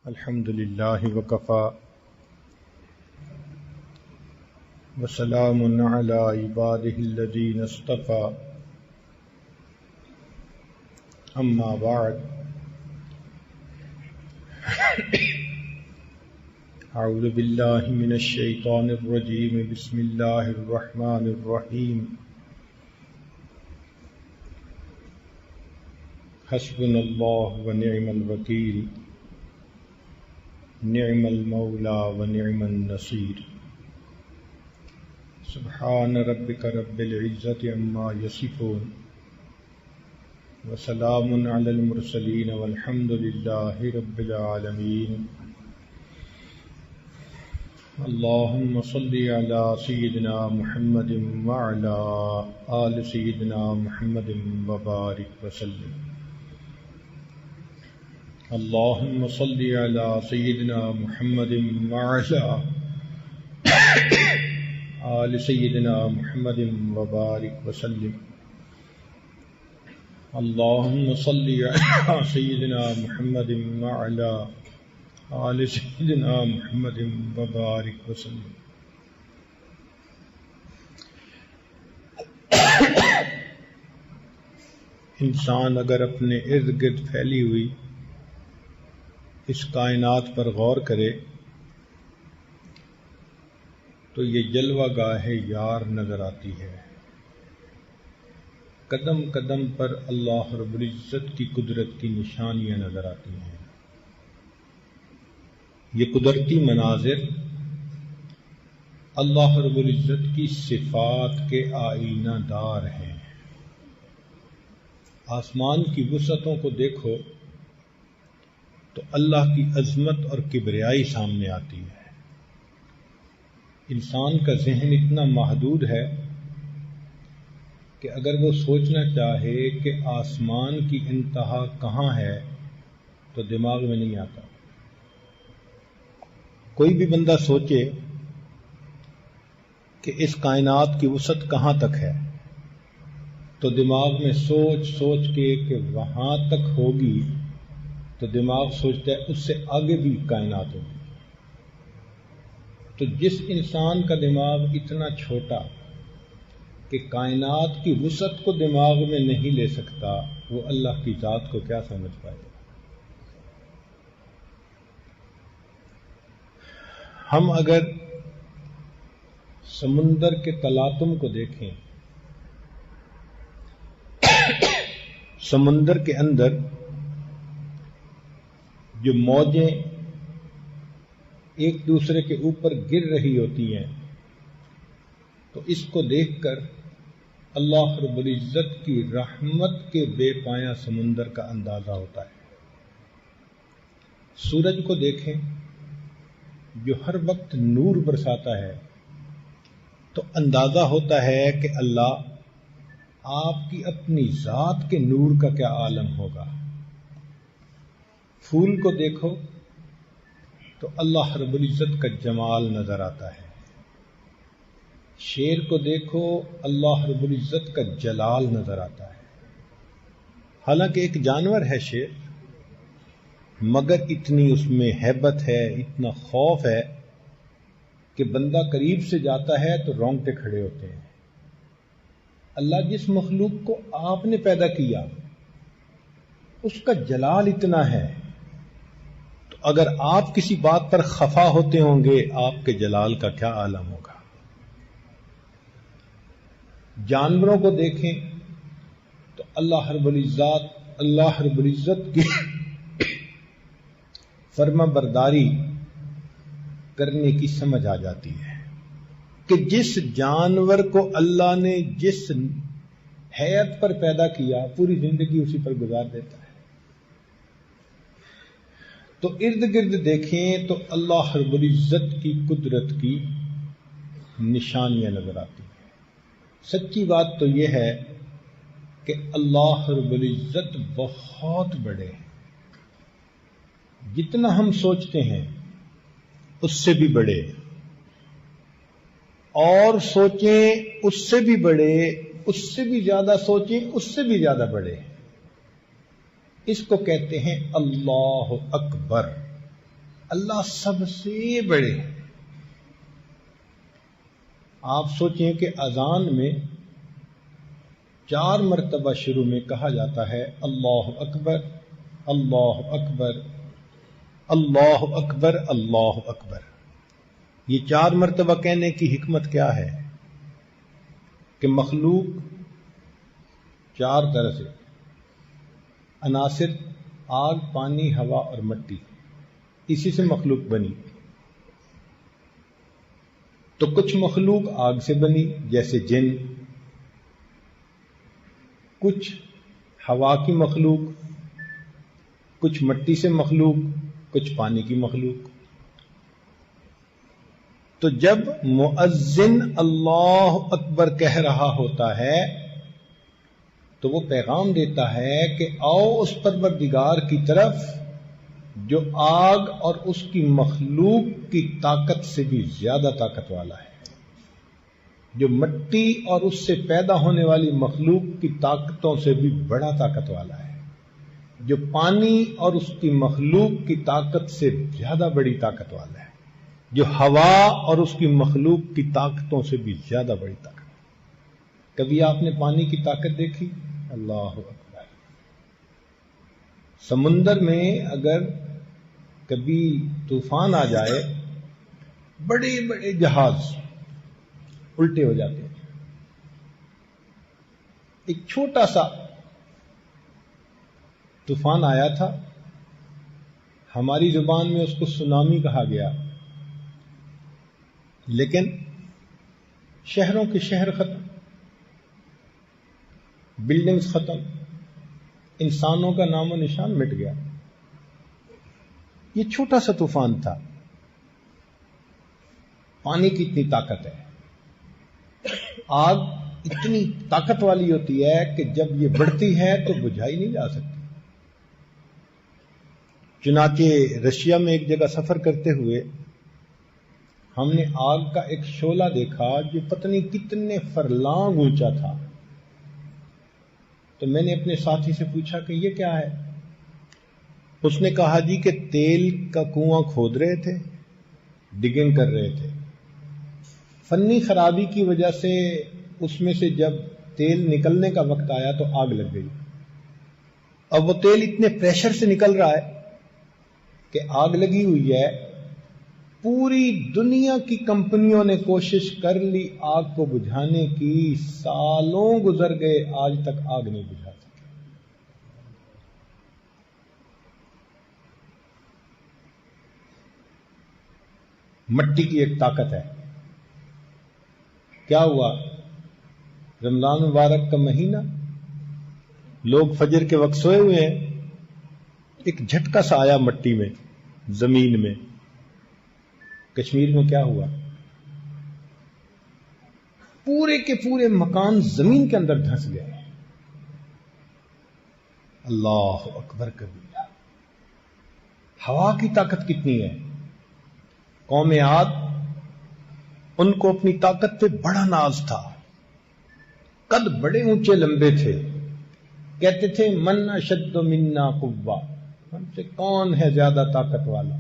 الحمد للہ وکفا وسلام علی عبادہ الذین اصطفی اما بعد اعوذ باللہ من الشیطان الرجیم بسم اللہ الرحمن الرحیم حسبنا اللہ ونعم الوکیل نعم المولا ونعم النصیر سبحان ربک رب العزت عما یصفون وسلام علی المرسلین والحمد للہ رب العالمین اللہم صلی علی سیدنا محمد وعلی آل سیدنا محمد وبارک وسلم اللہم صلی علی سیدنا محمد وعلی آل سیدنا محمد وبارک وسلم اللہم صلی علی سیدنا محمد وعلی آل سیدنا محمد وبارک وسلم. انسان اگر اپنے ارد گرد پھیلی ہوئی اس کائنات پر غور کرے تو یہ جلوہ گاہ یار نظر آتی ہے. قدم قدم پر اللہ رب العزت کی قدرت کی نشانیاں نظر آتی ہیں. یہ قدرتی مناظر اللہ رب العزت کی صفات کے آئینہ دار ہیں. آسمان کی وسعتوں کو دیکھو تو اللہ کی عظمت اور کبریائی سامنے آتی ہے. انسان کا ذہن اتنا محدود ہے کہ اگر وہ سوچنا چاہے کہ آسمان کی انتہا کہاں ہے تو دماغ میں نہیں آتا. کوئی بھی بندہ سوچے کہ اس کائنات کی وسعت کہاں تک ہے تو دماغ میں سوچ سوچ کے کہ وہاں تک ہوگی تو دماغ سوچتا ہے اس سے آگے بھی کائنات ہوگی. تو جس انسان کا دماغ اتنا چھوٹا کہ کائنات کی وسعت کو دماغ میں نہیں لے سکتا وہ اللہ کی ذات کو کیا سمجھ پائے گا. ہم اگر سمندر کے تلاطم کو دیکھیں، سمندر کے اندر جو موجیں ایک دوسرے کے اوپر گر رہی ہوتی ہیں تو اس کو دیکھ کر اللہ رب العزت کی رحمت کے بے پایاں سمندر کا اندازہ ہوتا ہے. سورج کو دیکھیں جو ہر وقت نور برساتا ہے تو اندازہ ہوتا ہے کہ اللہ آپ کی اپنی ذات کے نور کا کیا عالم ہوگا. پھول کو دیکھو تو اللہ رب العزت کا جمال نظر آتا ہے. شیر کو دیکھو اللہ رب العزت کا جلال نظر آتا ہے. حالانکہ ایک جانور ہے شیر مگر اتنی اس میں ہیبت ہے، اتنا خوف ہے کہ بندہ قریب سے جاتا ہے تو رونگٹے کھڑے ہوتے ہیں. اللہ جس مخلوق کو آپ نے پیدا کیا اس کا جلال اتنا ہے تو اگر آپ کسی بات پر خفا ہوتے ہوں گے آپ کے جلال کا کیا عالم ہوگا. جانوروں کو دیکھیں تو اللہ رب العزت کی فرما برداری کرنے کی سمجھ آ جاتی ہے کہ جس جانور کو اللہ نے جس حیت پر پیدا کیا پوری زندگی اسی پر گزار دیتا ہے. تو ارد گرد دیکھیں تو اللہ رب العزت کی قدرت کی نشانیاں نظر آتی ہیں. سچی بات تو یہ ہے کہ اللہ رب العزت بہت بڑے ہیں. جتنا ہم سوچتے ہیں اس سے بھی بڑے، اور سوچیں اس سے بھی بڑے، اس سے بھی زیادہ سوچیں اس سے بھی زیادہ بڑے. اس کو کہتے ہیں اللہ اکبر. اللہ سب سے بڑے ہیں۔ آپ سوچیں کہ اذان میں 4 مرتبہ شروع میں کہا جاتا ہے اللہ اکبر اللہ اکبر اللہ اکبر اللہ اکبر۔ یہ 4 مرتبہ کہنے کی حکمت کیا ہے؟ کہ مخلوق 4 طرح سے عناصر آگ، پانی، ہوا اور مٹی، اسی سے مخلوق بنی۔ تو کچھ مخلوق آگ سے بنی جیسے جن، کچھ ہوا کی مخلوق، کچھ مٹی سے مخلوق، کچھ پانی کی مخلوق۔ تو جب مؤذن اللہ اکبر کہہ رہا ہوتا ہے تو وہ پیغام دیتا ہے کہ آؤ اس پروردگار کی طرف جو آگ اور اس کی مخلوق کی طاقت سے بھی زیادہ طاقت والا ہے، جو مٹی اور اس سے پیدا ہونے والی مخلوق کی طاقتوں سے بھی بڑا طاقت والا ہے، جو پانی اور اس کی مخلوق کی طاقت سے زیادہ بڑی طاقت والا ہے، جو ہوا اور اس کی مخلوق کی طاقتوں سے بھی زیادہ بڑی طاقت۔ کبھی آپ نے پانی کی طاقت دیکھی؟ اللہ اکبر۔ سمندر میں اگر کبھی طوفان آ جائے، بڑے بڑے جہاز الٹے ہو جاتے ہیں۔ ایک چھوٹا سا طوفان آیا تھا، ہماری زبان میں اس کو سونامی کہا گیا، لیکن شہروں کے شہر ختم، بلڈنگز ختم، انسانوں کا نام و نشان مٹ گیا۔ یہ چھوٹا سا طوفان تھا۔ پانی کی اتنی طاقت ہے، آگ اتنی طاقت والی ہوتی ہے کہ جب یہ بڑھتی ہے تو بجھائی نہیں جا سکتی۔ چنانچہ رشیا میں ایک جگہ سفر کرتے ہوئے ہم نے آگ کا ایک شعلہ دیکھا جو پتہ نہیں کتنے فرلانگ اونچا تھا۔ تو میں نے اپنے ساتھی سے پوچھا کہ یہ کیا ہے؟ اس نے کہا جی کہ تیل کا کنواں کھود رہے تھے، ڈگنگ کر رہے تھے، فنی خرابی کی وجہ سے اس میں سے جب تیل نکلنے کا وقت آیا تو آگ لگ گئی۔ اب وہ تیل اتنے پریشر سے نکل رہا ہے کہ آگ لگی ہوئی ہے۔ پوری دنیا کی کمپنیوں نے کوشش کر لی آگ کو بجھانے کی، سالوں گزر گئے، آج تک آگ نہیں بجھا سکے۔ مٹی کی ایک طاقت ہے۔ کیا ہوا؟ رمضان مبارک کا مہینہ، لوگ فجر کے وقت سوئے ہوئے ہیں، ایک جھٹکا سا آیا مٹی میں، زمین میں۔ کشمیر میں کیا ہوا؟ پورے کے پورے مکان زمین کے اندر دھنس گئے۔ اللہ اکبر کبیرہ۔ ہوا کی طاقت کتنی ہے؟ قوم عاد، ان کو اپنی طاقت پہ بڑا ناز تھا، قد بڑے اونچے لمبے تھے، کہتے تھے من اشد منا قوہ، ہم سے کون ہے زیادہ طاقت والا۔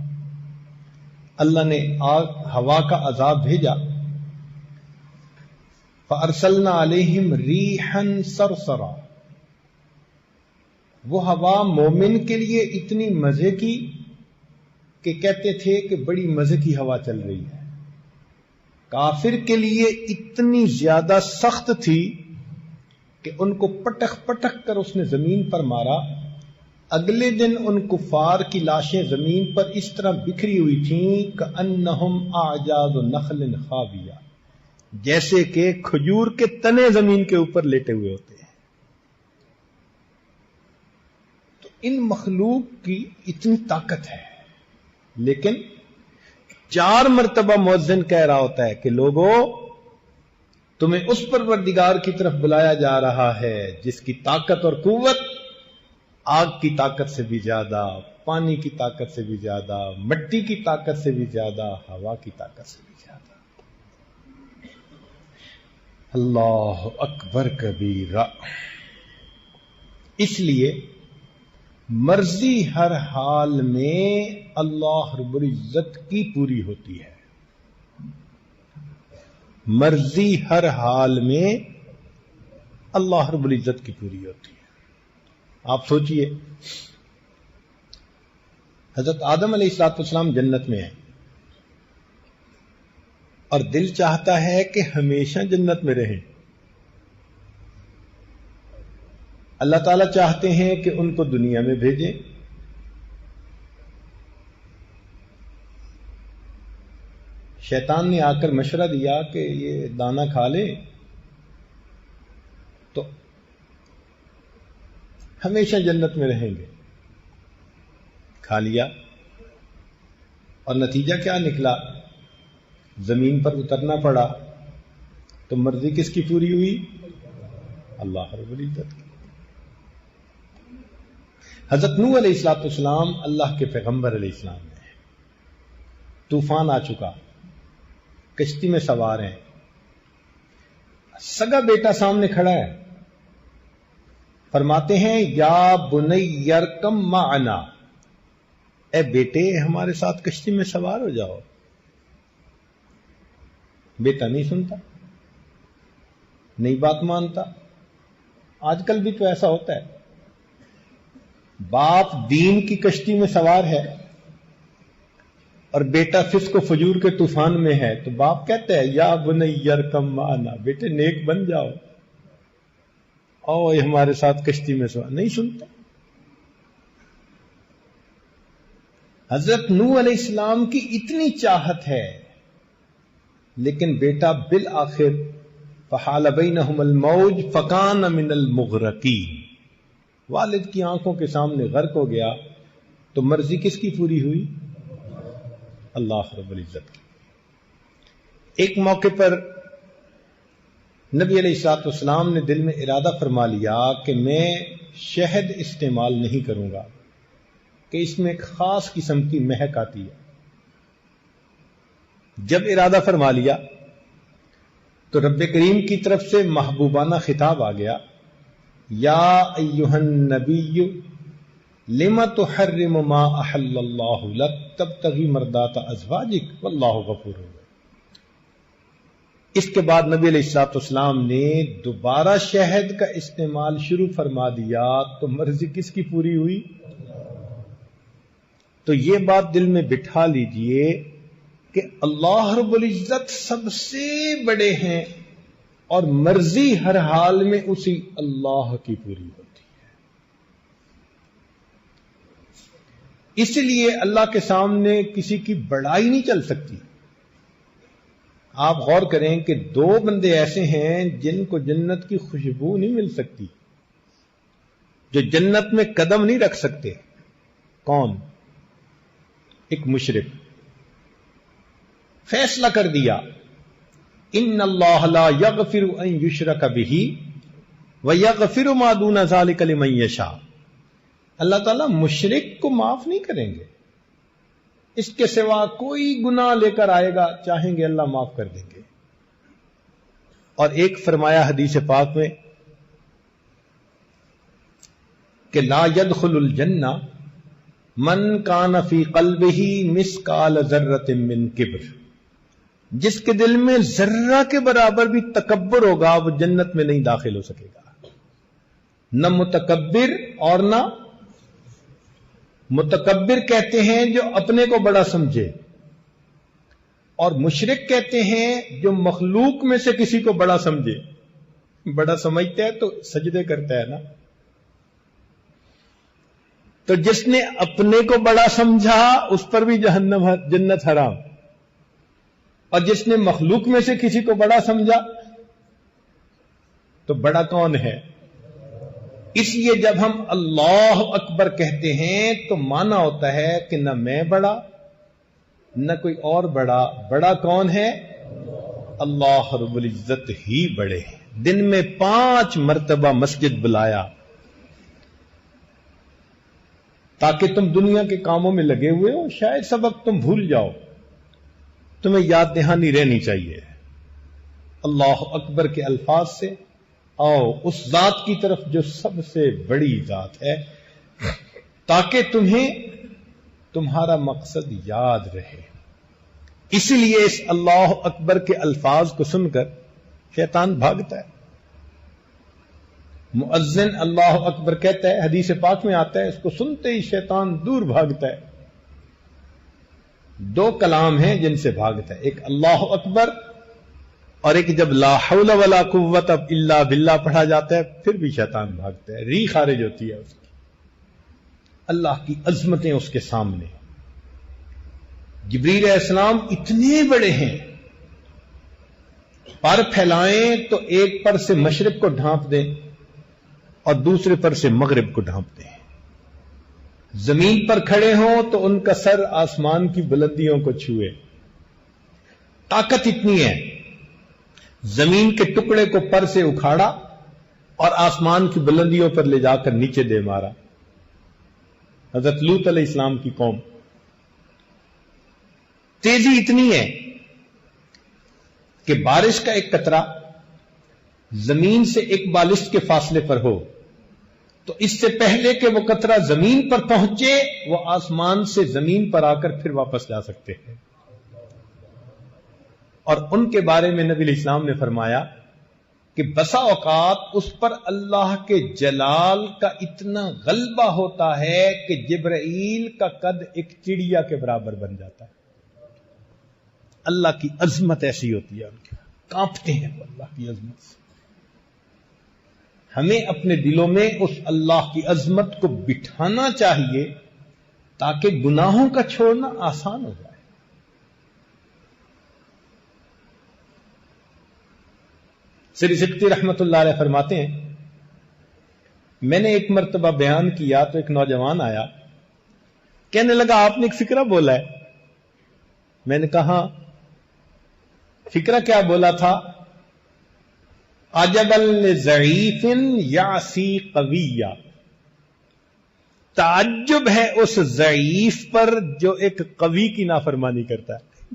اللہ نے ہوا کا عذاب بھیجا، فَأَرْسَلْنَا عَلَيْهِمْ رِيحًا صَرْصَرًا۔ وہ ہوا مومن کے لیے اتنی مزے کی کہ کہتے تھے کہ بڑی مزے کی ہوا چل رہی ہے، کافر کے لیے اتنی زیادہ سخت تھی کہ ان کو پٹک پٹک کر اس نے زمین پر مارا۔ اگلے دن ان کفار کی لاشیں زمین پر اس طرح بکھری ہوئی تھیں کأنہم اعجاز نخل خاویہ، جیسے کہ کھجور کے تنے زمین کے اوپر لیٹے ہوئے ہوتے ہیں۔ تو ان مخلوق کی اتنی طاقت ہے، لیکن 4 مرتبہ مؤذن کہہ رہا ہوتا ہے کہ لوگوں، تمہیں اس پروردگار کی طرف بلایا جا رہا ہے جس کی طاقت اور قوت آگ کی طاقت سے بھی زیادہ، پانی کی طاقت سے بھی زیادہ، مٹی کی طاقت سے بھی زیادہ، ہوا کی طاقت سے بھی زیادہ۔ اللہ اکبر کبیرہ۔ اس لیے مرضی ہر حال میں اللہ رب العزت کی پوری ہوتی ہے. مرضی ہر حال میں اللہ رب العزت کی پوری ہوتی ہے. آپ سوچئے، حضرت آدم علیہ السلام جنت میں ہیں اور دل چاہتا ہے کہ ہمیشہ جنت میں رہیں. اللہ تعالیٰ چاہتے ہیں کہ ان کو دنیا میں بھیجیں. شیطان نے آ کر مشورہ دیا کہ یہ دانا کھا لے تو ہمیشہ جنت میں رہیں گے. کھا لیا اور نتیجہ کیا نکلا؟ زمین پر اترنا پڑا. تو مرضی کس کی پوری ہوئی؟ اللہ رب العزت کی. حضرت نوح علیہ السلام اللہ کے پیغمبر علیہ السلام ہیں. طوفان آ چکا، کشتی میں سوار ہیں، سگا بیٹا سامنے کھڑا ہے. فرماتے ہیں یا بنی یرکم معنا، اے بیٹے ہمارے ساتھ کشتی میں سوار ہو جاؤ. بیٹا نہیں سنتا، نہیں بات مانتا. آج کل بھی تو ایسا ہوتا ہے، باپ دین کی کشتی میں سوار ہے اور بیٹا فسق و فجور کے طوفان میں ہے تو باپ کہتا ہے یا بنی یرکم معنا، بیٹے نیک بن جاؤ، او یہ ہمارے ساتھ کشتی میں سوار. نہیں سنتا. حضرت نوح علیہ السلام کی اتنی چاہت ہے لیکن بیٹا بالآخر فحال بینہم الموج فکان من المغرقین، والد کی آنکھوں کے سامنے غرق ہو گیا. تو مرضی کس کی پوری ہوئی؟ اللہ رب العزت کی. ایک موقع پر نبی علیہ السلام نے دل میں ارادہ فرما لیا کہ میں شہد استعمال نہیں کروں گا کہ اس میں ایک خاص قسم کی مہک آتی ہے. جب ارادہ فرما لیا تو رب کریم کی طرف سے محبوبانہ خطاب آ گیا، یا ایھا النبی لم تحرم ما احل اللہ لک تبتغی مرضات ازواجک واللہ غفور رحیم. اس کے بعد نبی علیہ السلام نے دوبارہ شہد کا استعمال شروع فرما دیا تو مرضی کس کی پوری ہوئی؟ تو یہ بات دل میں بٹھا لیجئے کہ اللہ رب العزت سب سے بڑے ہیں اور مرضی ہر حال میں اسی اللہ کی پوری ہوتی ہے. اس لیے اللہ کے سامنے کسی کی بڑائی نہیں چل سکتی. آپ غور کریں کہ دو بندے ایسے ہیں جن کو جنت کی خوشبو نہیں مل سکتی، جو جنت میں قدم نہیں رکھ سکتے. کون؟ ایک مشرک. فیصلہ کر دیا ان اللہ لا یغفر ان یشرک بہ ویغفر ما دون ذلک لمن یشاء. اللہ تعالیٰ مشرک کو معاف نہیں کریں گے، اس کے سوا کوئی گناہ لے کر آئے گا چاہیں گے اللہ معاف کر دیں گے. اور ایک فرمایا حدیث پاک میں کہ لا يدخل الجنہ من کان فی قلبہ مثقال ذرۃ من کبر، جس کے دل میں ذرہ کے برابر بھی تکبر ہوگا وہ جنت میں نہیں داخل ہو سکے گا. نہ متکبر اور نہ متکبر کہتے ہیں جو اپنے کو بڑا سمجھے، اور مشرک کہتے ہیں جو مخلوق میں سے کسی کو بڑا سمجھے. بڑا سمجھتا ہے تو سجدے کرتا ہے نا. تو جس نے اپنے کو بڑا سمجھا اس پر بھی جہنم جنت حرام، اور جس نے مخلوق میں سے کسی کو بڑا سمجھا تو بڑا کون ہے؟ اس لیے جب ہم اللہ اکبر کہتے ہیں تو معنی ہوتا ہے کہ نہ میں بڑا نہ کوئی اور بڑا. بڑا کون ہے؟ اللہ رب العزت ہی بڑے. دن میں 5 مرتبہ مسجد بلایا تاکہ تم دنیا کے کاموں میں لگے ہوئے ہو، شاید سبق تم بھول جاؤ، تمہیں یاد دہانی رہنی چاہیے. اللہ اکبر کے الفاظ سے آؤ اس ذات کی طرف جو سب سے بڑی ذات ہے. تاکہ تمہیں تمہارا مقصد یاد رہے. اسی لیے اس اللہ اکبر کے الفاظ کو سن کر شیطان بھاگتا ہے. مؤذن اللہ اکبر کہتا ہے، حدیث پاک میں آتا ہے، اس کو سنتے ہی شیطان دور بھاگتا ہے. دو کلام ہیں جن سے بھاگتا ہے، ایک اللہ اکبر اور ایک جب لا حول ولا قوت الا باللہ پڑھا جاتا ہے پھر بھی شیطان بھاگتا ہے، ری خارج ہوتی ہے اس کی. اللہ کی عظمتیں اس کے سامنے. جبریل علیہ السلام اتنے بڑے ہیں، پر پھیلائیں تو ایک پر سے مشرق کو ڈھانپ دیں اور دوسرے پر سے مغرب کو ڈھانپ دیں. زمین پر کھڑے ہوں تو ان کا سر آسمان کی بلندیوں کو چھوئے. طاقت اتنی ہے، زمین کے ٹکڑے کو پر سے اکھاڑا اور آسمان کی بلندیوں پر لے جا کر نیچے دے مارا. حضرت لوط علیہ السلام کی قوم. تیزی اتنی ہے کہ بارش کا ایک قطرہ زمین سے ایک بالشت کے فاصلے پر ہو تو اس سے پہلے کہ وہ قطرہ زمین پر پہنچے وہ آسمان سے زمین پر آ کر پھر واپس جا سکتے ہیں. اور ان کے بارے میں نبی علیہ السلام نے فرمایا کہ بسا اوقات اس پر اللہ کے جلال کا اتنا غلبہ ہوتا ہے کہ جبرائیل کا قد ایک چڑیا کے برابر بن جاتا ہے. اللہ کی عظمت ایسی ہوتی ہے، ان کے کانپتے ہیں اللہ کی عظمت سے. ہمیں اپنے دلوں میں اس اللہ کی عظمت کو بٹھانا چاہیے تاکہ گناہوں کا چھوڑنا آسان ہو جائے. سری سکتی رحمت اللہ علیہ فرماتے ہیں، میں نے ایک مرتبہ بیان کیا تو ایک نوجوان آیا، کہنے لگا آپ نے ایک فقرہ بولا ہے. میں نے کہا فقرہ کیا بولا تھا؟ عجبا لضعیف یعصی قویا. تعجب ہے اس ضعیف پر جو ایک قوی کی نافرمانی کرتا ہے.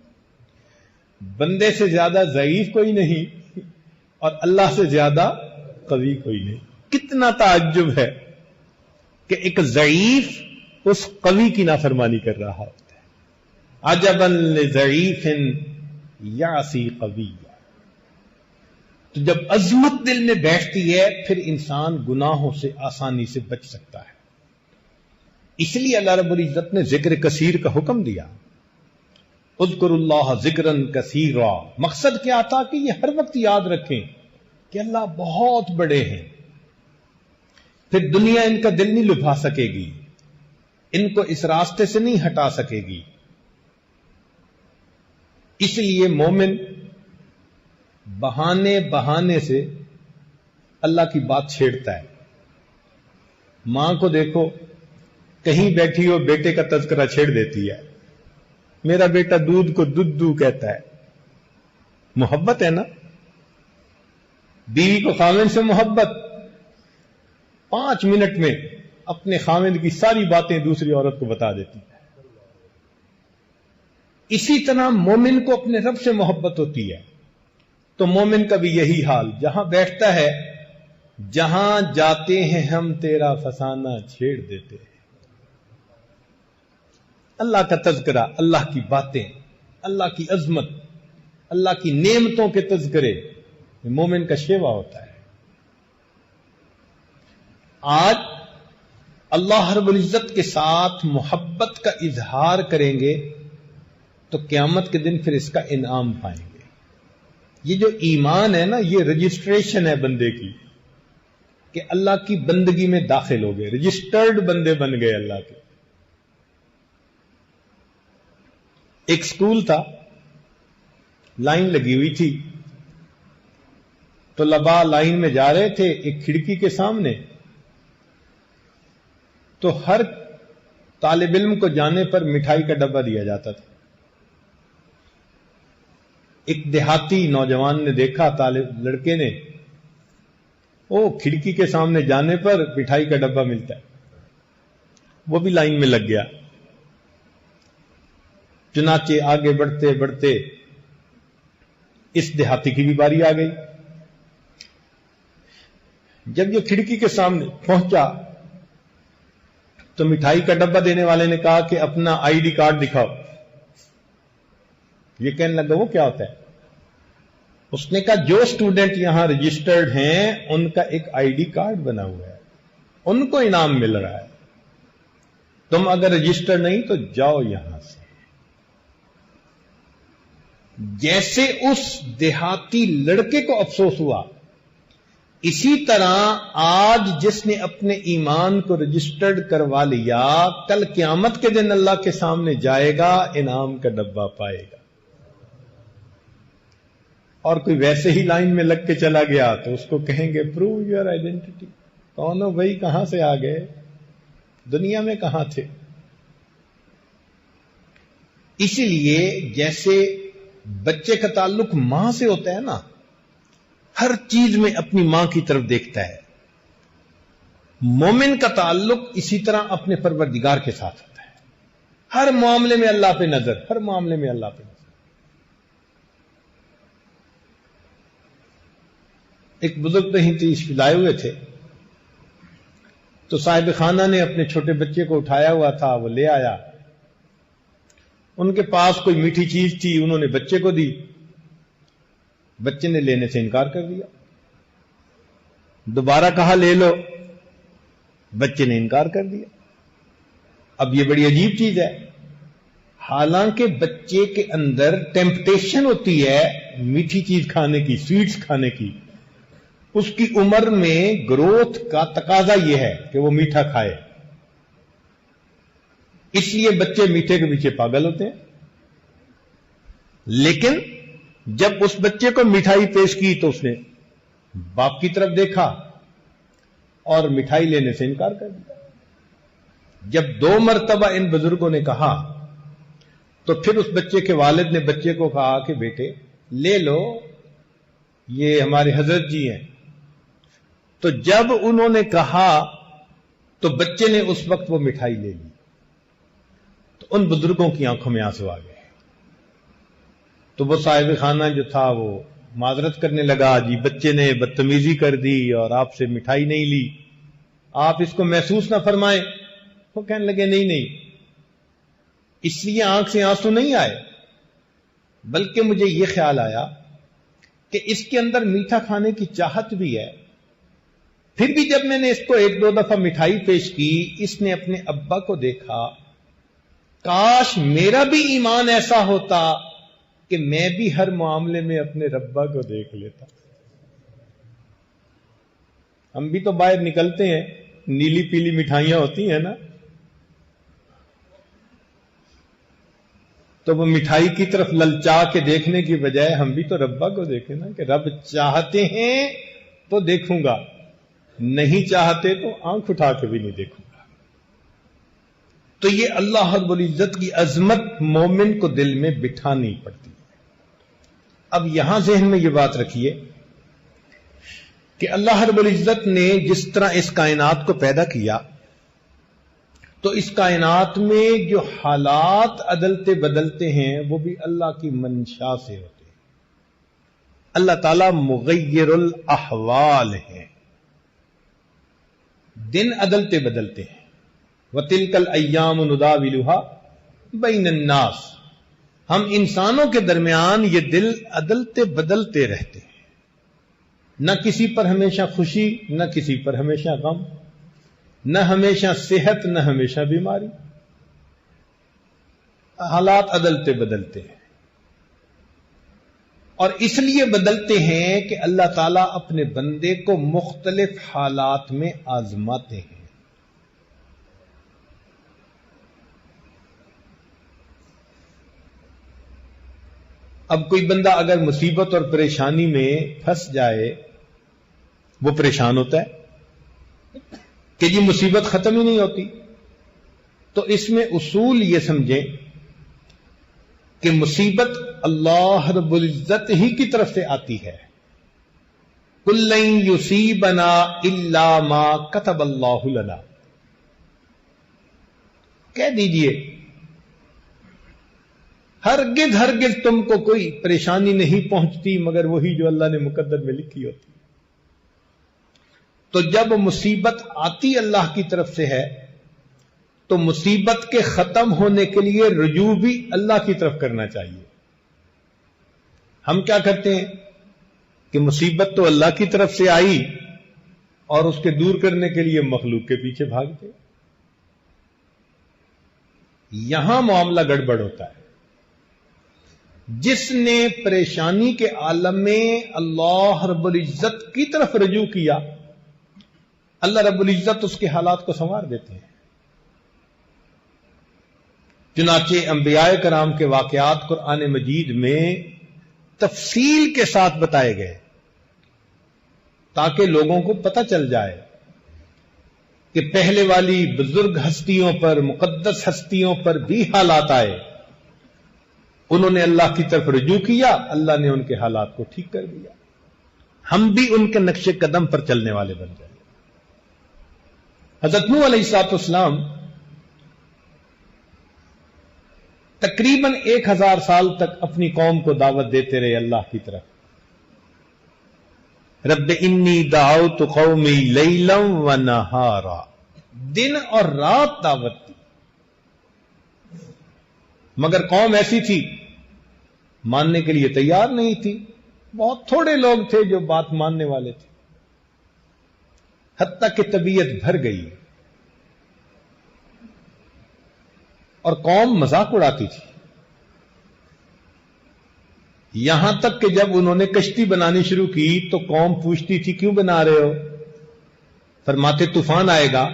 بندے سے زیادہ ضعیف کوئی نہیں اور اللہ سے زیادہ قوی کوئی نہیں. کتنا تعجب ہے کہ ایک ضعیف اس قوی کی نافرمانی کر رہا ہوتا ہے. عجبا لضعیف یعصی قویا. تو جب عظمت دل میں بیٹھتی ہے پھر انسان گناہوں سے آسانی سے بچ سکتا ہے. اس لیے اللہ رب العزت نے ذکر کثیر کا حکم دیا. اذکروا اللہ ذکرا کثیرا. مقصد کیا تھا کہ یہ ہر وقت یاد رکھیں کہ اللہ بہت بڑے ہیں. پھر دنیا ان کا دل نہیں لبھا سکے گی، ان کو اس راستے سے نہیں ہٹا سکے گی. اس لیے مومن بہانے سے اللہ کی بات چھیڑتا ہے. ماں کو دیکھو کہیں بیٹھی ہو بیٹے کا تذکرہ چھیڑ دیتی ہے، میرا بیٹا دودھ کو دودھ کہتا ہے. محبت ہے نا. بیوی کو خاوند سے محبت، 5 منٹ میں اپنے خاوند کی ساری باتیں دوسری عورت کو بتا دیتی ہے. اسی طرح مومن کو اپنے رب سے محبت ہوتی ہے تو مومن کا بھی یہی حال. جہاں بیٹھتا ہے، جہاں جاتے ہیں ہم تیرا فسانہ چھیڑ دیتے ہیں. اللہ کا تذکرہ، اللہ کی باتیں، اللہ کی عظمت، اللہ کی نعمتوں کے تذکرے مومن کا شیوا ہوتا ہے. آج اللہ رب العزت کے ساتھ محبت کا اظہار کریں گے تو قیامت کے دن پھر اس کا انعام پائیں گے. یہ جو ایمان ہے نا، یہ رجسٹریشن ہے بندے کی کہ اللہ کی بندگی میں داخل ہو گئے، رجسٹرڈ بندے بن گئے اللہ کے. ایک سکول تھا، لائن لگی ہوئی تھی، تو طلباء لائن میں جا رہے تھے. ایک کھڑکی کے سامنے تو ہر طالب علم کو جانے پر مٹھائی کا ڈبہ دیا جاتا تھا. ایک دیہاتی نوجوان نے دیکھا لڑکے نے، وہ کھڑکی کے سامنے جانے پر مٹھائی کا ڈبہ ملتا ہے، وہ بھی لائن میں لگ گیا. چنانچہ آگے بڑھتے بڑھتے اس دیہاتی کی بھی باری آ گئی. جب یہ کھڑکی کے سامنے پہنچا تو مٹھائی کا ڈبہ دینے والے نے کہا کہ اپنا آئی ڈی کارڈ دکھاؤ. یہ کہنے لگا وہ کیا ہوتا ہے؟ اس نے کہا جو اسٹوڈنٹ یہاں رجسٹرڈ ہیں ان کا ایک آئی ڈی کارڈ بنا ہوا ہے, ان کو انعام مل رہا ہے, تم اگر رجسٹر نہیں تو جاؤ یہاں سے. جیسے اس دیہاتی لڑکے کو افسوس ہوا, اسی طرح آج جس نے اپنے ایمان کو رجسٹرڈ کروا لیا کل قیامت کے دن اللہ کے سامنے جائے گا, انعام کا ڈبہ پائے گا. اور کوئی ویسے ہی لائن میں لگ کے چلا گیا تو اس کو کہیں گے پروو یور آئیڈینٹی. کون ہو بھائی, کہاں سے آ گئے, دنیا میں کہاں تھے؟ اسی لیے جیسے بچے کا تعلق ماں سے ہوتا ہے نا, ہر چیز میں اپنی ماں کی طرف دیکھتا ہے, مومن کا تعلق اسی طرح اپنے پروردگار کے ساتھ ہوتا ہے. ہر معاملے میں اللہ پہ نظر, ہر معاملے میں اللہ پہ نظر. ایک بزرگ کہیں تشریف لائے ہوئے تھے تو صاحب خانہ نے اپنے چھوٹے بچے کو اٹھایا ہوا تھا, وہ لے آیا. ان کے پاس کوئی میٹھی چیز تھی, انہوں نے بچے کو دی, بچے نے لینے سے انکار کر دیا. دوبارہ کہا لے لو, بچے نے انکار کر دیا. اب یہ بڑی عجیب چیز ہے, حالانکہ بچے کے اندر ٹیمپٹیشن ہوتی ہے میٹھی چیز کھانے کی, سویٹس کھانے کی. اس کی عمر میں گروتھ کا تقاضا یہ ہے کہ وہ میٹھا کھائے, اس لیے بچے میٹھے کے پیچھے پاگل ہوتے ہیں. لیکن جب اس بچے کو مٹھائی پیش کی تو اس نے باپ کی طرف دیکھا اور مٹھائی لینے سے انکار کر دیا. جب 2 مرتبہ ان بزرگوں نے کہا تو پھر اس بچے کے والد نے بچے کو کہا کہ بیٹے لے لو, یہ ہمارے حضرت جی ہیں. تو جب انہوں نے کہا تو بچے نے اس وقت وہ مٹھائی لے لی, تو ان بزرگوں کی آنکھوں میں آنسو آ گئے. تو وہ صاحب خانہ جو تھا وہ معذرت کرنے لگا, جی بچے نے بدتمیزی کر دی اور آپ سے مٹھائی نہیں لی, آپ اس کو محسوس نہ فرمائیں. وہ کہنے لگے نہیں, اس لیے آنکھ سے آنسو نہیں آئے, بلکہ مجھے یہ خیال آیا کہ اس کے اندر میٹھا کھانے کی چاہت بھی ہے. پھر بھی جب میں نے اس کو 1-2 دفعہ مٹھائی پیش کی, اس نے اپنے ابا کو دیکھا, کاش میرا بھی ایمان ایسا ہوتا کہ میں بھی ہر معاملے میں اپنے ربا کو دیکھ لیتا. ہم بھی تو باہر نکلتے ہیں, نیلی پیلی مٹھائیاں ہوتی ہیں نا, تو وہ مٹھائی کی طرف للچا کے دیکھنے کی بجائے ہم بھی تو ربا کو دیکھیں نا, کہ رب چاہتے ہیں تو دیکھوں گا, نہیں چاہتے تو آنکھ اٹھا کے بھی نہیں دیکھوں گا. تو یہ اللہ رب العزت کی عظمت مومن کو دل میں بٹھانی پڑتی ہے. اب یہاں ذہن میں یہ بات رکھیے کہ اللہ رب العزت نے جس طرح اس کائنات کو پیدا کیا تو اس کائنات میں جو حالات عدلتے بدلتے ہیں وہ بھی اللہ کی منشا سے ہوتے ہیں. اللہ تعالی مغیر الاحوال ہے, دن عدلتے بدلتے ہیں. وَتِلْكَ الْأَيَّامُ نُدَاوِلُهَا بَيْنَ النَّاسِ, ہم انسانوں کے درمیان یہ دل عدلتے بدلتے رہتے ہیں, نہ کسی پر ہمیشہ خوشی, نہ کسی پر ہمیشہ غم, نہ ہمیشہ صحت, نہ ہمیشہ بیماری. حالات عدلتے بدلتے ہیں, اور اس لیے بدلتے ہیں کہ اللہ تعالیٰ اپنے بندے کو مختلف حالات میں آزماتے ہیں. اب کوئی بندہ اگر مصیبت اور پریشانی میں پھنس جائے, وہ پریشان ہوتا ہے کہ یہ مصیبت ختم ہی نہیں ہوتی. تو اس میں اصول یہ سمجھیں کہ مصیبت اللہ رب العزت ہی کی طرف سے آتی ہے. قُل لَن يُصِيبَنَا إِلَّا مَا كَتَبَ اللَّهُ لَنَا, کہہ دیجئے ہرگز تم کو کوئی پریشانی نہیں پہنچتی مگر وہی جو اللہ نے مقدر میں لکھی ہوتی. تو جب مصیبت آتی اللہ کی طرف سے ہے تو مصیبت کے ختم ہونے کے لیے رجوع بھی اللہ کی طرف کرنا چاہیے. ہم کیا کرتے ہیں کہ مصیبت تو اللہ کی طرف سے آئی اور اس کے دور کرنے کے لیے مخلوق کے پیچھے بھاگتے. یہاں معاملہ گڑبڑ ہوتا ہے. جس نے پریشانی کے عالم میں اللہ رب العزت کی طرف رجوع کیا، اللہ رب العزت اس کے حالات کو سنوار دیتے ہیں. چنانچہ انبیاء کرام کے واقعات قرآن مجید میں تفصیل کے ساتھ بتائے گئے تاکہ لوگوں کو پتہ چل جائے کہ پہلے والی بزرگ ہستیوں پر، مقدس ہستیوں پر بھی حالات آئے. انہوں نے اللہ کی طرف رجوع کیا، اللہ نے ان کے حالات کو ٹھیک کر دیا. ہم بھی ان کے نقش قدم پر چلنے والے بن جائیں. حضرت نوح علیہ السلام تقریباً 1000 سال تک اپنی قوم کو دعوت دیتے رہے اللہ کی طرف. رب انی دعوت قومی لیلا و نہارا، دن اور رات دعوت دی. مگر قوم ایسی تھی ماننے کے لیے تیار نہیں تھی. بہت تھوڑے لوگ تھے جو بات ماننے والے تھے، حتیٰ کہ طبیعت بھر گئی اور قوم مذاق اڑاتی تھی. یہاں تک کہ جب انہوں نے کشتی بنانی شروع کی تو قوم پوچھتی تھی کیوں بنا رہے ہو؟ فرماتے طوفان آئے گا.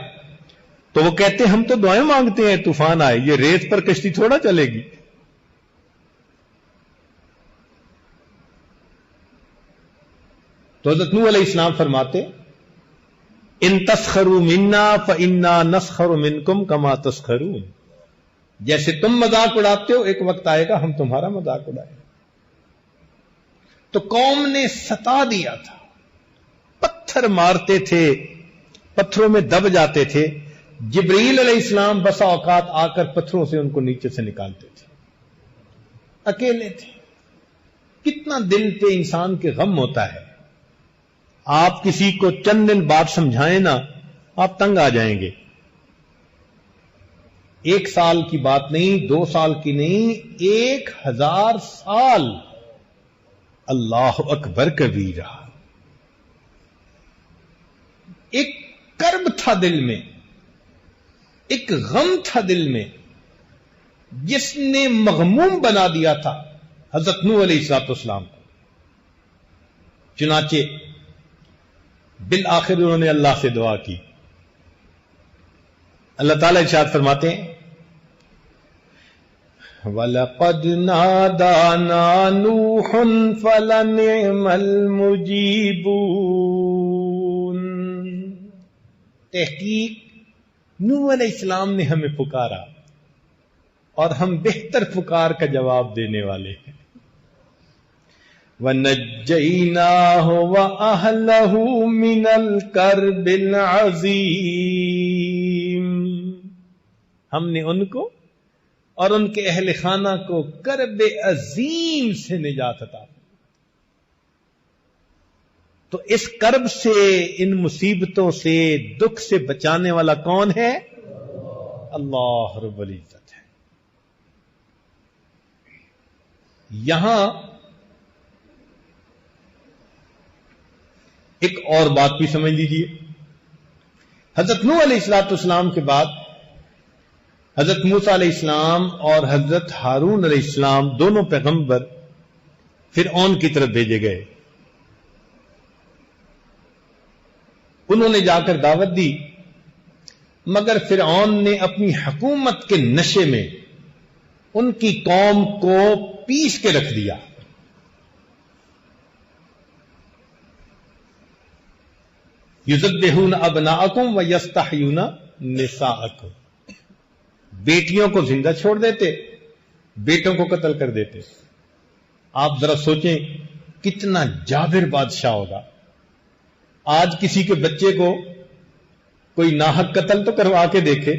تو وہ کہتے ہم تو دعائیں مانگتے ہیں طوفان آئے، یہ ریت پر کشتی تھوڑا چلے گی. تو حضرت نوح علیہ السلام فرماتے ان تسخروا منا فانا نسخر منکم کما تسخرون، جیسے تم مذاق اڑاتے ہو ایک وقت آئے گا ہم تمہارا مذاق اڑائیں. تو قوم نے ستا دیا تھا، پتھر مارتے تھے، پتھروں میں دب جاتے تھے. جبریل علیہ السلام بسا اوقات آ کر پتھروں سے ان کو نیچے سے نکالتے تھے. اکیلے تھے. کتنا دل پہ انسان کے غم ہوتا ہے. آپ کسی کو چند دن بعد سمجھائیں نا، آپ تنگ آ جائیں گے. 1 سال کی بات نہیں، 2 سال کی نہیں، 1000 سال. اللہ اکبر کبیرہ. ایک کرب تھا دل میں، ایک غم تھا دل میں جس نے مغموم بنا دیا تھا حضرت نوح علیہ السلام کو. چنانچہ بالآخر انہوں نے اللہ سے دعا کی. اللہ تعالیٰ ارشاد فرماتے ہیں وَلَقَدْ نَادَانَا نُوحٌ فَلَنِعْمَ الْمُجِيبُونَ. تحقیق نوح علیہ السلام نے ہمیں پکارا اور ہم بہتر پکار کا جواب دینے والے ہیں. وَنَجَّيْنَاهُ وَأَهْلَهُ مِنَ الْكَرْبِ الْعَظِيمِ. ہم نے ان کو اور ان کے اہل خانہ کو کرب عظیم سے نجات عطا کی. تو اس کرب سے، ان مصیبتوں سے، دکھ سے بچانے والا کون ہے؟ اللہ رب العزت ہے. یہاں ایک اور بات بھی سمجھ لیجیے. حضرت نوح علیہ السلام کے بعد حضرت موسیٰ علیہ السلام اور حضرت ہارون علیہ السلام دونوں پیغمبر فرعون کی طرف بھیجے گئے. انہوں نے جا کر دعوت دی، مگر فرعون نے اپنی حکومت کے نشے میں ان کی قوم کو پیس کے رکھ دیا. یذبحون ابناءکم ویستحیون نساءکم. بیٹیوں کو زندہ چھوڑ دیتے، بیٹوں کو قتل کر دیتے. آپ ذرا سوچیں کتنا جابر بادشاہ ہوگا. آج کسی کے بچے کو کوئی ناحق قتل تو کروا کے دیکھے،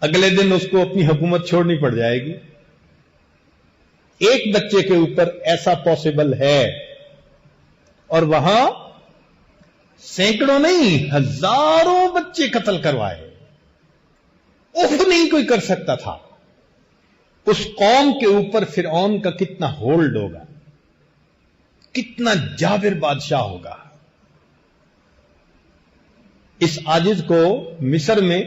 اگلے دن اس کو اپنی حکومت چھوڑنی پڑ جائے گی. ایک بچے کے اوپر ایسا پاسبل ہے، اور وہاں سینکڑوں نہیں ہزاروں بچے قتل کروائے، اف نہیں کوئی کر سکتا تھا۔ اس قوم کے اوپر فرعون کا کتنا ہولڈ ہوگا، کتنا جابر بادشاہ ہوگا۔ اس عاجز کو مصر میں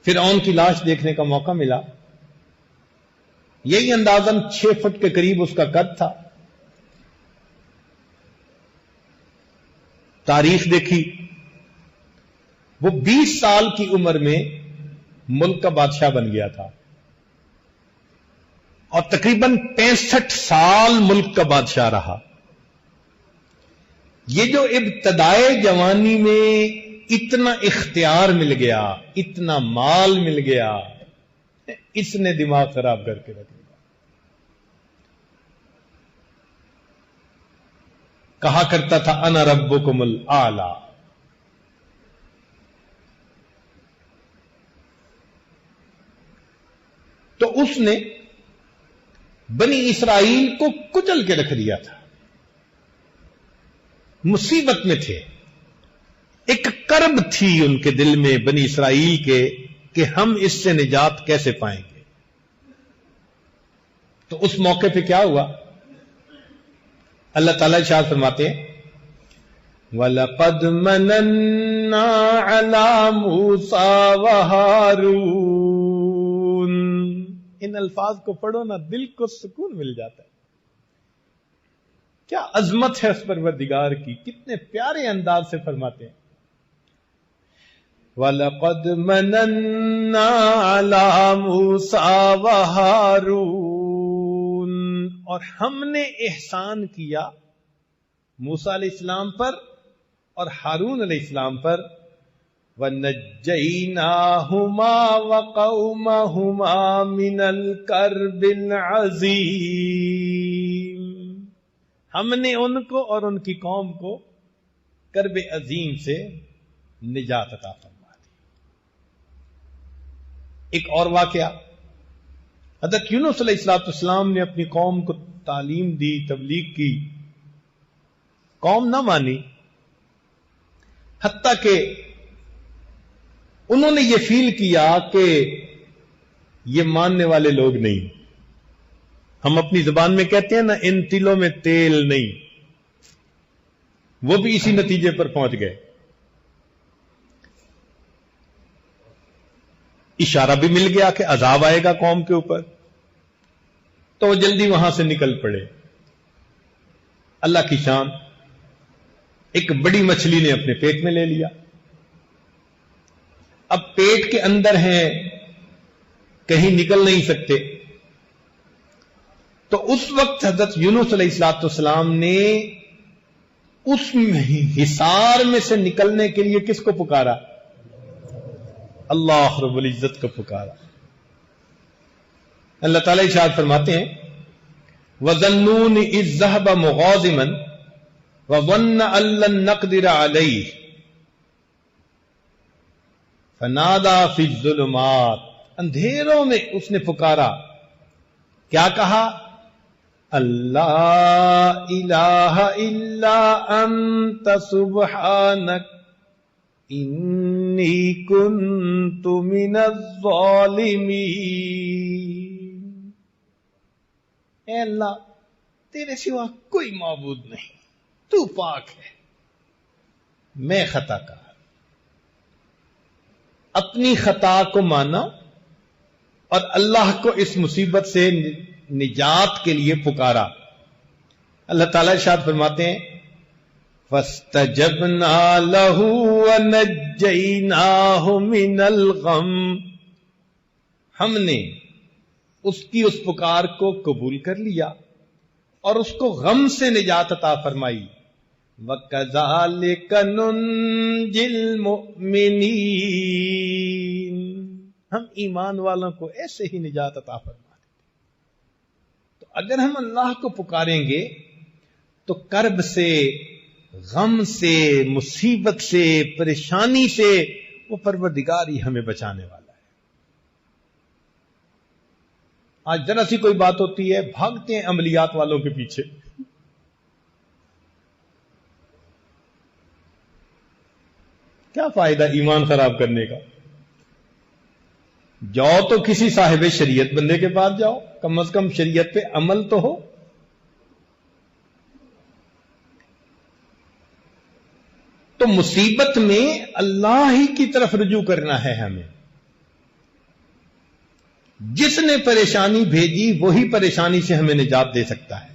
فرعون کی لاش دیکھنے کا موقع ملا، یہی اندازاً 6 فٹ کے قریب اس کا قد تھا۔ تاریخ دیکھی، وہ 20 سال کی عمر میں ملک کا بادشاہ بن گیا تھا، اور تقریباً 65 سال ملک کا بادشاہ رہا۔ یہ جو ابتدائے جوانی میں اتنا اختیار مل گیا، اتنا مال مل گیا، اس نے دماغ خراب کر کے رکھ دیا۔ کہا کرتا تھا انا ربکم الاعلی۔ تو اس نے بنی اسرائیل کو کچل کے رکھ دیا تھا، مصیبت میں تھے، ایک کرب تھی ان کے دل میں بنی اسرائیل کے کہ ہم اس سے نجات کیسے پائیں گے۔ تو اس موقع پہ کیا ہوا؟ اللہ تعالیٰ ارشاد فرماتے ہیں وَلَقَدْ مَنَنَّا عَلَى مُوسَى وَهَارُونَ۔ ان الفاظ کو پڑھو نا، دل کو سکون مل جاتا ہے۔ کیا عظمت ہے اس پروردگار کی، کتنے پیارے انداز سے فرماتے ہیں وَلَقَدْ مَنَنَّا عَلَى مُوسَى وَهَارُونَ، اور ہم نے احسان کیا موسیٰ علیہ السلام پر اور ہارون علیہ السلام پر، وَنَجَّيْنَاهُمَا وَقَوْمَهُمَا مِنَ الْكَرْبِ الْعَظِيمِ، ہم نے ان کو اور ان کی قوم کو کرب عظیم سے نجات عطا فرما دی۔ ایک اور واقعہ، حضرت یونس علیہ السلام نے اپنی قوم کو تعلیم دی، تبلیغ کی، قوم نہ مانی، حتیٰ کہ انہوں نے یہ فیل کیا کہ یہ ماننے والے لوگ نہیں۔ ہم اپنی زبان میں کہتے ہیں نا، ان تلوں میں تیل نہیں، وہ بھی اسی نتیجے پر پہنچ گئے۔ اشارہ بھی مل گیا کہ عذاب آئے گا قوم کے اوپر، تو وہ جلدی وہاں سے نکل پڑے۔ اللہ کی شان، ایک بڑی مچھلی نے اپنے پیٹ میں لے لیا، اب پیٹ کے اندر ہیں، کہیں نکل نہیں سکتے۔ تو اس وقت حضرت یونس علیہ السلام نے اس حصار میں سے نکلنے کے لیے کس کو پکارا؟ اللہ رب العزت کو پکارا۔ اللہ تعالیٰ ارشاد فرماتے ہیں وَظَنُّونِ إِذْ ذَهَبَ مُغَاضِبًا وَظَنَّ أَن لَّن نَّقْدِرَ عَلَيْهِ فَنَادَىٰ فِي الظُّلُمَاتِ، اندھیروں میں اس نے پکارا، کیا کہا؟ اللہ الہ الا انت سبحانک انی کنت من الظالمین۔ اے اللہ، تیرے سوا کوئی معبود نہیں، تو پاک ہے، میں خطا کار۔ اپنی خطا کو مانا اور اللہ کو اس مصیبت سے نجات کے لیے پکارا۔ اللہ تعالیٰ ارشاد فرماتے ہیں فَاسْتَجَبْنَا لَهُ وَنَجَّيْنَاهُ مِنَ الْغَمِّ، ہم نے اس کی اس پکار کو قبول کر لیا اور اس کو غم سے نجات عطا فرمائی۔ وَكَذَلِكَ نُنْجِي الْمُؤْمِنِينَ، ہم ایمان والوں کو ایسے ہی نجات عطا فرماتے۔ تو اگر ہم اللہ کو پکاریں گے تو کرب سے، غم سے، مصیبت سے، پریشانی سے وہ پروردگار ہی ہمیں بچانے والا ہے۔ آج ذرا سی کوئی بات ہوتی ہے، بھاگتے ہیں عملیات والوں کے پیچھے، کیا فائدہ ایمان خراب کرنے کا؟ جاؤ تو کسی صاحب شریعت بندے کے پاس جاؤ، کم از کم شریعت پہ عمل تو ہو۔ تو مصیبت میں اللہ ہی کی طرف رجوع کرنا ہے ہمیں۔ جس نے پریشانی بھیجی وہی پریشانی سے ہمیں نجات دے سکتا ہے۔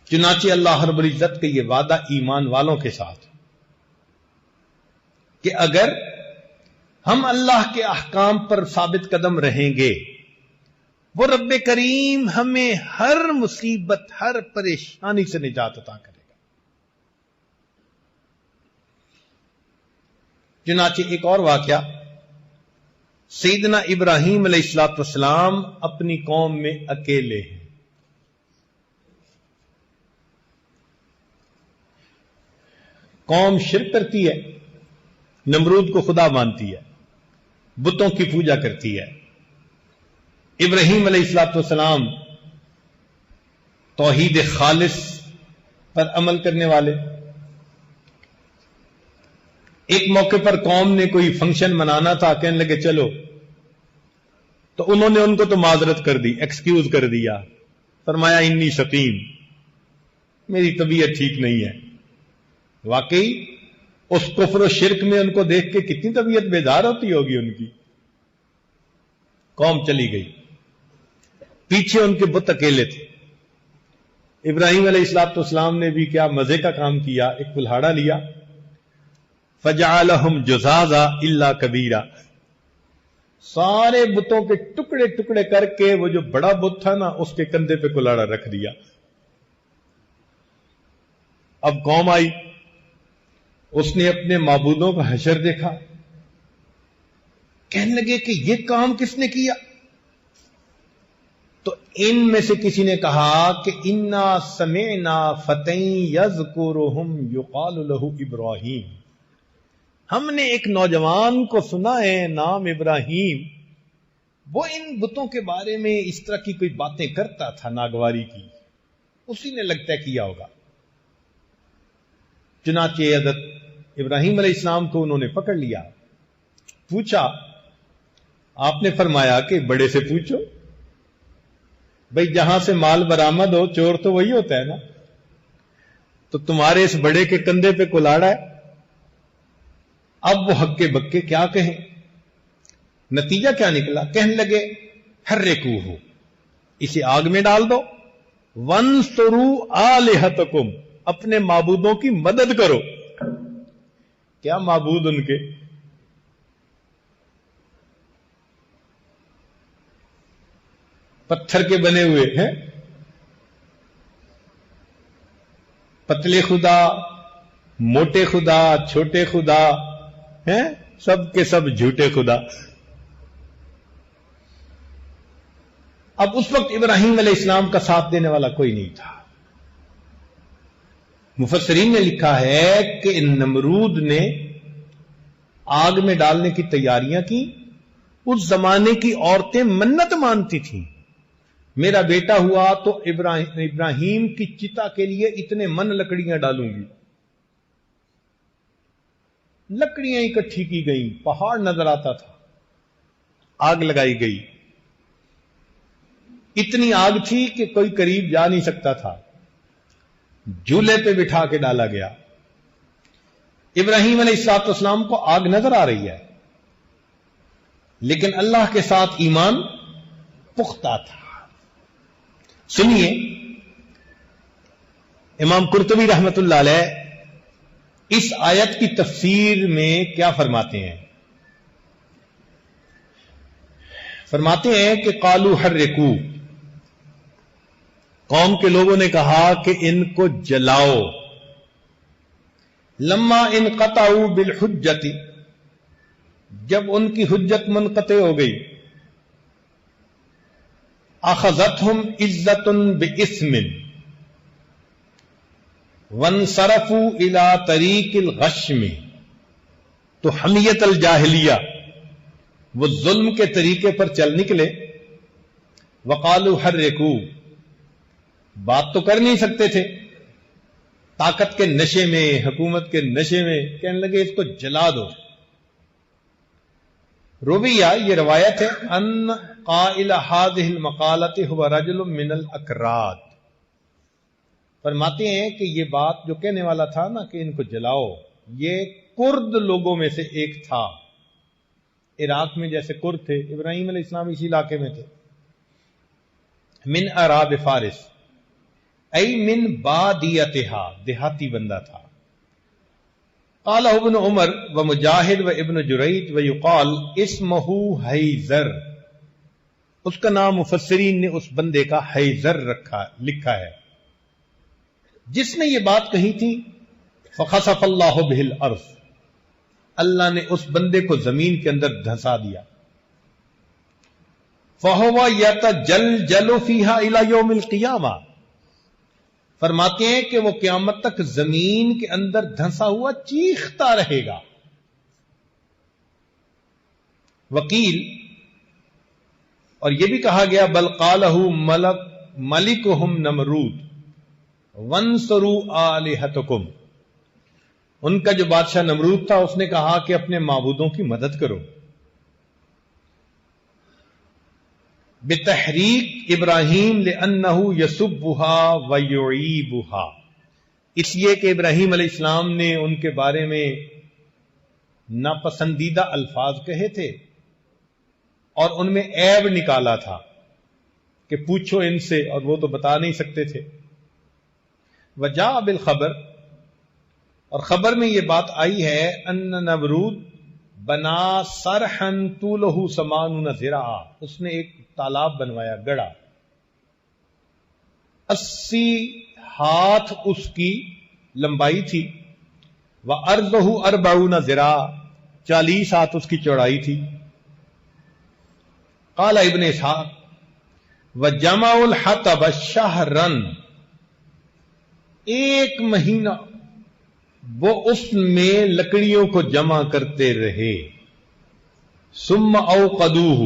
چنانچہ اللہ رب العزت کا یہ وعدہ ایمان والوں کے ساتھ کہ اگر ہم اللہ کے احکام پر ثابت قدم رہیں گے، وہ رب کریم ہمیں ہر مصیبت، ہر پریشانی سے نجات عطا کرے گا۔ چنانچہ ایک اور واقعہ، سیدنا ابراہیم علیہ السلام اپنی قوم میں اکیلے ہیں۔ قوم شرک کرتی ہے، نمرود کو خدا مانتی ہے، بتوں کی پوجا کرتی ہے۔ ابراہیم علیہ السلام توحید خالص پر عمل کرنے والے۔ ایک موقع پر قوم نے کوئی فنکشن منانا تھا، کہنے لگے چلو، تو انہوں نے ان کو تو معذرت کر دی، ایکسکیوز کر دیا، فرمایا انی سقیم، میری طبیعت ٹھیک نہیں ہے۔ واقعی اس کفر و شرک میں ان کو دیکھ کے کتنی طبیعت بیدار ہوتی ہوگی ان کی۔ قوم چلی گئی، پیچھے ان کے بت اکیلے تھے۔ ابراہیم علیہ السلام نے بھی کیا مزے کا کام کیا، ایک کلہاڑا لیا، فجعلہم جزازا الا کبیرا، سارے بتوں کے ٹکڑے ٹکڑے کر کے وہ جو بڑا بت تھا نا اس کے کندھے پہ کلاڑا رکھ دیا۔ اب قوم آئی، اس نے اپنے معبودوں کا حشر دیکھا، کہنے لگے کہ یہ کام کس نے کیا؟ تو ان میں سے کسی نے کہا کہ انا سمعنا فتى یذکرہم یقال لہ ابراہیم، ہم نے ایک نوجوان کو سنا ہے نام ابراہیم، وہ ان بتوں کے بارے میں اس طرح کی کوئی باتیں کرتا تھا ناگواری کی، اسی نے لگتا ہے کیا ہوگا۔ چنانچہ حضرت ابراہیم علیہ السلام کو انہوں نے پکڑ لیا، پوچھا، آپ نے فرمایا کہ بڑے سے پوچھو، بھئی جہاں سے مال برآمد ہو چور تو وہی ہوتا ہے نا، تو تمہارے اس بڑے کے کندھے پہ کلاڑا ہے، اب وہ ہکے بکے کیا کہیں۔ نتیجہ کیا نکلا؟ کہنے لگے حرکوہ، اسے آگ میں ڈال دو، وانصروا آلہتکم، اپنے معبودوں کی مدد کرو۔ کیا معبود ان کے؟ پتھر کے بنے ہوئے ہیں، پتلے خدا، موٹے خدا، چھوٹے خدا ہیں، سب کے سب جھوٹے خدا۔ اب اس وقت ابراہیم علیہ السلام کا ساتھ دینے والا کوئی نہیں تھا۔ مفسرین نے لکھا ہے کہ نمرود نے آگ میں ڈالنے کی تیاریاں کی۔ اس زمانے کی عورتیں منت مانتی تھیں، میرا بیٹا ہوا تو ابراہیم کی چتا کے لیے اتنے من لکڑیاں ڈالوں گی۔ لکڑیاں اکٹھی کی گئیں، پہاڑ نظر آتا تھا، آگ لگائی گئی، اتنی آگ تھی کہ کوئی قریب جا نہیں سکتا تھا، جھولے پہ بٹھا کے ڈالا گیا۔ ابراہیم علیہ السلام کو آگ نظر آ رہی ہے، لیکن اللہ کے ساتھ ایمان پختہ تھا۔ سنیے امام قرطبی رحمت اللہ علیہ اس آیت کی تفسیر میں کیا فرماتے ہیں؟ فرماتے ہیں کہ قالوا حرکوا، قوم کے لوگوں نے کہا کہ ان کو جلاؤ۔ لما انقطعوا بالحجت، جب ان کی حجت منقطع ہو گئی، اخذتهم عزت باسم وانصرفوا الى طریق الغشم، تو حمیت الجاہلیہ، وہ ظلم کے طریقے پر چل نکلے۔ وقالوا حرکوا، بات تو کر نہیں سکتے تھے، طاقت کے نشے میں، حکومت کے نشے میں، کہنے لگے اس کو جلا دو۔ رویہ، یہ روایت ہے، ان قائل هذه المقالۃ هو رجل من الاکراد، فرماتے ہیں کہ یہ بات جو کہنے والا تھا نا کہ ان کو جلاؤ، یہ کرد لوگوں میں سے ایک تھا۔ عراق میں جیسے کرد تھے، ابراہیم علیہ السلام اسی علاقے میں تھے۔ من اعراب فارس، ای من بادیتها، دیہاتی بندہ تھا۔ قال ابن عمر و مجاہد و ابن جریج و یقال اسمہ حیزر، اس کا نام مفسرین نے اس بندے کا حیزر لکھا ہے، جس نے یہ بات کہی تھی۔ فخسف اللہ بہ الارض، اللہ نے اس بندے کو زمین کے اندر دھسا دیا۔ فہو یتجلجل فیہا الی یوم القیامہ، فرماتے ہیں کہ وہ قیامت تک زمین کے اندر دھنسا ہوا چیختا رہے گا۔ وکیل، اور یہ بھی کہا گیا بل قالہ ملکہم نمرود وانصروا آلہتکم، ان کا جو بادشاہ نمرود تھا اس نے کہا کہ اپنے معبودوں کی مدد کرو۔ بتحریک ابراہیم لأنہ یسبها ویعیبها، اس لیے کہ ابراہیم علیہ السلام نے ان کے بارے میں ناپسندیدہ الفاظ کہے تھے اور ان میں عیب نکالا تھا کہ پوچھو ان سے، اور وہ تو بتا نہیں سکتے تھے۔ وجاء بالخبر، اور خبر میں یہ بات آئی ہے، ان نمرود بنا سرحن طولہ 80 ذراع، اس نے ایک تالاب بنوایا، گڑا، 80 ہاتھ اس کی لمبائی تھی، وعرضہ 40 ذراع، 40 ہاتھ اس کی چوڑائی تھی۔ قال ابن اسحاق وجمع الحطب شہرا، ایک مہینہ وہ اس میں لکڑیوں کو جمع کرتے رہے۔ ثم اوقدوہ،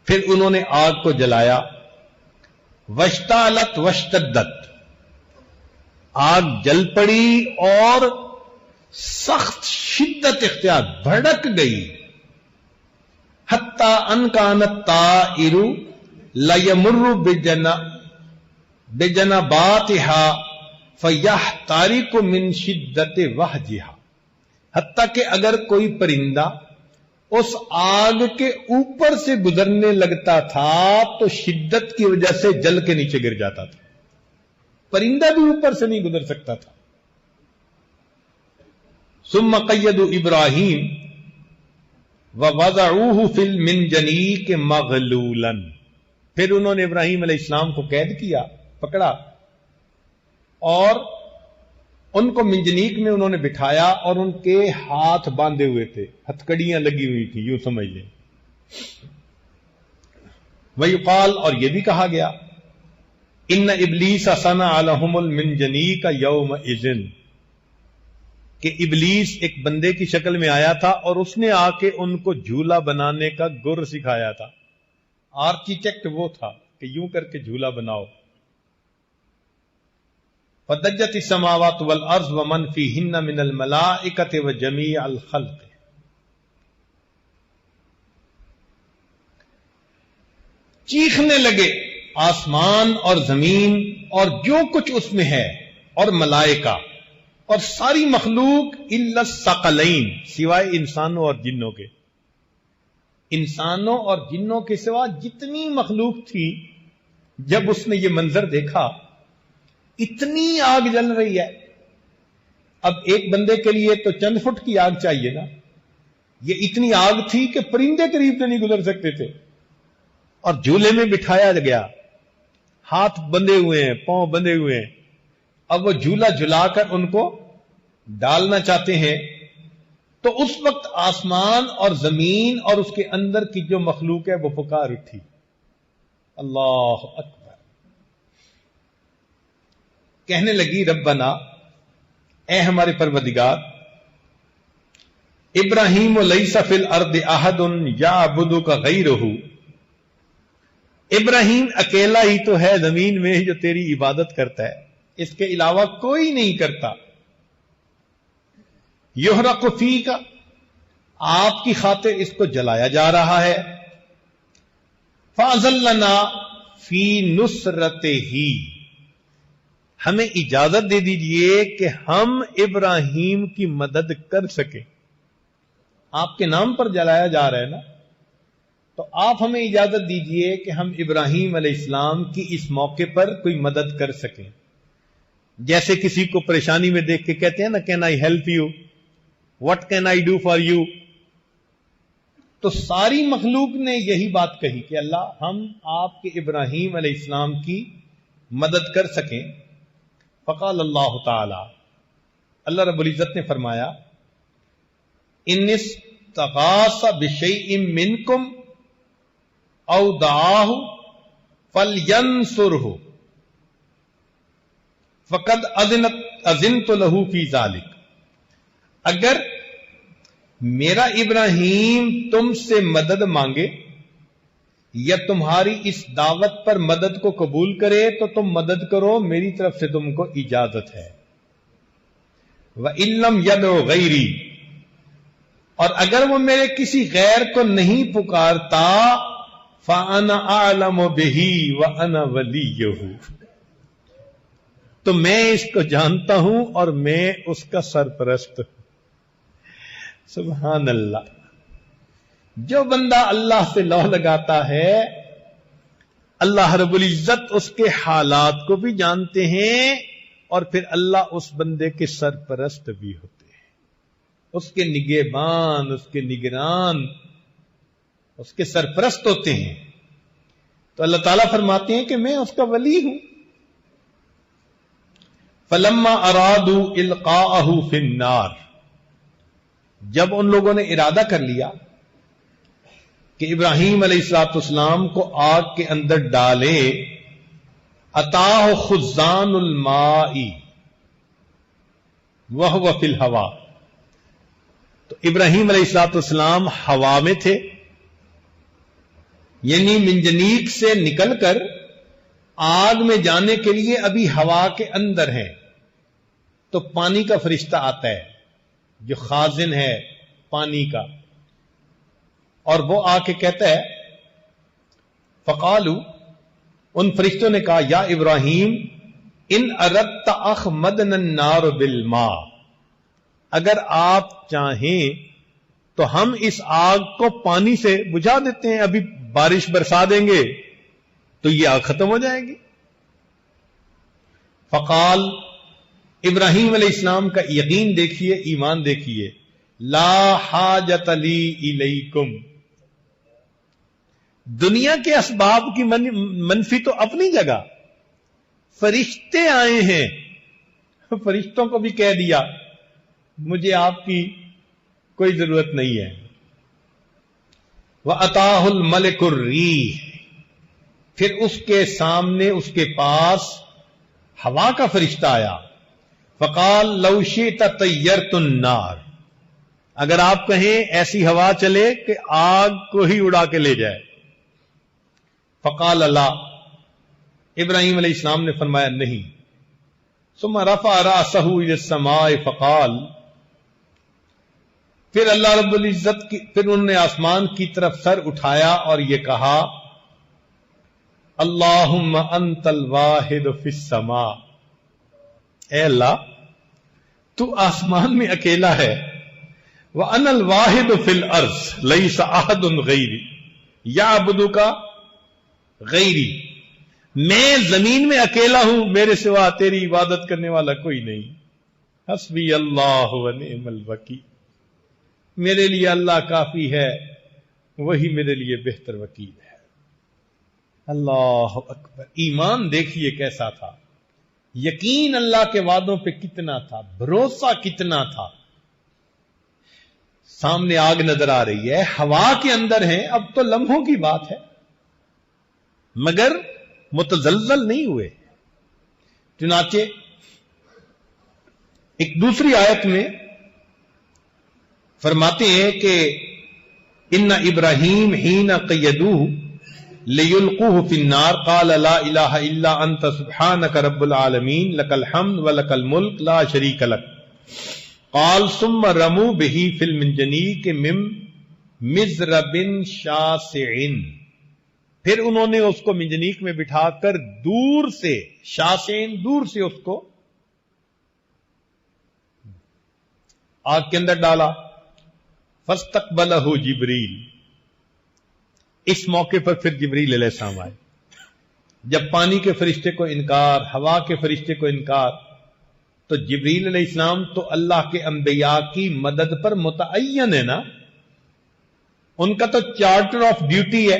پھر انہوں نے آگ کو جلایا۔ واشتعلت واشتدت، آگ جل پڑی اور سخت شدت اختیار، بھڑک گئی۔ حتی ان کان الطائر لیمر بجنباتها فیحترق من شدت وہجہا، حتیٰ کہ اگر کوئی پرندہ اس آگ کے اوپر سے گزرنے لگتا تھا تو شدت کی وجہ سے جل کے نیچے گر جاتا تھا، پرندہ بھی اوپر سے نہیں گزر سکتا تھا۔ ثم قیدوا ابراہیم ووضعوہ فی المنجنیق مغلولا، پھر انہوں نے ابراہیم علیہ السلام کو قید کیا، پکڑا، اور ان کو منجنیق میں انہوں نے بٹھایا اور ان کے ہاتھ باندھے ہوئے تھے، ہتھکڑیاں لگی ہوئی تھی، یوں سمجھ لیں۔ ویقال، اور یہ بھی کہا گیا، ان ابلیس صنع لهم المنجنیق یومئذ، کہ ابلیس ایک بندے کی شکل میں آیا تھا اور اس نے آ کے ان کو جھولا بنانے کا گر سکھایا تھا۔ آرکیٹیکٹ وہ تھا کہ یوں کر کے جھولا بناؤ۔ فدجت السماوات والارض ومن فیہن من الملائکۃ وجمیع الخلق، چیخنے لگے آسمان اور زمین اور جو کچھ اس میں ہے، اور ملائکہ اور ساری مخلوق، الا الثقلین، سوائے انسانوں اور جنوں کے۔ انسانوں اور جنوں کے سوا جتنی مخلوق تھی، جب اس نے یہ منظر دیکھا، اتنی آگ جل رہی ہے، اب ایک بندے کے لیے تو چند فٹ کی آگ چاہیے نا، یہ اتنی آگ تھی کہ پرندے قریب سے نہیں گزر سکتے تھے، اور جھولے میں بٹھایا گیا، ہاتھ بندھے ہوئے ہیں، پاؤں بندھے ہوئے ہیں، اب وہ جھولا جھلا کر ان کو ڈالنا چاہتے ہیں۔ تو اس وقت آسمان اور زمین اور اس کے اندر کی جو مخلوق ہے وہ پکار اٹھی، اللہ اکبر، کہنے لگی ربنا، اے ہمارے پروردگار، ابراہیم لیس فی الارض احد یعبدک غیرہ، ابراہیم اکیلا ہی تو ہے زمین میں جو تیری عبادت کرتا ہے، اس کے علاوہ کوئی نہیں کرتا. یحرق فیک، آپ کی خاطر اس کو جلایا جا رہا ہے. فاذلنا فی نصرتہ، ہمیں اجازت دے دیجئے کہ ہم ابراہیم کی مدد کر سکیں. آپ کے نام پر جلایا جا رہا ہے نا، تو آپ ہمیں اجازت دیجئے کہ ہم ابراہیم علیہ السلام کی اس موقع پر کوئی مدد کر سکیں. جیسے کسی کو پریشانی میں دیکھ کے کہتے ہیں نا، can I help you, what can I do for you. تو ساری مخلوق نے یہی بات کہی کہ اللہ، ہم آپ کے ابراہیم علیہ السلام کی مدد کر سکیں. فقال اللہ تعالی، اللہ رب العزت نے فرمایا، ان استغاث بشیء منکم او دعاہ فلینصرہ فقد اذنت لہ فی ذلک. اگر میرا ابراہیم تم سے مدد مانگے یا تمہاری اس دعوت پر مدد کو قبول کرے تو تم مدد کرو، میری طرف سے تم کو اجازت ہے. وَإِن لَّمْ يَدْعُ غَيْرِي، اور اگر وہ میرے کسی غیر کو نہیں پکارتا، فَأَنَا أَعْلَمُ بِهِ وَأَنَا وَلِيُّهُ، تو میں اس کو جانتا ہوں اور میں اس کا سرپرست ہوں. سبحان اللہ. جو بندہ اللہ سے لو لگاتا ہے، اللہ رب العزت اس کے حالات کو بھی جانتے ہیں، اور پھر اللہ اس بندے کے سرپرست بھی ہوتے ہیں، اس کے نگہبان، اس کے نگران، اس کے سرپرست ہوتے ہیں. تو اللہ تعالیٰ فرماتے ہیں کہ میں اس کا ولی ہوں. فلما ارادوا القاءه فی النار، جب ان لوگوں نے ارادہ کر لیا کہ ابراہیم علیہ الصلوۃ والسلام کو آگ کے اندر ڈالے، اتاہ خزان الماء وهو فی الہواء، تو ابراہیم علیہ الصلوۃ والسلام ہوا میں تھے، یعنی منجنیق سے نکل کر آگ میں جانے کے لیے ابھی ہوا کے اندر ہیں. تو پانی کا فرشتہ آتا ہے جو خازن ہے پانی کا، اور وہ آ کے کہتا ہے، فقالو، ان فرشتوں نے کہا، یا ابراہیم ان اردت اخمدنا النار بالماء، اگر آپ چاہیں تو ہم اس آگ کو پانی سے بجھا دیتے ہیں، ابھی بارش برسا دیں گے تو یہ آگ ختم ہو جائے گی. فقال، ابراہیم علیہ السلام کا یقین دیکھیے، ایمان دیکھیے، لا حاجت لی الیکم، دنیا کے اسباب کی منفی تو اپنی جگہ، فرشتے آئے ہیں، فرشتوں کو بھی کہہ دیا مجھے آپ کی کوئی ضرورت نہیں ہے. وَأَتَاهُ الْمَلِكُ الرِّيحِ، پھر اس کے سامنے، اس کے پاس ہوا کا فرشتہ آیا. فقال لو شئت طیرت النار، اگر آپ کہیں ایسی ہوا چلے کہ آگ کو ہی اڑا کے لے جائے. فقال لا، ابراہیم علیہ السلام نے فرمایا نہیں. ثم رفع رأسه الى السماء فقال، پھر اللہ رب العزت کی، پھر انہوں نے آسمان کی طرف سر اٹھایا اور یہ کہا، اللہم انت الواحد فی السماء، اے اللہ تو آسمان میں اکیلا ہے، وَأَنَا الْوَاحِدُ فِي الْأَرْضِ لَيْسَ أَحَدٌ غَيْرِي يَعْبُدُكَ غَيْرِي، میں زمین میں اکیلا ہوں، میرے سوا تیری عبادت کرنے والا کوئی نہیں. حسبی اللہ ونعم الوکیل، میرے لیے اللہ کافی ہے، وہی میرے لیے بہتر وکیل ہے. اللہ اکبر. ایمان دیکھیے کیسا تھا، یقین اللہ کے وعدوں پہ کتنا تھا، بھروسہ کتنا تھا. سامنے آگ نظر آ رہی ہے، ہوا کے اندر ہیں، اب تو لمحوں کی بات ہے، مگر متزلزل نہیں ہوئے. چنانچہ ایک دوسری آیت میں فرماتے ہیں کہ ان ابراہیم حین قیدوہ لِيُلْقُوهُ فِي النَّارِ قَالَ لَا إِلَٰهَ إِلَّا أَنْتَ سُبْحَانَكَ رَبُّ الْعَالَمِينَ لَكَ الْحَمْدُ وَلَكَ الْمُلْكُ لَا شَرِيكَ لَكَ قَالَ ثُمَّ رَمُوا بِهِ فِي الْمِنْجَنِيقِ مِن مِزْرَبٍ شَاسِعٍ، پھر انہوں نے اس کو منجنیق میں بٹھا کر دور سے، شاسعٍ دور سے اس کو آگ کے اندر ڈالا. فَاسْتَقْبَلَهُ جِبْرِيلُ، اس موقع پر پھر جبریل علیہ السلام آئے. جب پانی کے فرشتے کو انکار، ہوا کے فرشتے کو انکار، تو جبریل علیہ السلام تو اللہ کے انبیاء کی مدد پر متعین ہے نا، ان کا تو چارٹر آف ڈیوٹی ہے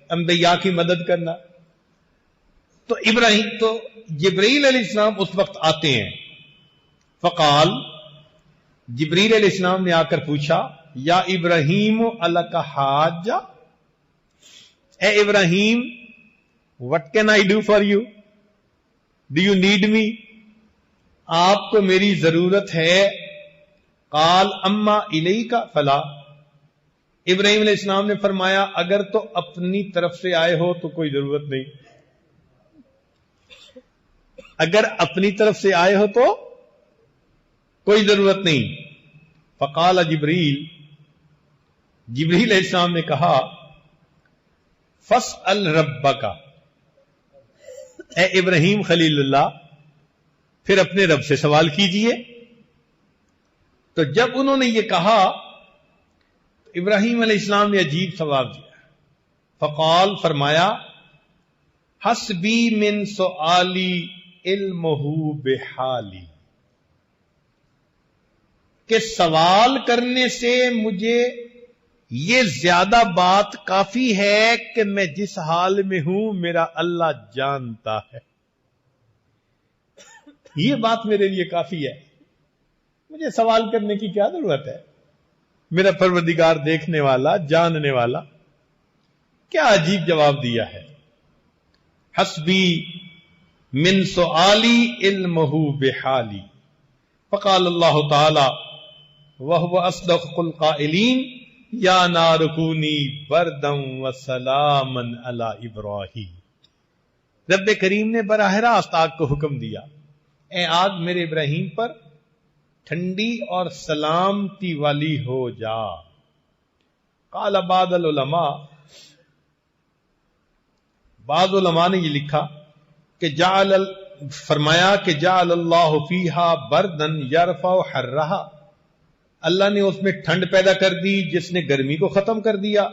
انبیاء کی مدد کرنا. تو جبریل علیہ السلام اس وقت آتے ہیں. فقال، جبریل علیہ السلام نے آ کر پوچھا، یا ابراہیم الک حاجہ، اے ابراہیم what can I do for you? Do you need me? آپ کو میری ضرورت ہے. قال اما الیک فلا، ابراہیم علیہ السلام نے فرمایا اگر تو اپنی طرف سے آئے ہو تو کوئی ضرورت نہیں، اگر اپنی طرف سے آئے ہو تو کوئی ضرورت نہیں. فقال جبریل علیہ السلام نے کہا، فَاسْأَلْ رَبَّكَ، اے ابراہیم خلیل اللہ پھر اپنے رب سے سوال کیجئے. تو جب انہوں نے یہ کہا ابراہیم علیہ السلام نے عجیب سوال دیا. فقال، فرمایا، حسبی من سؤالی علمہ بحالی، کہ سوال کرنے سے مجھے یہ زیادہ بات کافی ہے کہ میں جس حال میں ہوں میرا اللہ جانتا ہے. یہ بات میرے لیے کافی ہے، مجھے سوال کرنے کی کیا ضرورت ہے، میرا پروردگار دیکھنے والا، جاننے والا. کیا عجیب جواب دیا ہے. حسبی من سؤالی علمہ بحالی. فقال اللہ تعالی وہو اصدق القائلین، یا نار کونی بردم وسلاما علی ابراہیم. رب کریم نے براہ راست آگ کو حکم دیا، اے آگ میرے ابراہیم پر ٹھنڈی اور سلامتی والی ہو جا. قال بعض العلماء، بعض علماء نے یہ لکھا کہ فرمایا کہ جعل اللہ فیہا بردن یرفع حرہا، اللہ نے اس میں ٹھنڈ پیدا کر دی جس نے گرمی کو ختم کر دیا.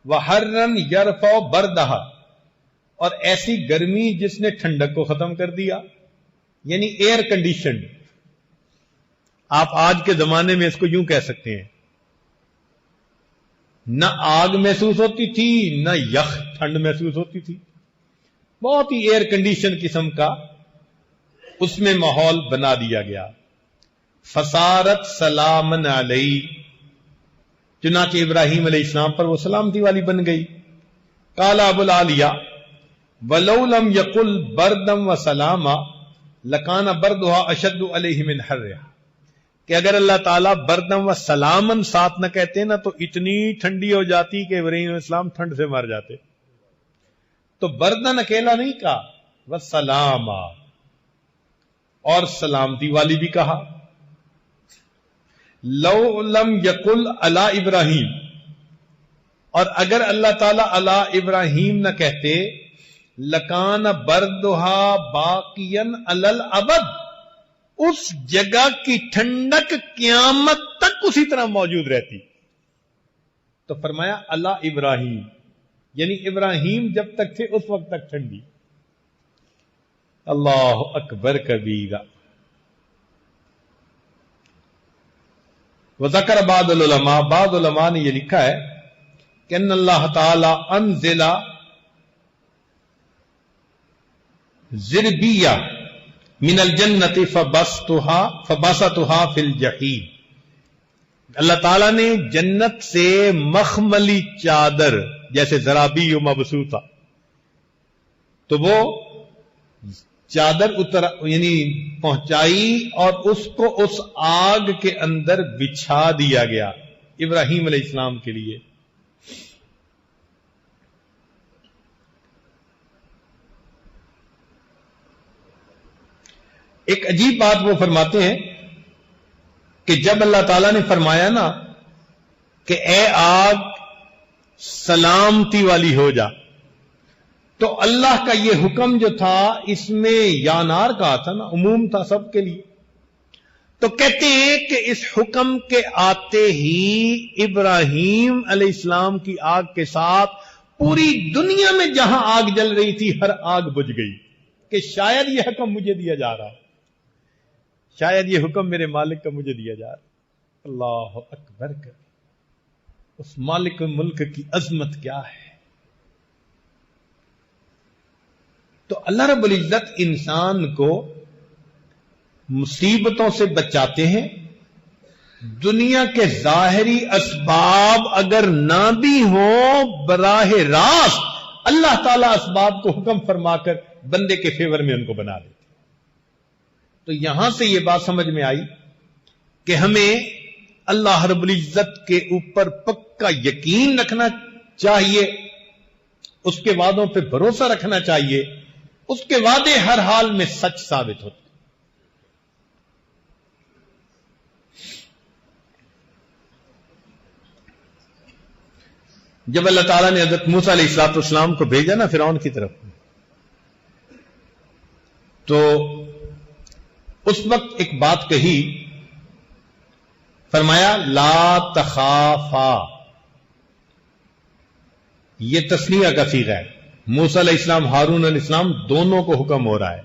وحرن یرفع بردہا، اور ایسی گرمی جس نے ٹھنڈک کو ختم کر دیا، یعنی ایئر کنڈیشنڈ. آپ آج کے زمانے میں اس کو یوں کہہ سکتے ہیں، نہ آگ محسوس ہوتی تھی نہ یخ ٹھنڈ محسوس ہوتی تھی، بہت ہی ایئر کنڈیشن قسم کا اس میں ماحول بنا دیا گیا. فصارت سلامن علی، چنانچہ ابراہیم علیہ السلام پر وہ سلامتی والی بن گئی. قال ابو العالیہ ولو لم یقل بردم و سلاما لکان بردھا اشد علیہ من حرھا، کہ اگر اللہ تعالیٰ بردم و سلامن ساتھ نہ کہتے نا تو اتنی ٹھنڈی ہو جاتی کہ ابراہیم علیہ السلام ٹھنڈ سے مر جاتے. تو بردن اکیلا نہیں کہا، وہ سلاما، اور سلامتی والی بھی کہا. لو لم یقل علی ابراہیم، اور اگر اللہ تعالیٰ علی ابراہیم نہ کہتے، لکان بردھا باقین علی الابد، اس جگہ کی ٹھنڈک قیامت تک اسی طرح موجود رہتی. تو فرمایا علی ابراہیم، یعنی ابراہیم جب تک تھے اس وقت تک ٹھنڈی. اللہ اکبر کبیرہ. وذکر بعض العلماء، بعض علماء نے یہ لکھا ہے کہ ان اللہ تعالی انزل زربیہ من الجنت فبسطها فی الجحیم. اللہ تعالیٰ نے جنت سے مخملی چادر، جیسے زرابی و مبسوطہ، تو وہ چادر یعنی پہنچائی اور اس کو اس آگ کے اندر بچھا دیا گیا ابراہیم علیہ السلام کے لیے. ایک عجیب بات وہ فرماتے ہیں کہ جب اللہ تعالیٰ نے فرمایا نا کہ اے آگ سلامتی والی ہو جا، تو اللہ کا یہ حکم جو تھا اس میں یا نار کہا تھا نا، عموم تھا سب کے لیے. تو کہتے ہیں کہ اس حکم کے آتے ہی ابراہیم علیہ السلام کی آگ کے ساتھ پوری دنیا میں جہاں آگ جل رہی تھی ہر آگ بجھ گئی، کہ شاید یہ حکم مجھے دیا جا رہا، شاید یہ حکم میرے مالک کا مجھے دیا جا رہا. اللہ اکبر کر، اس مالک ملک کی عظمت کیا ہے. تو اللہ رب العزت انسان کو مصیبتوں سے بچاتے ہیں. دنیا کے ظاہری اسباب اگر نہ بھی ہوں، براہ راست اللہ تعالیٰ اسباب کو حکم فرما کر بندے کے فیور میں ان کو بنا دیتے. تو یہاں سے یہ بات سمجھ میں آئی کہ ہمیں اللہ رب العزت کے اوپر پکا یقین رکھنا چاہیے، اس کے وعدوں پہ بھروسہ رکھنا چاہیے. اس کے وعدے ہر حال میں سچ ثابت ہوتے. جب اللہ تعالیٰ نے حضرت موسیٰ علیہ السلام کو بھیجا نا فرعون کی طرف، تو اس وقت ایک بات کہی، فرمایا لا تخافا. یہ تسنیہ کا صیغہ ہے. موسیٰ علیہ السلام، ہارون علیہ السلام دونوں کو حکم ہو رہا ہے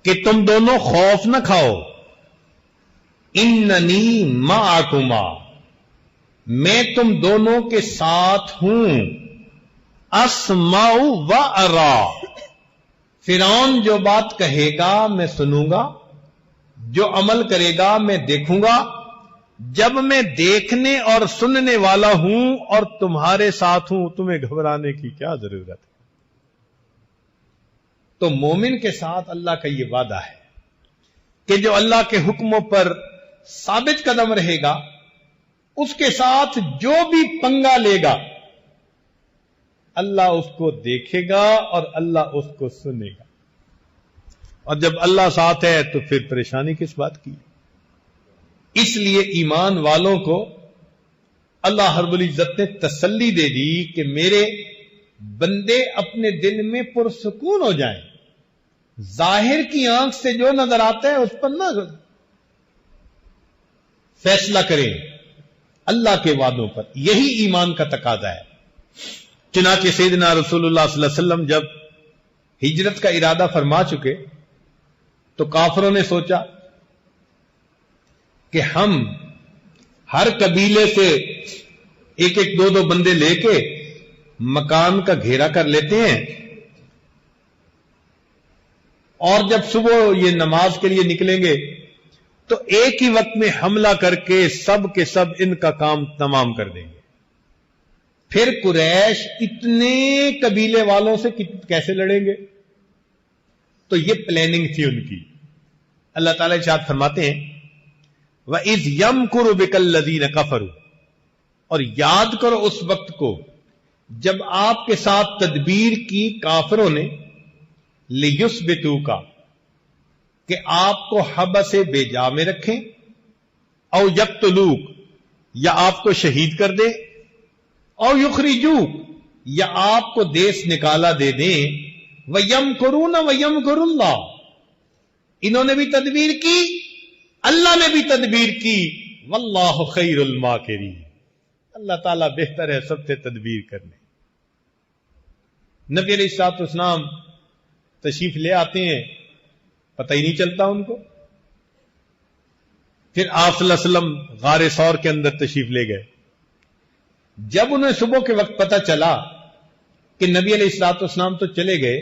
کہ تم دونوں خوف نہ کھاؤ. اننی معکما، میں تم دونوں کے ساتھ ہوں. اسمع و ارا، فرعون جو بات کہے گا میں سنوں گا، جو عمل کرے گا میں دیکھوں گا. جب میں دیکھنے اور سننے والا ہوں اور تمہارے ساتھ ہوں، تمہیں گھبرانے کی کیا ضرورت ہے. تو مومن کے ساتھ اللہ کا یہ وعدہ ہے کہ جو اللہ کے حکموں پر ثابت قدم رہے گا، اس کے ساتھ جو بھی پنگا لے گا اللہ اس کو دیکھے گا اور اللہ اس کو سنے گا. اور جب اللہ ساتھ ہے تو پھر پریشانی کس بات کی. اس لیے ایمان والوں کو اللہ رب العزت نے تسلی دے دی کہ میرے بندے اپنے دل میں پرسکون ہو جائیں. ظاہر کی آنکھ سے جو نظر آتا ہے اس پر نہ فیصلہ کریں، اللہ کے وعدوں پر. یہی ایمان کا تقاضا ہے. چنانچہ سیدنا رسول اللہ صلی اللہ علیہ وسلم جب ہجرت کا ارادہ فرما چکے تو کافروں نے سوچا کہ ہم ہر قبیلے سے ایک ایک دو دو بندے لے کے مکان کا گھیرا کر لیتے ہیں، اور جب صبح یہ نماز کے لیے نکلیں گے تو ایک ہی وقت میں حملہ کر کے سب کے سب ان کا کام تمام کر دیں گے. پھر قریش اتنے قبیلے والوں سے کیسے لڑیں گے؟ تو یہ پلاننگ تھی ان کی. اللہ تعالیٰ ارشاد فرماتے ہیں وَإِذْ يَمْكُرُ بِكَ الَّذِينَ كَفَرُوا، اور یاد کرو اس وقت کو جب آپ کے ساتھ تدبیر کی کافروں نے، لِيُثْبِتُوكَ، کہ آپ کو حبس بے جا میں رکھیں، او یقتلوک، یا آپ کو شہید کر دیں، او یخرجوک، یا آپ کو دیس نکالا دے دیں. وَيَمْكُرُونَ وَيَمْكُرُ اللَّهُ، انہوں نے بھی تدبیر کی، اللہ نے بھی تدبیر کی. واللہ خیر الماکرین، اللہ تعالیٰ بہتر ہے سب سے تدبیر کرنے. نبی علیہ الصلوۃ والسلام تشریف لے آتے ہیں، پتہ ہی نہیں چلتا ان کو. پھر آپ صلی اللہ علیہ وسلم غار ثور کے اندر تشریف لے گئے. جب انہیں صبح کے وقت پتہ چلا کہ نبی علیہ الصلوۃ والسلام تو چلے گئے،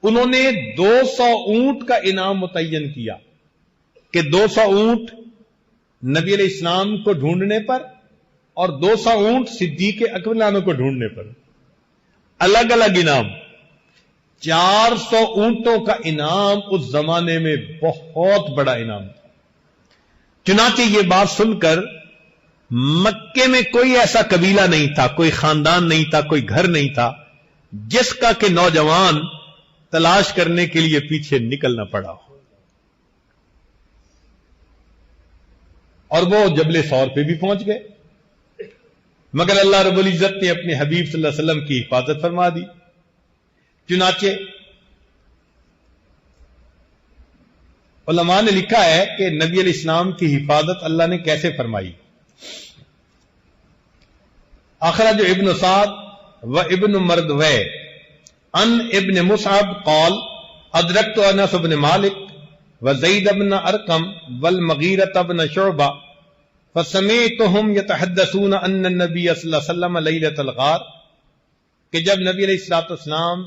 انہوں نے 200 اونٹ کا انعام متعین کیا کہ 200 اونٹ نبی علیہ السلام کو ڈھونڈنے پر اور 200 اونٹ صدیق اکبر عنہ کو ڈھونڈنے پر، الگ الگ انعام. 400 اونٹوں کا انعام اس زمانے میں بہت بڑا انعام تھا. چنانچہ یہ بات سن کر مکے میں کوئی ایسا قبیلہ نہیں تھا، کوئی خاندان نہیں تھا، کوئی گھر نہیں تھا جس کا کہ نوجوان تلاش کرنے کے لیے پیچھے نکلنا پڑا ہو. اور وہ جبل ثور پہ بھی پہنچ گئے، مگر اللہ رب العزت نے اپنے حبیب صلی اللہ علیہ وسلم کی حفاظت فرما دی. چنانچہ علماء نے لکھا ہے کہ نبی علیہ السلام کی حفاظت اللہ نے کیسے فرمائی. اخرج ابن سعد و ابن مردوے ان ابن مصعب قال ادرکت انس بن مالک وزید بن ارقم والمغیرۃ بن شعبہ فسمعتهم يتحدثون ان النبي صلی اللہ علیہ وسلم لیلۃ الغار، کہ جب نبی علیہ الصلوۃ والسلام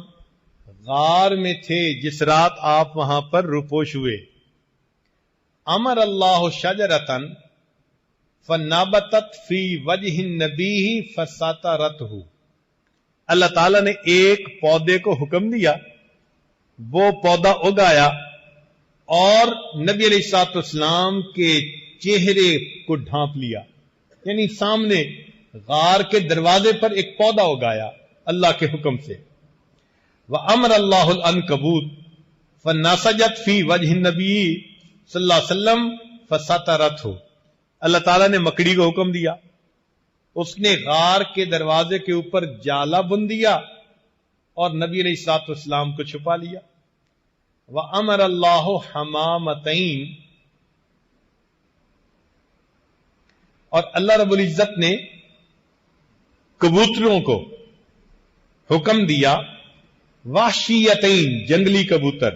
غار میں تھے جس رات آپ وہاں پر روپوش ہوئے، امر اللہ شجرۃ فنبتت فی وجہ النبی فسترتہ، اللہ تعالیٰ نے ایک پودے کو حکم دیا، وہ پودا اگایا اور نبی علیہ الصلوۃ والسلام کے چہرے کو ڈھانپ لیا. یعنی سامنے غار کے دروازے پر ایک پودا اگایا اللہ کے حکم سے. وَأَمَرَ اللَّهُ الْعَنْكَبُوتَ فَنَسَجَتْ فِي وَجْهِ النَّبِيِّ صلی اللہ علیہ وسلم فَسَتَرَتْهُ، اللہ تعالیٰ نے مکڑی کو حکم دیا، اس نے غار کے دروازے کے اوپر جالا بن دیا اور نبی علیہ الصلوۃ والسلام کو چھپا لیا. وَأَمَرَ اللَّهُ حَمَامَتَيْن، اور اللہ رب العزت نے کبوتروں کو حکم دیا، وحشیتین، جنگلی کبوتر،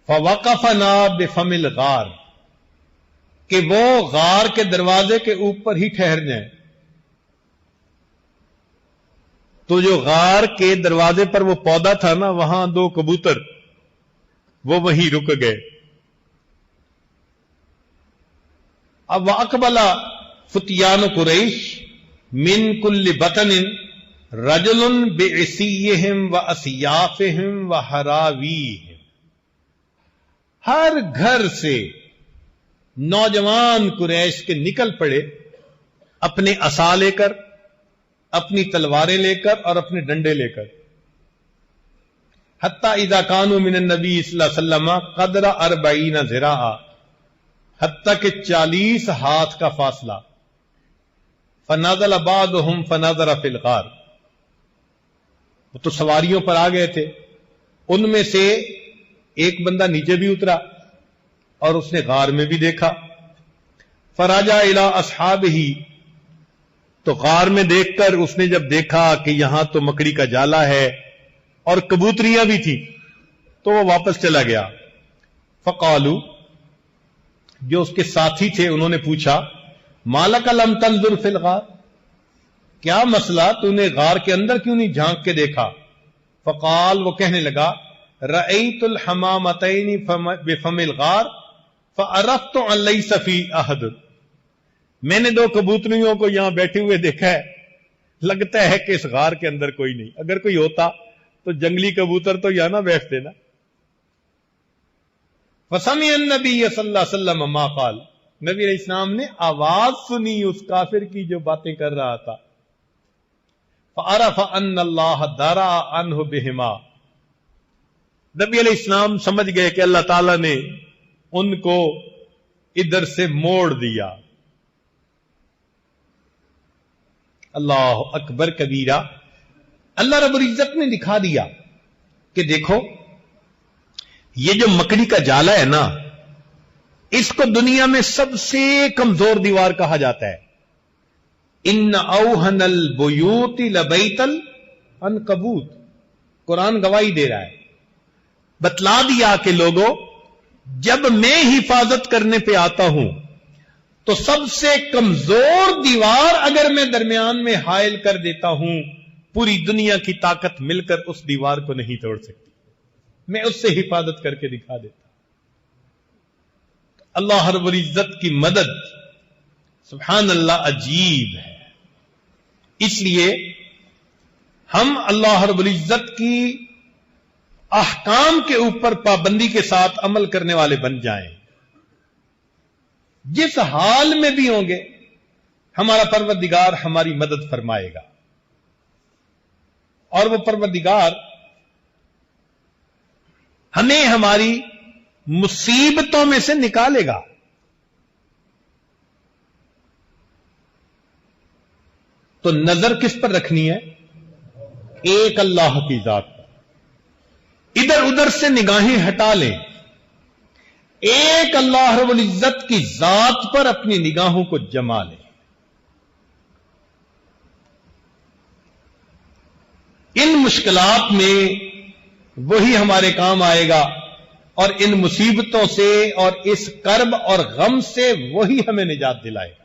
فوقفنا بفم الغار، کہ وہ غار کے دروازے کے اوپر ہی ٹھہر جائیں. تو جو غار کے دروازے پر وہ پودا تھا نا، وہاں دو کبوتر وہ وہیں رک گئے. اب واقبل فتیان قریش من کل بطن رجل بعصیہم واسیافہم وحراویہم، ہر گھر سے نوجوان قریش کے نکل پڑے اپنے عصا لے کر، اپنی تلواریں لے کر اور اپنے ڈنڈے لے کر. حتی اذا کانوا من النبی صلی اللہ علیہ وسلم قدر 40 ذراعا، حتیٰ کہ 40 ہاتھ کا فاصلہ. فنزل بعضهم فنظر فی الغار، وہ تو سواریوں پر آ گئے تھے، ان میں سے ایک بندہ نیچے بھی اترا اور اس نے غار میں بھی دیکھا. فراجع الی اصحابہ، تو غار میں دیکھ کر اس نے جب دیکھا کہ یہاں تو مکڑی کا جالا ہے اور کبوتریاں بھی تھی، تو وہ واپس چلا گیا. فقالوا، جو اس کے ساتھی تھے انہوں نے پوچھا، مالک لم تنظر فی الغار، کیا مسئلہ، تو نے غار کے اندر کیوں نہیں جھانک کے دیکھا؟ فقال، وہ کہنے لگا، رأیت الحمامتین بفم الغار فعرفت ان لیس فی احد، میں نے دو کبوتریوں کو یہاں بیٹھے ہوئے دیکھا ہے، لگتا ہے کہ اس غار کے اندر کوئی نہیں، اگر کوئی ہوتا تو جنگلی کبوتر تو یہاں نہ بیٹھتے نا. فسمع النبی صلی اللہ علیہ وسلم ما قال، نبی علیہ السلام نے آواز سنی اس کافر کی جو باتیں کر رہا تھا. فعرف ان اللہ درا عنہ بہما، نبی علیہ السلام سمجھ گئے کہ اللہ تعالیٰ نے ان کو ادھر سے موڑ دیا. اللہ اکبر کبیرہ، اللہ رب العزت نے دکھا دیا کہ دیکھو یہ جو مکڑی کا جالا ہے نا، اس کو دنیا میں سب سے کمزور دیوار کہا جاتا ہے. ان اوہن البیوت لبیت العنکبوت، قرآن گواہی دے رہا ہے، بتلا دیا کہ لوگوں جب میں حفاظت کرنے پہ آتا ہوں تو سب سے کمزور دیوار اگر میں درمیان میں حائل کر دیتا ہوں، پوری دنیا کی طاقت مل کر اس دیوار کو نہیں توڑ سکتی، میں اس سے حفاظت کر کے دکھا دیتا. اللہ رب العزت کی مدد سبحان اللہ عجیب ہے. اس لیے ہم اللہ رب العزت کی احکام کے اوپر پابندی کے ساتھ عمل کرنے والے بن جائیں. جس حال میں بھی ہوں گے ہمارا پروردگار ہماری مدد فرمائے گا، اور وہ پروردگار ہمیں ہماری مصیبتوں میں سے نکالے گا. تو نظر کس پر رکھنی ہے؟ ایک اللہ کی ذات پر. ادھر ادھر سے نگاہیں ہٹا لیں, ایک اللہ رب العزت کی ذات پر اپنی نگاہوں کو جما لیں. ان مشکلات میں وہی ہمارے کام آئے گا, اور ان مصیبتوں سے اور اس کرب اور غم سے وہی ہمیں نجات دلائے گا.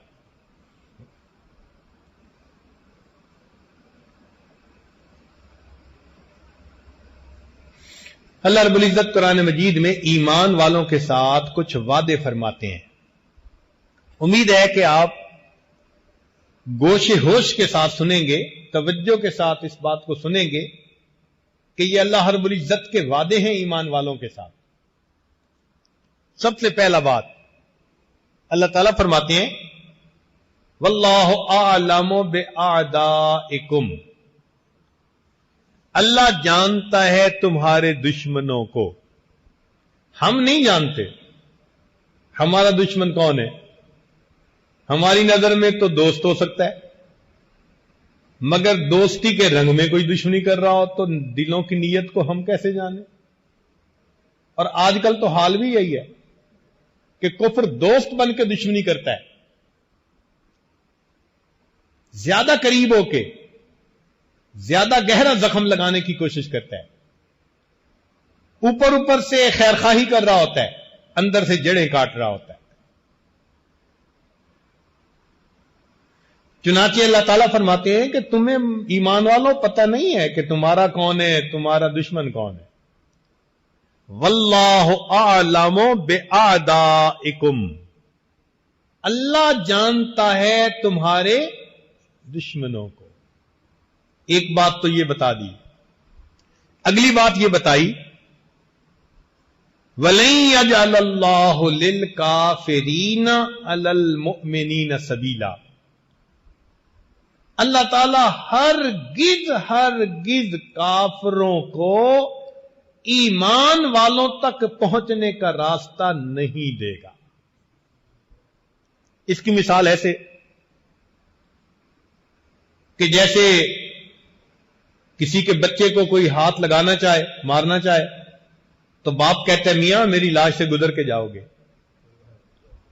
اللہ رب العزت قرآن مجید میں ایمان والوں کے ساتھ کچھ وعدے فرماتے ہیں. امید ہے کہ آپ گوش ہوش کے ساتھ سنیں گے, توجہ کے ساتھ اس بات کو سنیں گے کہ یہ اللہ رب العزت کے وعدے ہیں ایمان والوں کے ساتھ. سب سے پہلا بات اللہ تعالیٰ فرماتے ہیں واللہ اعلم باعدائکم, اللہ جانتا ہے تمہارے دشمنوں کو. ہم نہیں جانتے ہمارا دشمن کون ہے. ہماری نظر میں تو دوست ہو سکتا ہے, مگر دوستی کے رنگ میں کوئی دشمنی کر رہا ہو تو دلوں کی نیت کو ہم کیسے جانیں. اور آج کل تو حال بھی یہی ہے کہ کفر دوست بن کے دشمنی کرتا ہے, زیادہ قریب ہو کے زیادہ گہرا زخم لگانے کی کوشش کرتا ہے. اوپر اوپر سے خیر خواہی کر رہا ہوتا ہے, اندر سے جڑیں کاٹ رہا ہوتا ہے. چنانچہ اللہ تعالیٰ فرماتے ہیں کہ تمہیں ایمان والوں پتہ نہیں ہے کہ تمہارا کون ہے, تمہارا دشمن کون ہے. واللہ اعلم باعدائکم, اللہ جانتا ہے تمہارے دشمنوں کو. ایک بات تو یہ بتا دی. اگلی بات یہ بتائی وَلَن يَجْعَلَ اللَّهُ لِلْكَافِرِينَ عَلَى الْمُؤْمِنِينَ سَبِيلًا, اللہ تعالی ہرگز کافروں کو ایمان والوں تک پہنچنے کا راستہ نہیں دے گا. اس کی مثال ایسے کہ جیسے کسی کے بچے کو کوئی ہاتھ لگانا چاہے, مارنا چاہے, تو باپ کہتا ہے میاں میری لاش سے گزر کے جاؤ گے,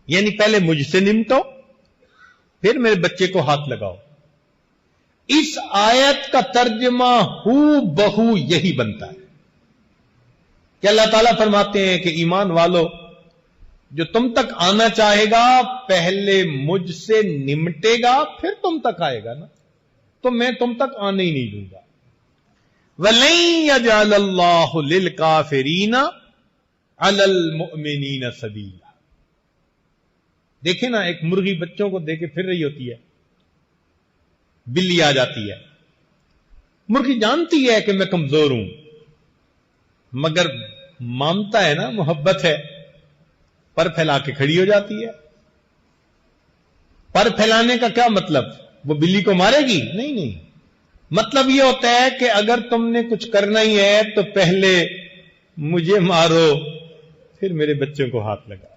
یعنی پہلے مجھ سے نمٹو پھر میرے بچے کو ہاتھ لگاؤ. اس آیت کا ترجمہ ہو بہو یہی بنتا ہے کہ اللہ تعالیٰ فرماتے ہیں کہ ایمان والو جو تم تک آنا چاہے گا پہلے مجھ سے نمٹے گا پھر تم تک آئے گا نا, تو میں تم تک آنے ہی نہیں دوں گا. وَلَن يَجْعَلَ اللَّهُ لِلْكَافِرِينَ عَلَى الْمُؤْمِنِينَ سَبِيلًا. دیکھیں نا, ایک مرغی بچوں کو دے کے پھر رہی ہوتی ہے, بلی آ جاتی ہے. مرغی جانتی ہے کہ میں کمزور ہوں, مگر مامتا ہے نا, محبت ہے, پر پھیلا کے کھڑی ہو جاتی ہے. پر پھیلانے کا کیا مطلب؟ وہ بلی کو مارے گی؟ نہیں. مطلب یہ ہوتا ہے کہ اگر تم نے کچھ کرنا ہی ہے تو پہلے مجھے مارو پھر میرے بچوں کو ہاتھ لگا.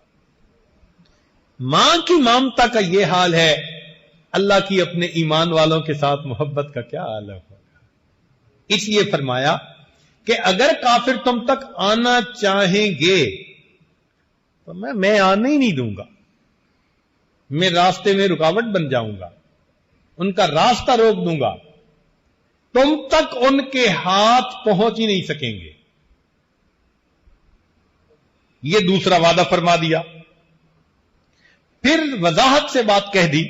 ماں کی مامتا کا یہ حال ہے, اللہ کی اپنے ایمان والوں کے ساتھ محبت کا کیا حال ہوگا. اس لیے فرمایا کہ اگر کافر تم تک آنا چاہیں گے تو میں آنے ہی نہیں دوں گا, میں راستے میں رکاوٹ بن جاؤں گا, ان کا راستہ روک دوں گا, تم تک ان کے ہاتھ پہنچ ہی نہیں سکیں گے. یہ دوسرا وعدہ فرما دیا. پھر وضاحت سے بات کہہ دی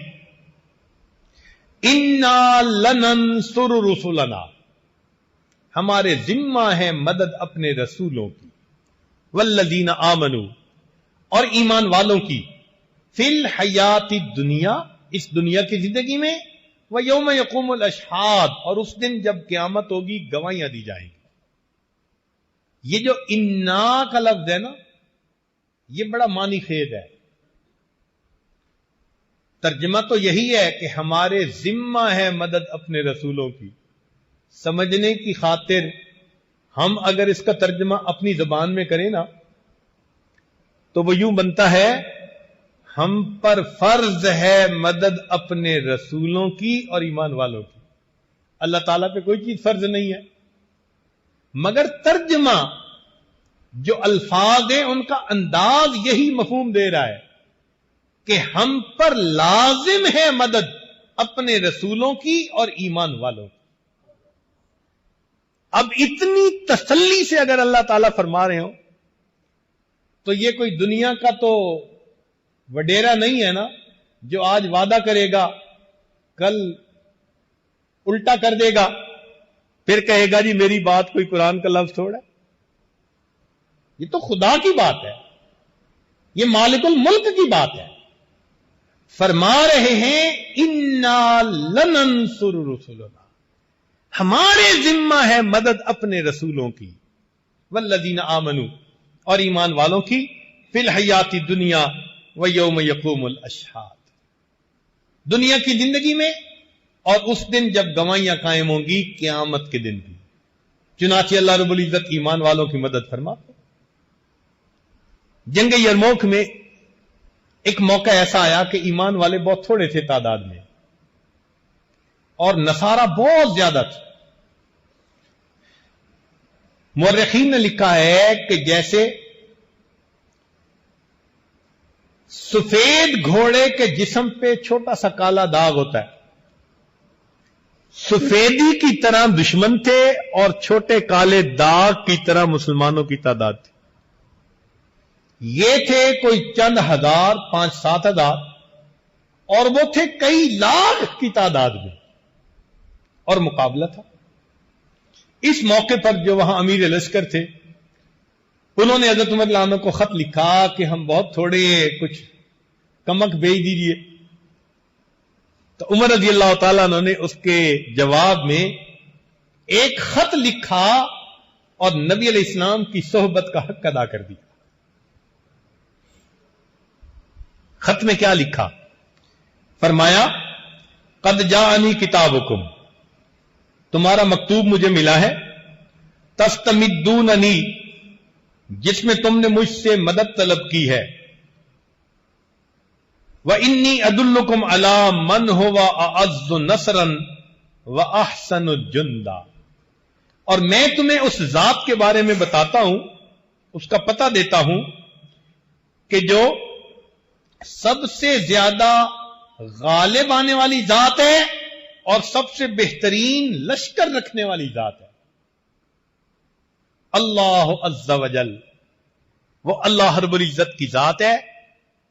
اِنَّا لَنَنْصُرُ رُسُلَنَا, ہمارے ذمہ ہے مدد اپنے رسولوں کی, وَالَّذِينَ آمَنُوا, اور ایمان والوں کی, فِي الْحَيَاةِ الدُّنْيَا, اس دنیا کی زندگی میں, وَيَوْمَ يَقُومُ الْأَشْهَادُ, اور اس دن جب قیامت ہوگی گواہیاں دی جائیں گی. یہ جو اِنَّا کا لفظ ہے نا, یہ بڑا معنی خیز ہے. ترجمہ تو یہی ہے کہ ہمارے ذمہ ہے مدد اپنے رسولوں کی. سمجھنے کی خاطر ہم اگر اس کا ترجمہ اپنی زبان میں کریں نا تو وہ یوں بنتا ہے، ہم پر فرض ہے مدد اپنے رسولوں کی اور ایمان والوں کی. اللہ تعالیٰ پہ کوئی چیز فرض نہیں ہے، مگر ترجمہ جو الفاظ ہیں ان کا انداز یہی مفہوم دے رہا ہے کہ ہم پر لازم ہے مدد اپنے رسولوں کی اور ایمان والوں کی. اب اتنی تسلی سے اگر اللہ تعالیٰ فرما رہے ہو تو یہ کوئی دنیا کا تو وڈیرا نہیں ہے نا جو آج وعدہ کرے گا کل الٹا کر دے گا پھر کہے گا جی میری بات کوئی قرآن کا لفظ تھوڑا ہے. یہ تو خدا کی بات ہے، یہ مالک الملک کی بات ہے. فرما رہے ہیں انا لننصر رسلنا، ہمارے ذمہ ہے مدد اپنے رسولوں کی، والذین آمنوا اور ایمان والوں کی، فی الحیات دنیا ویوم یقوم الاشہاد، دنیا کی زندگی میں اور اس دن جب گواہیاں قائم ہوں گی قیامت کے دن بھی. چنانچہ اللہ رب العزت ایمان والوں کی مدد فرماتے. جنگ یرموک میں ایک موقع ایسا آیا کہ ایمان والے بہت تھوڑے تھے تعداد میں اور نصارہ بہت زیادہ تھے. مورخین نے لکھا ہے کہ جیسے سفید گھوڑے کے جسم پہ چھوٹا سا کالا داغ ہوتا ہے، سفیدی کی طرح دشمن تھے اور چھوٹے کالے داغ کی طرح مسلمانوں کی تعداد تھی. یہ تھے کوئی چند ہزار، 5-7 ہزار، اور وہ تھے کئی لاکھ کی تعداد میں، اور مقابلہ تھا. اس موقع پر جو وہاں امیر لشکر تھے انہوں نے حضرت عمر عنہ کو خط لکھا کہ ہم بہت تھوڑے، کچھ کمک بھیج دیجیے. تو عمر رضی اللہ تعالیٰ عنہ نے اس کے جواب میں ایک خط لکھا اور نبی علیہ السلام کی صحبت کا حق ادا کر دیا. خط میں کیا لکھا؟ فرمایا قد جاءنی کتابکم، تمہارا مکتوب مجھے ملا ہے، تستمدوننی، جس میں تم نے مجھ سے مدد طلب کی ہے، وانی ادلکم علی من هو اعز نصرا واحسن جندا، اور میں تمہیں اس ذات کے بارے میں بتاتا ہوں، اس کا پتہ دیتا ہوں کہ جو سب سے زیادہ غالب آنے والی ذات ہے اور سب سے بہترین لشکر رکھنے والی ذات ہے. اللہ عز وجل، وہ اللہ رب العزت کی ذات ہے.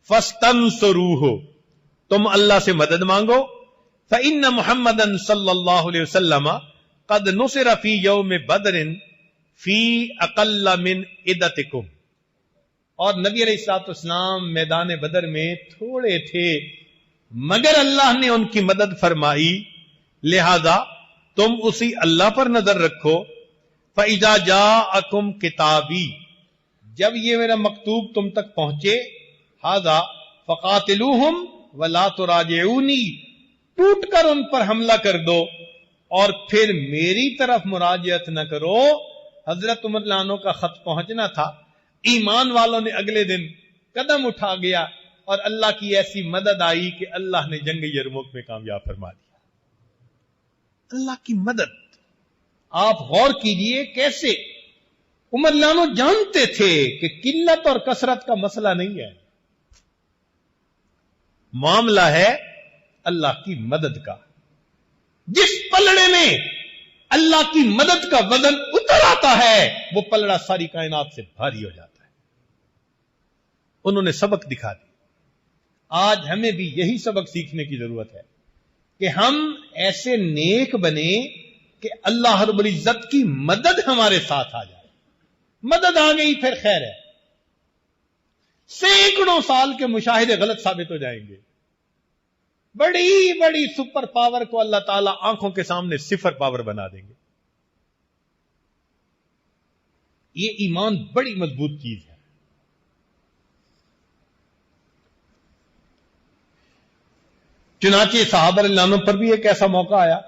فاستنصروہ، تم اللہ سے مدد مانگو. فإن محمدا صلی اللہ علیہ وسلم قد نصر فی یوم بدر فی اقل من عدتکم، اور نبی علیہ الصلوۃ والسلام میدان بدر میں تھوڑے تھے مگر اللہ نے ان کی مدد فرمائی، لہذا تم اسی اللہ پر نظر رکھو. فإذا جاءکم کتابی، جب یہ میرا مکتوب تم تک پہنچے، ھذا فقاتلوہم ولا تراجعونی، ٹوٹ کر ان پر حملہ کر دو اور پھر میری طرف مراجعت نہ کرو. حضرت عمر عنہ کا خط پہنچنا تھا، ایمان والوں نے اگلے دن قدم اٹھا گیا اور اللہ کی ایسی مدد آئی کہ اللہ نے جنگ یرموک میں کامیاب فرما دیا. اللہ کی مدد، آپ غور کیجئے کیسے عمر عنہ جانتے تھے کہ قلت اور کثرت کا مسئلہ نہیں ہے، معاملہ ہے اللہ کی مدد کا. جس پلڑے میں اللہ کی مدد کا وزن اتر آتا ہے وہ پلڑا ساری کائنات سے بھاری ہو جاتا ہے. انہوں نے سبق دکھا دی. آج ہمیں بھی یہی سبق سیکھنے کی ضرورت ہے کہ ہم ایسے نیک بنے کہ اللہ رب العزت کی مدد ہمارے ساتھ آ جائے. مدد آ گئی پھر خیر ہے، سینکڑوں سال کے مشاہدے غلط ثابت ہو جائیں گے. بڑی بڑی سپر پاور کو اللہ تعالیٰ آنکھوں کے سامنے صفر پاور بنا دیں گے. یہ ایمان بڑی مضبوط چیز ہے. چنانچہ صحابہ رضی اللہ عنہ پر بھی ایک ایسا موقع آیا.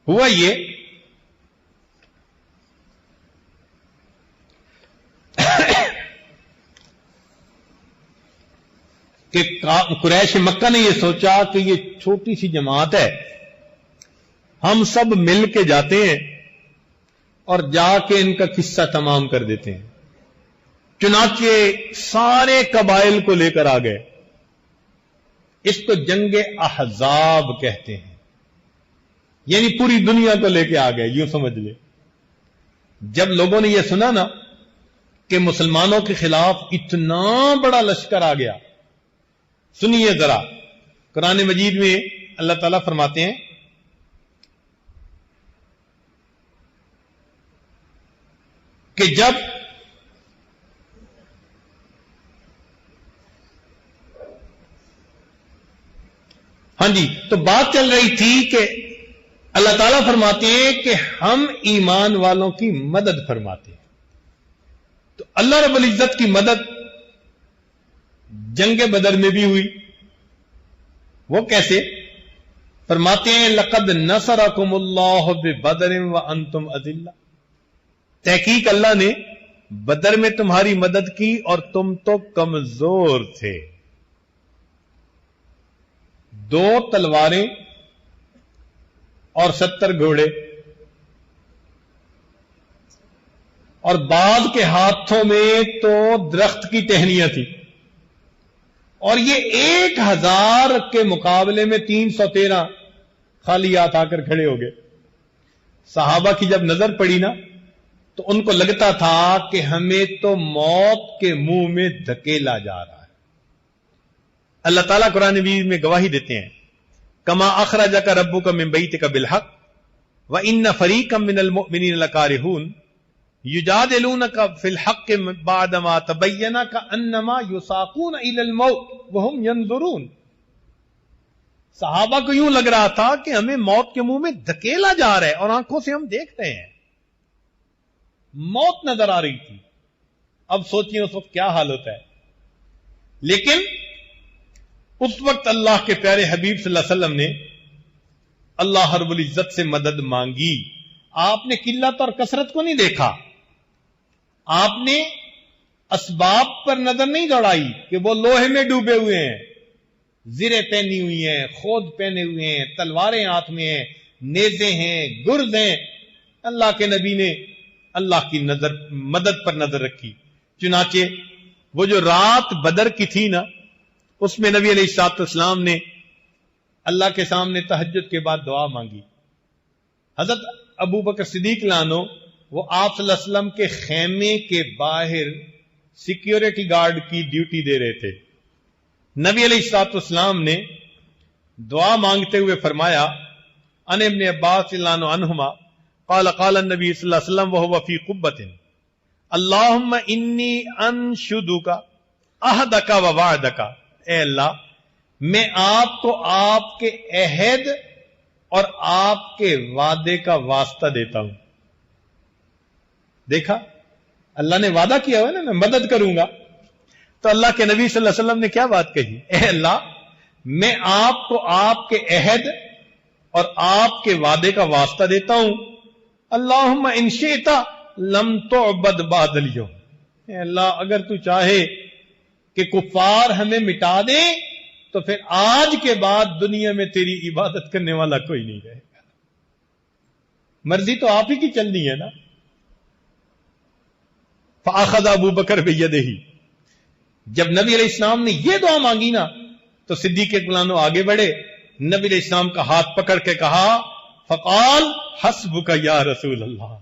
ہوا یہ کہ قریش مکہ نے یہ سوچا کہ یہ چھوٹی سی جماعت ہے، ہم سب مل کے جاتے ہیں اور جا کے ان کا قصہ تمام کر دیتے ہیں۔ چنانچہ سارے قبائل کو لے کر آ گئے۔ اس کو جنگ احزاب کہتے ہیں، یعنی پوری دنیا کو لے کے آ گئے، یوں سمجھ لے۔ جب لوگوں نے یہ سنا نا کہ مسلمانوں کے خلاف اتنا بڑا لشکر آ گیا، سنیے ذرا، قرآن مجید میں اللہ تعالیٰ فرماتے ہیں کہ جب ہاں جی تو بات چل رہی تھی کہ اللہ تعالیٰ فرماتے ہیں کہ ہم ایمان والوں کی مدد فرماتے ہیں۔ تو اللہ رب العزت کی مدد جنگ بدر میں بھی ہوئی۔ وہ کیسے؟ فرماتے ہیں لقد نصرکم اللہ ببدر وانتم اذلہ، تحقیق اللہ نے بدر میں تمہاری مدد کی اور تم تو کمزور تھے۔ 2 تلواریں اور 70 گھوڑے، اور بعض کے ہاتھوں میں تو درخت کی ٹہنیاں تھی، اور یہ 1000 کے مقابلے میں 313 خالی ہاتھ آ کر کھڑے ہو گئے۔ صحابہ کی جب نظر پڑی نا تو ان کو لگتا تھا کہ ہمیں تو موت کے منہ میں دھکیلا جا رہا ہے۔ اللہ تعالیٰ قرآن مجید میں گواہی دیتے ہیں کما اخرجک ربک من بیتک بالحق وان فریقا من المؤمنین لکارہون یجادلونک فی الحق بعدما تبین کانما یساقون الی الموت وہم ینظرون۔ صحابہ کو یوں لگ رہا تھا کہ ہمیں موت کے منہ میں دھکیلا جا رہا ہے اور آنکھوں سے ہم دیکھ رہے ہیں، موت نظر آ رہی تھی۔ اب سوچیں اس وقت کیا حال ہوتا ہے۔ لیکن اس وقت اللہ کے پیارے حبیب صلی اللہ علیہ وسلم نے اللہ رب العزت سے مدد مانگی۔ آپ نے قلت اور کثرت کو نہیں دیکھا، آپ نے اسباب پر نظر نہیں دوڑائی کہ وہ لوہے میں ڈوبے ہوئے ہیں، زریں پہنی ہوئی ہیں، خود پہنے ہوئے ہیں، تلواریں ہاتھ میں ہیں، نیزے ہیں، گرز ہیں۔ اللہ کے نبی نے اللہ کی مدد پر نظر رکھی۔ چنانچہ وہ جو رات بدر کی تھی نا، اس میں نبی علیہ الصلوۃ والسلام نے اللہ کے سامنے تہجد کے بعد دعا مانگی۔ حضرت ابو بکر صدیق لانو وہ آپ صلی اللہ علیہ وسلم کے خیمے کے باہر سیکیورٹی گارڈ کی ڈیوٹی دے رہے تھے۔ نبی علیہ الصلوۃ والسلام نے دعا مانگتے ہوئے فرمایا ان ابن عباس رضی اللہ عنہما قال قال النبی صلی اللہ علیہ وسلم وهو فی قبۃ اللہم انی انشدک عہدک ووعدک، اے اللہ میں آپ کو آپ کے عہد اور آپ کے وعدے کا واسطہ دیتا ہوں۔ دیکھا اللہ نے وعدہ کیا ہوا نا میں مدد کروں گا، تو اللہ کے نبی صلی اللہ علیہ وسلم نے کیا بات کہی؟ اے اللہ میں آپ کو آپ کے عہد اور آپ کے وعدے کا واسطہ دیتا ہوں۔ اللہم ان شئت لم تعبد بعد اليوم، اے اللہ اگر تو چاہے کہ کفار ہمیں مٹا دیں تو پھر آج کے بعد دنیا میں تیری عبادت کرنے والا کوئی نہیں رہے گا۔ مرضی تو آپ ہی کی چلنی ہے نا۔ فاخذ ابو بکر بیدہ، جب نبی علیہ السلام نے یہ دعا مانگی نا تو صدیق اکبر آگے بڑھے، نبی علیہ السلام کا ہاتھ پکڑ کے کہا فقال حسبک یا رسول اللہ،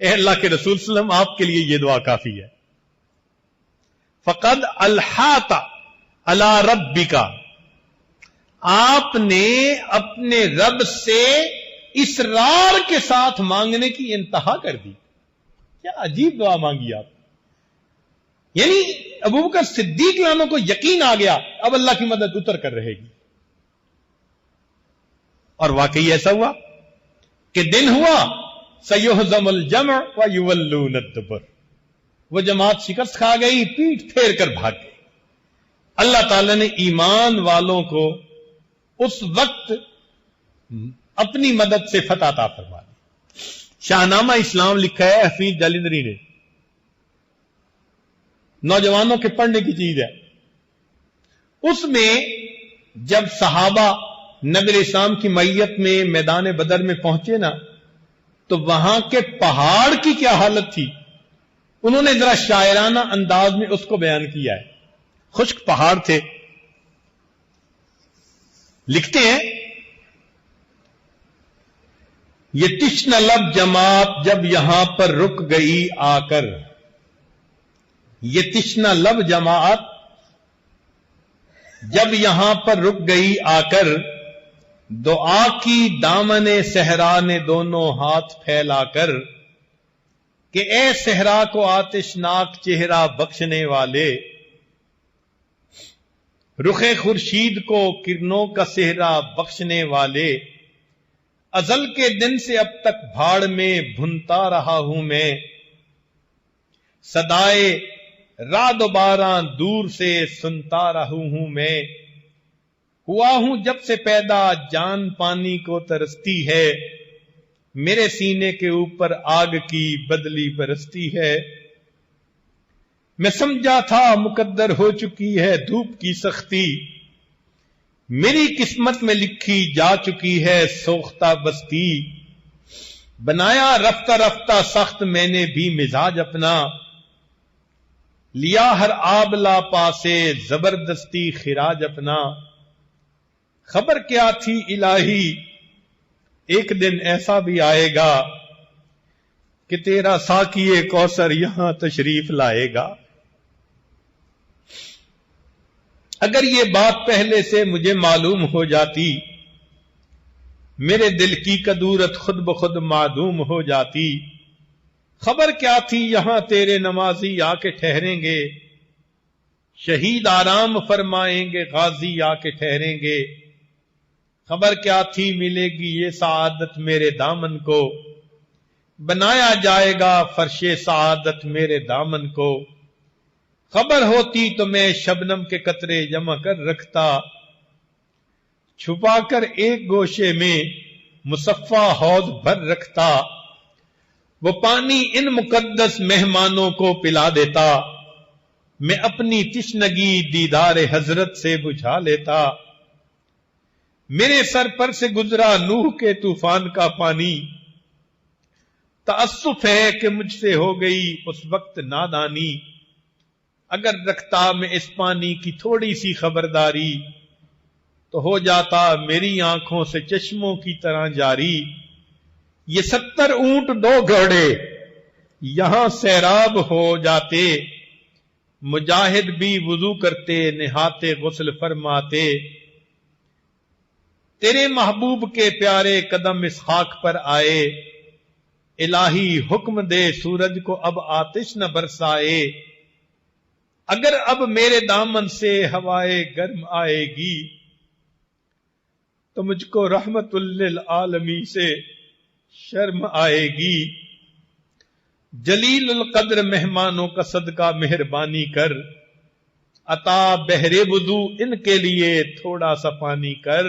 اے اللہ کے رسول صلی اللہ علیہ وسلم آپ کے لیے یہ دعا کافی ہے۔ فقد الحات علی ربک، آپ نے اپنے رب سے اصرار کے ساتھ مانگنے کی انتہا کر دی۔ کیا عجیب دعا مانگی آپ، یعنی ابوبکر صدیق لانوں کو یقین آ گیا اب اللہ کی مدد اتر کر رہے گی۔ اور واقعی ایسا ہوا کہ دن ہوا سیہزم الجمع ویولون الدبر، وہ جماعت شکست کھا گئی، پیٹ پھیر کر بھاگ گئی۔ اللہ تعالی نے ایمان والوں کو اس وقت اپنی مدد سے فتح عطا فرما دی۔ شاہنامہ اسلام لکھا ہے حفیظ جالندری نے، نوجوانوں کے پڑھنے کی چیز ہے۔ اس میں جب صحابہ نبی علیہ السلام کی معیت میں میدان بدر میں پہنچے نا، تو وہاں کے پہاڑ کی کیا حالت تھی، انہوں نے ذرا شاعرانہ انداز میں اس کو بیان کیا ہے۔ خشک پہاڑ تھے۔ لکھتے ہیں، یہ تشنہ لب جماعت جب یہاں پر رک گئی آ کر، یہ تشنہ لب جماعت جب یہاں پر رک گئی آ کر، دعا کی دامن صحرا نے دونوں ہاتھ پھیلا کر، کہ اے صحرا کو آتشناک چہرہ بخشنے والے، رخ خورشید کو کرنوں کا صحرا بخشنے والے، ازل کے دن سے اب تک بھاڑ میں بھنتا رہا ہوں میں، صدائے رعد و باراں دور سے سنتا رہا ہوں میں، ہوا ہوں جب سے پیدا جان پانی کو ترستی ہے، میرے سینے کے اوپر آگ کی بدلی برستی ہے، میں سمجھا تھا مقدر ہو چکی ہے دھوپ کی سختی، میری قسمت میں لکھی جا چکی ہے سوختہ بستی، بنایا رفتہ رفتہ سخت میں نے بھی مزاج اپنا، لیا ہر آبلا پاسے زبردستی خراج اپنا، خبر کیا تھی الہی ایک دن ایسا بھی آئے گا کہ تیرا ساقی کوثر یہاں تشریف لائے گا۔ اگر یہ بات پہلے سے مجھے معلوم ہو جاتی، میرے دل کی کدورت خود بخود معدوم ہو جاتی، خبر کیا تھی یہاں تیرے نمازی آ کے ٹھہریں گے، شہید آرام فرمائیں گے غازی آ کے ٹھہریں گے، خبر کیا تھی ملے گی یہ سعادت میرے دامن کو، بنایا جائے گا فرش سعادت میرے دامن کو، خبر ہوتی تو میں شبنم کے قطرے جمع کر رکھتا، چھپا کر ایک گوشے میں مصفا حوض بھر رکھتا، وہ پانی ان مقدس مہمانوں کو پلا دیتا، میں اپنی تشنگی دیدار حضرت سے بجھا لیتا، میرے سر پر سے گزرا نوح کے طوفان کا پانی، تأسف ہے کہ مجھ سے ہو گئی اس وقت نادانی، اگر رکھتا میں اس پانی کی تھوڑی سی خبرداری، تو ہو جاتا میری آنکھوں سے چشموں کی طرح جاری، یہ 70 اونٹ 2 گھوڑے یہاں سیراب ہو جاتے، مجاہد بھی وضو کرتے نہاتے غسل فرماتے، تیرے محبوب کے پیارے قدم اس خاک پر آئے، الہی حکم دے سورج کو اب آتش نہ برسائے، اگر اب میرے دامن سے ہوائے گرم آئے گی، تو مجھ کو رحمت للعالمین سے شرم آئے گی، جلیل القدر مہمانوں کا صدقہ مہربانی کر، عطا بہرے وضو ان کے لیے تھوڑا سا پانی کر،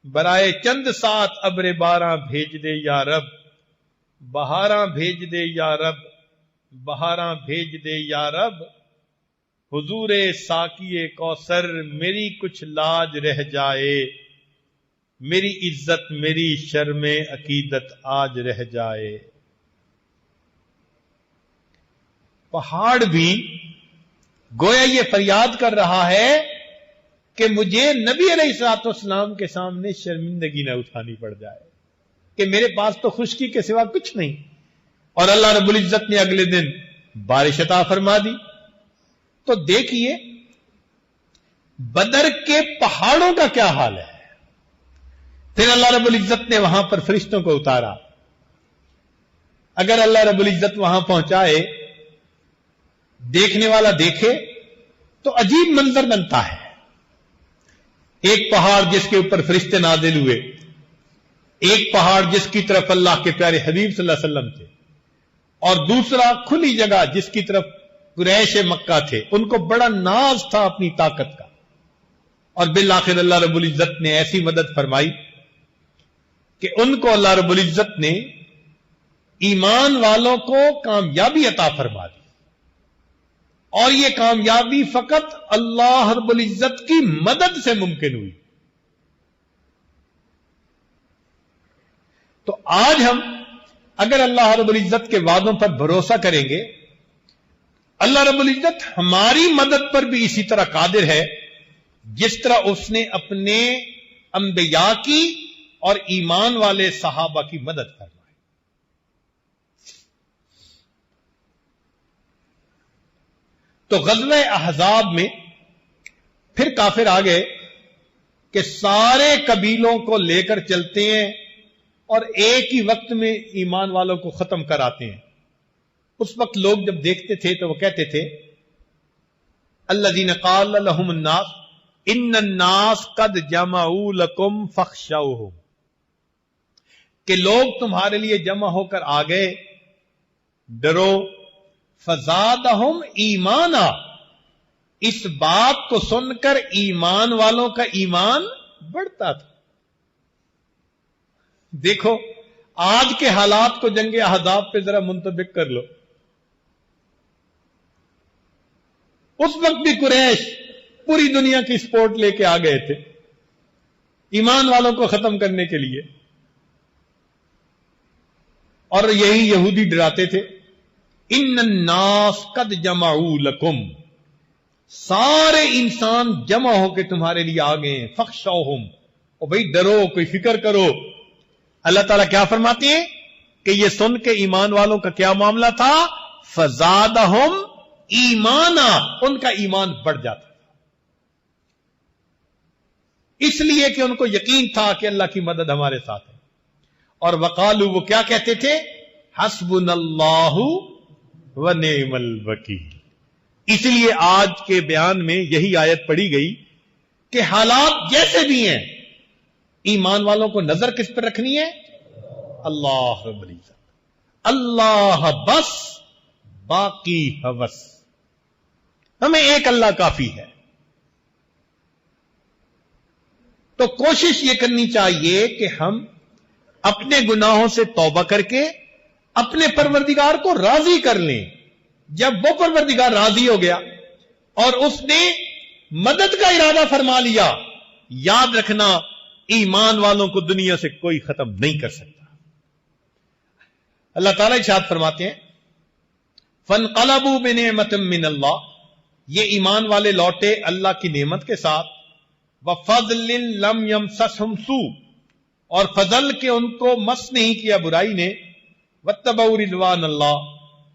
برائے چند ساتھ ابر باراں بھیج دے یا رب، بہاراں بھیج دے یا رب، بہاراں بھیج دے یا رب، حضور ساقی کوثر میری کچھ لاج رہ جائے، میری عزت میری شرم عقیدت آج رہ جائے۔ پہاڑ بھی گویا یہ فریاد کر رہا ہے کہ مجھے نبی علیہ الصلوۃ والسلام کے سامنے شرمندگی نہ اٹھانی پڑ جائے کہ میرے پاس تو خشکی کے سوا کچھ نہیں، اور اللہ رب العزت نے اگلے دن بارش عطا فرما دی۔ تو دیکھیے بدر کے پہاڑوں کا کیا حال ہے۔ پھر اللہ رب العزت نے وہاں پر فرشتوں کو اتارا۔ اگر اللہ رب العزت وہاں پہنچائے، دیکھنے والا دیکھے تو عجیب منظر بنتا ہے۔ ایک پہاڑ جس کے اوپر فرشتے نازل ہوئے، ایک پہاڑ جس کی طرف اللہ کے پیارے حبیب صلی اللہ علیہ وسلم تھے، اور دوسرا کھلی جگہ جس کی طرف قریش مکہ تھے، ان کو بڑا ناز تھا اپنی طاقت کا، اور بالآخر اللہ رب العزت نے ایسی مدد فرمائی کہ ان کو اللہ رب العزت نے ایمان والوں کو کامیابی عطا فرما دی۔ اور یہ کامیابی فقط اللہ رب العزت کی مدد سے ممکن ہوئی. تو آج ہم اگر اللہ رب العزت کے وعدوں پر بھروسہ کریں گے، اللہ رب العزت ہماری مدد پر بھی اسی طرح قادر ہے جس طرح اس نے اپنے انبیاء کی اور ایمان والے صحابہ کی مدد فرمائی. تو غزوہ احزاب میں پھر کافر آ گئے کہ سارے قبیلوں کو لے کر چلتے ہیں اور ایک ہی وقت میں ایمان والوں کو ختم کراتے ہیں. اس وقت لوگ جب دیکھتے تھے تو وہ کہتے تھے الذین قال لهم الناس ان الناس قد جمعوا لكم فاخشوهم، کہ لوگ تمہارے لیے جمع ہو کر آ گئے، ڈرو. فزادہم ایمانا، اس بات کو سن کر ایمان والوں کا ایمان بڑھتا تھا. دیکھو آج کے حالات کو جنگ احزاب پہ ذرا منطبق کر لو. اس وقت بھی قریش پوری دنیا کی سپورٹ لے کے آ گئے تھے ایمان والوں کو ختم کرنے کے لیے، اور یہی یہودی ڈراتے تھے ان الناس قد جمعوا لکم، سارے انسان جمع ہو کے تمہارے لیے آ گئے ہیں. فخشوہم، او بھائی ڈرو، کوئی فکر کرو. اللہ تعالیٰ کیا فرماتے ہیں کہ یہ سن کے ایمان والوں کا کیا معاملہ تھا؟ فزادہم ایمانا، ان کا ایمان بڑھ جاتا، اس لیے کہ ان کو یقین تھا کہ اللہ کی مدد ہمارے ساتھ ہے. اور وقالو، وہ کیا کہتے تھے؟ حسبنا اللہ ونعم الوکیل. اس لیے آج کے بیان میں یہی آیت پڑھی گئی کہ حالات جیسے بھی ہیں ایمان والوں کو نظر کس پر رکھنی ہے؟ اللہ رب العزت. اللہ بس، باقی ہوس. ہمیں ایک اللہ کافی ہے. تو کوشش یہ کرنی چاہیے کہ ہم اپنے گناہوں سے توبہ کر کے اپنے پروردگار کو راضی کر لیں. جب وہ پروردگار راضی ہو گیا اور اس نے مدد کا ارادہ فرما لیا، یاد رکھنا ایمان والوں کو دنیا سے کوئی ختم نہیں کر سکتا. اللہ تعالیٰ ارشاد فرماتے ہیں فانقلبوا بنعمت من اللہ، یہ ایمان والے لوٹے اللہ کی نعمت کے ساتھ، وفضل لم یمسسہم سوء، اور فضل کے ان کو مس نہیں کیا برائی نے، واتبعوا رضوان اللہ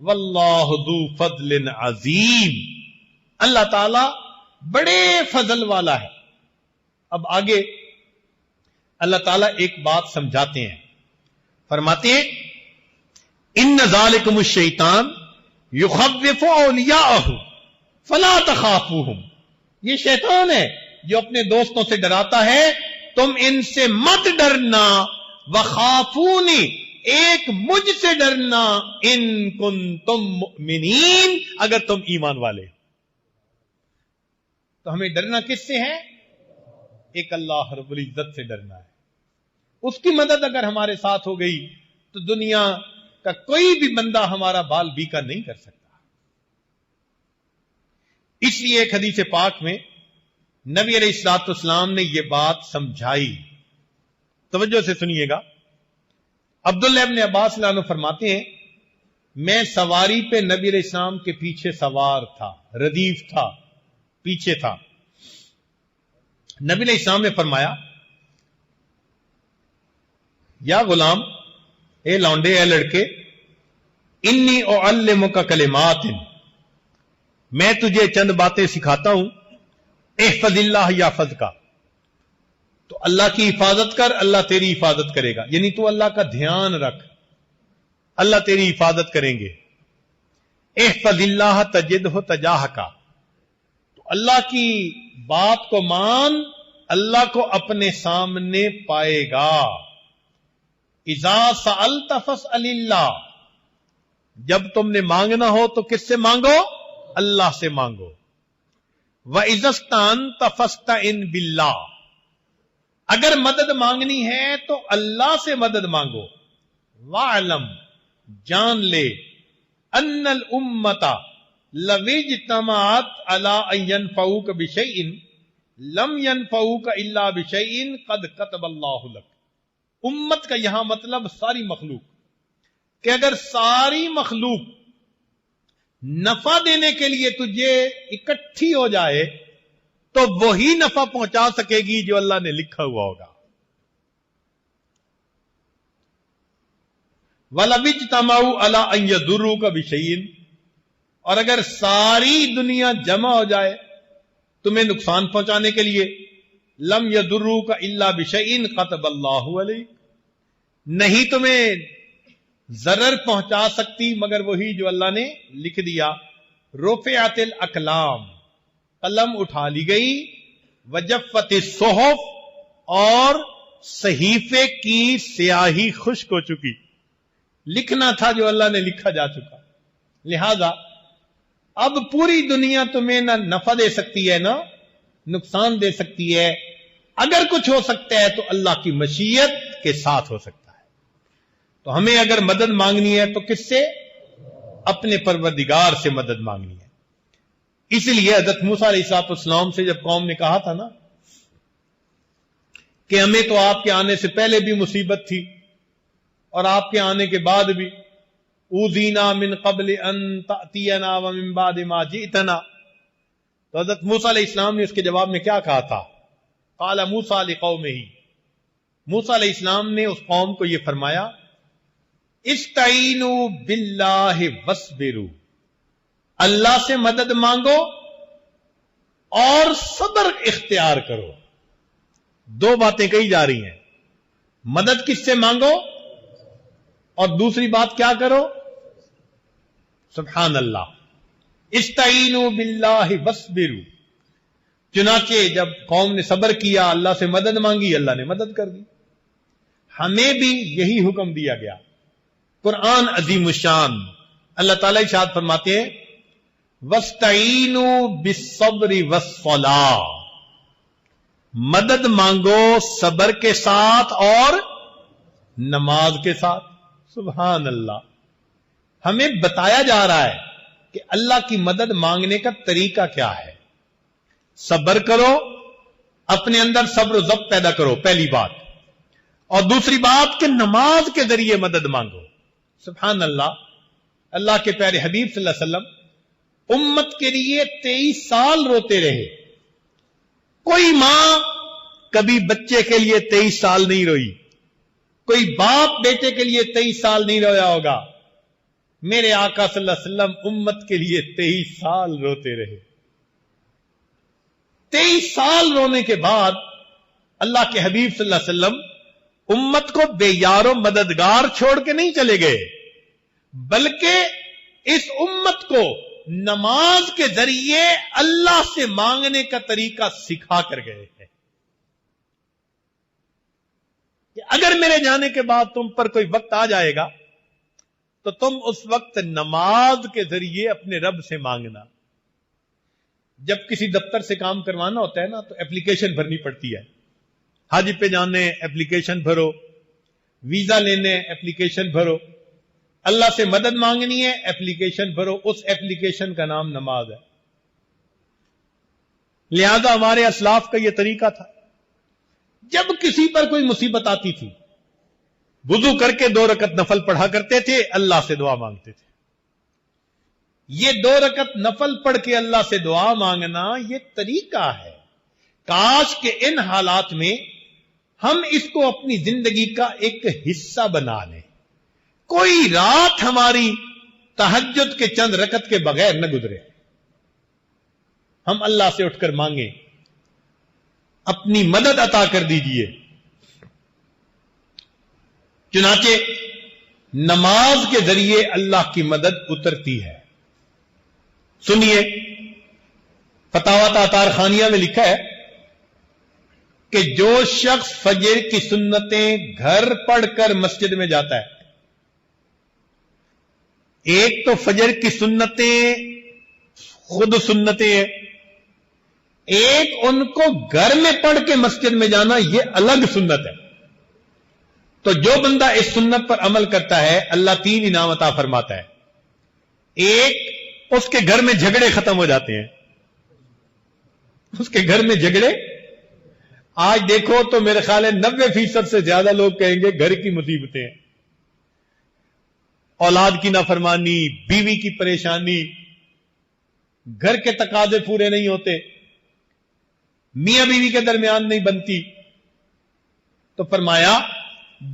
واللہ ذو فضل عظیم، اللہ تعالی بڑے فضل والا ہے. اب آگے اللہ تعالیٰ ایک بات سمجھاتے ہیں، فرماتے ہیں ان ذالکم الشیطان یخوف اولیاءہ فلا تخافوہم، یہ شیطان ہے جو اپنے دوستوں سے ڈراتا ہے، تم ان سے مت ڈرنا. وخافونی، ایک مجھ سے ڈرنا، ان کنتم مؤمنین، اگر تم ایمان والے. تو ہمیں ڈرنا کس سے ہے؟ ایک اللہ رب العزت سے ڈرنا ہے. اس کی مدد اگر ہمارے ساتھ ہو گئی تو دنیا کا کوئی بھی بندہ ہمارا بال بیکا نہیں کر سکتا. اس لیے ایک حدیث پاک میں نبی علیہ الصلوۃ والسلام نے یہ بات سمجھائی. توجہ سے سنیے گا. عبداللہ ابن عباس رضی اللہ عنہ فرماتے ہیں میں سواری پہ نبی علیہ السلام کے پیچھے سوار تھا، ردیف تھا، پیچھے تھا. نبی علیہ السلام نے فرمایا یا غلام، اے لونڈے، اے لڑکے، انی اعلمک کلمات، میں تجھے چند باتیں سکھاتا ہوں، احفظ اللہ یحفظک، تو اللہ کی حفاظت کر، اللہ تیری حفاظت کرے گا. یعنی تو اللہ کا دھیان رکھ، اللہ تیری حفاظت کریں گے. احفظ اللہ تجدہ تجاہک، تو اللہ کی بات کو مان، اللہ کو اپنے سامنے پائے گا. اذا سألت فاسأل اللہ، جب تم نے مانگنا ہو تو کس سے مانگو؟ اللہ سے مانگو. وَإِذَا اسْتَعَنْتَ فَاسْتَعِنْ بِاللَّهِ، اگر مدد مانگنی ہے تو اللہ سے مدد مانگو. وَاعْلَمْ، جان لے، أَنَّ الْأُمَّةَ، لَوِجْتَمَعَتْ عَلَىٰ أَن يَنْفَعُوكَ بِشَيْءٍ لَمْ يَنْفَعُوكَ إِلَّا بِشَيْءٍ قَدْ كَتَبَ اللَّهُ لَكَ. امت کا یہاں مطلب ساری مخلوق، کہ اگر ساری مخلوق نفع دینے کے لیے تجھے اکٹھی ہو جائے تو وہی نفع پہنچا سکے گی جو اللہ نے لکھا ہوا ہوگا. وَلَوِجْتَمَعُوا عَلَىٰ أَن يَضُرُّوكَ بِشَيْءٍ، اور اگر ساری دنیا جمع ہو جائے تمہیں نقصان پہنچانے کے لیے، لم يضروک الا بشیء كتب اللہ علیک، نہیں تمہیں ضرر پہنچا سکتی مگر وہی جو اللہ نے لکھ دیا. رفعت الاقلام، قلم اٹھا لی گئی، وجفت الصحف، اور صحیفے کی سیاہی خشک ہو چکی، لکھنا تھا جو اللہ نے لکھا جا چکا. لہذا اب پوری دنیا تمہیں نہ نفع دے سکتی ہے نہ نقصان دے سکتی ہے. اگر کچھ ہو سکتا ہے تو اللہ کی مشیت کے ساتھ ہو سکتا ہے. تو ہمیں اگر مدد مانگنی ہے تو کس سے؟ اپنے پروردگار سے مدد مانگنی ہے. اس لیے حضرت موسیٰ علیہ السلام سے جب قوم نے کہا تھا نا کہ ہمیں تو آپ کے آنے سے پہلے بھی مصیبت تھی اور آپ کے آنے کے بعد بھی، اوذینا من قبل ان تأتینا ومن بعد ما جئتنا، تو حضرت موسیٰ علیہ السلام نے اس کے جواب میں کیا کہا تھا؟ قال موسیٰ لقومہ، موسیٰ علیہ السلام نے اس قوم کو یہ فرمایا، استعینوا باللہ واصبروا، اللہ سے مدد مانگو اور صبر اختیار کرو. دو باتیں کہی جا رہی ہیں، مدد کس سے مانگو اور دوسری بات کیا کرو؟ سبحان اللہ. استعینوا باللہ واصبروا، چنانچہ جب قوم نے صبر کیا، اللہ سے مدد مانگی، اللہ نے مدد کر دی. ہمیں بھی یہی حکم دیا گیا. قرآن عظیم الشان اللہ تعالیٰ ارشاد فرماتے ہیں، وَاسْتَعِینُوا بِالصَّبْرِ وَالصَّلَاةِ، مدد مانگو صبر کے ساتھ اور نماز کے ساتھ. سبحان اللہ. ہمیں بتایا جا رہا ہے کہ اللہ کی مدد مانگنے کا طریقہ کیا ہے. صبر کرو، اپنے اندر صبر و ضبط پیدا کرو، پہلی بات. اور دوسری بات کہ نماز کے ذریعے مدد مانگو. سبحان اللہ. اللہ کے پیارے حبیب صلی اللہ علیہ وسلم امت کے لیے 23 سال روتے رہے. کوئی ماں کبھی بچے کے لیے 23 سال نہیں روئی، کوئی باپ بیٹے کے لیے 23 سال نہیں رویا ہوگا. میرے آقا صلی اللہ علیہ وسلم امت کے لیے 23 سال روتے رہے. 23 سال رونے کے بعد اللہ کے حبیب صلی اللہ علیہ وسلم امت کو بے یار و مددگار چھوڑ کے نہیں چلے گئے، بلکہ اس امت کو نماز کے ذریعے اللہ سے مانگنے کا طریقہ سکھا کر گئے ہیں کہ اگر میرے جانے کے بعد تم پر کوئی وقت آ جائے گا تو تم اس وقت نماز کے ذریعے اپنے رب سے مانگنا. جب کسی دفتر سے کام کروانا ہوتا ہے نا تو اپلیکیشن بھرنی پڑتی ہے. حج پہ جانے اپلیکیشن بھرو، ویزا لینے اپلیکیشن بھرو، اللہ سے مدد مانگنی ہے اپلیکیشن بھرو. اس اپلیکیشن کا نام نماز ہے. لہذا ہمارے اسلاف کا یہ طریقہ تھا، جب کسی پر کوئی مصیبت آتی تھی وضو کر کے 2 رکعت نفل پڑھا کرتے تھے، اللہ سے دعا مانگتے تھے. یہ 2 رکعت نفل پڑھ کے اللہ سے دعا مانگنا یہ طریقہ ہے. کاش کہ ان حالات میں ہم اس کو اپنی زندگی کا ایک حصہ بنا لیں. کوئی رات ہماری تہجد کے چند رکعت کے بغیر نہ گزرے. ہم اللہ سے اٹھ کر مانگیں، اپنی مدد عطا کر دیجئے. چنانچہ نماز کے ذریعے اللہ کی مدد اترتی ہے. سنیے، فتاوی تاتار خانیہ میں لکھا ہے کہ جو شخص فجر کی سنتیں گھر پڑھ کر مسجد میں جاتا ہے، ایک تو فجر کی سنتیں خود سنتیں ہیں، ایک ان کو گھر میں پڑھ کے مسجد میں جانا یہ الگ سنت ہے. تو جو بندہ اس سنت پر عمل کرتا ہے اللہ 3 انعام عطا فرماتا ہے. ایک اس کے گھر میں جھگڑے ختم ہو جاتے ہیں. اس کے گھر میں جھگڑے. آج دیکھو تو میرے خیال ہے 90% سے زیادہ لوگ کہیں گے گھر کی مصیبتیں ہیں. اولاد کی نافرمانی، بیوی کی پریشانی، گھر کے تقاضے پورے نہیں ہوتے، میاں بیوی کے درمیان نہیں بنتی. تو فرمایا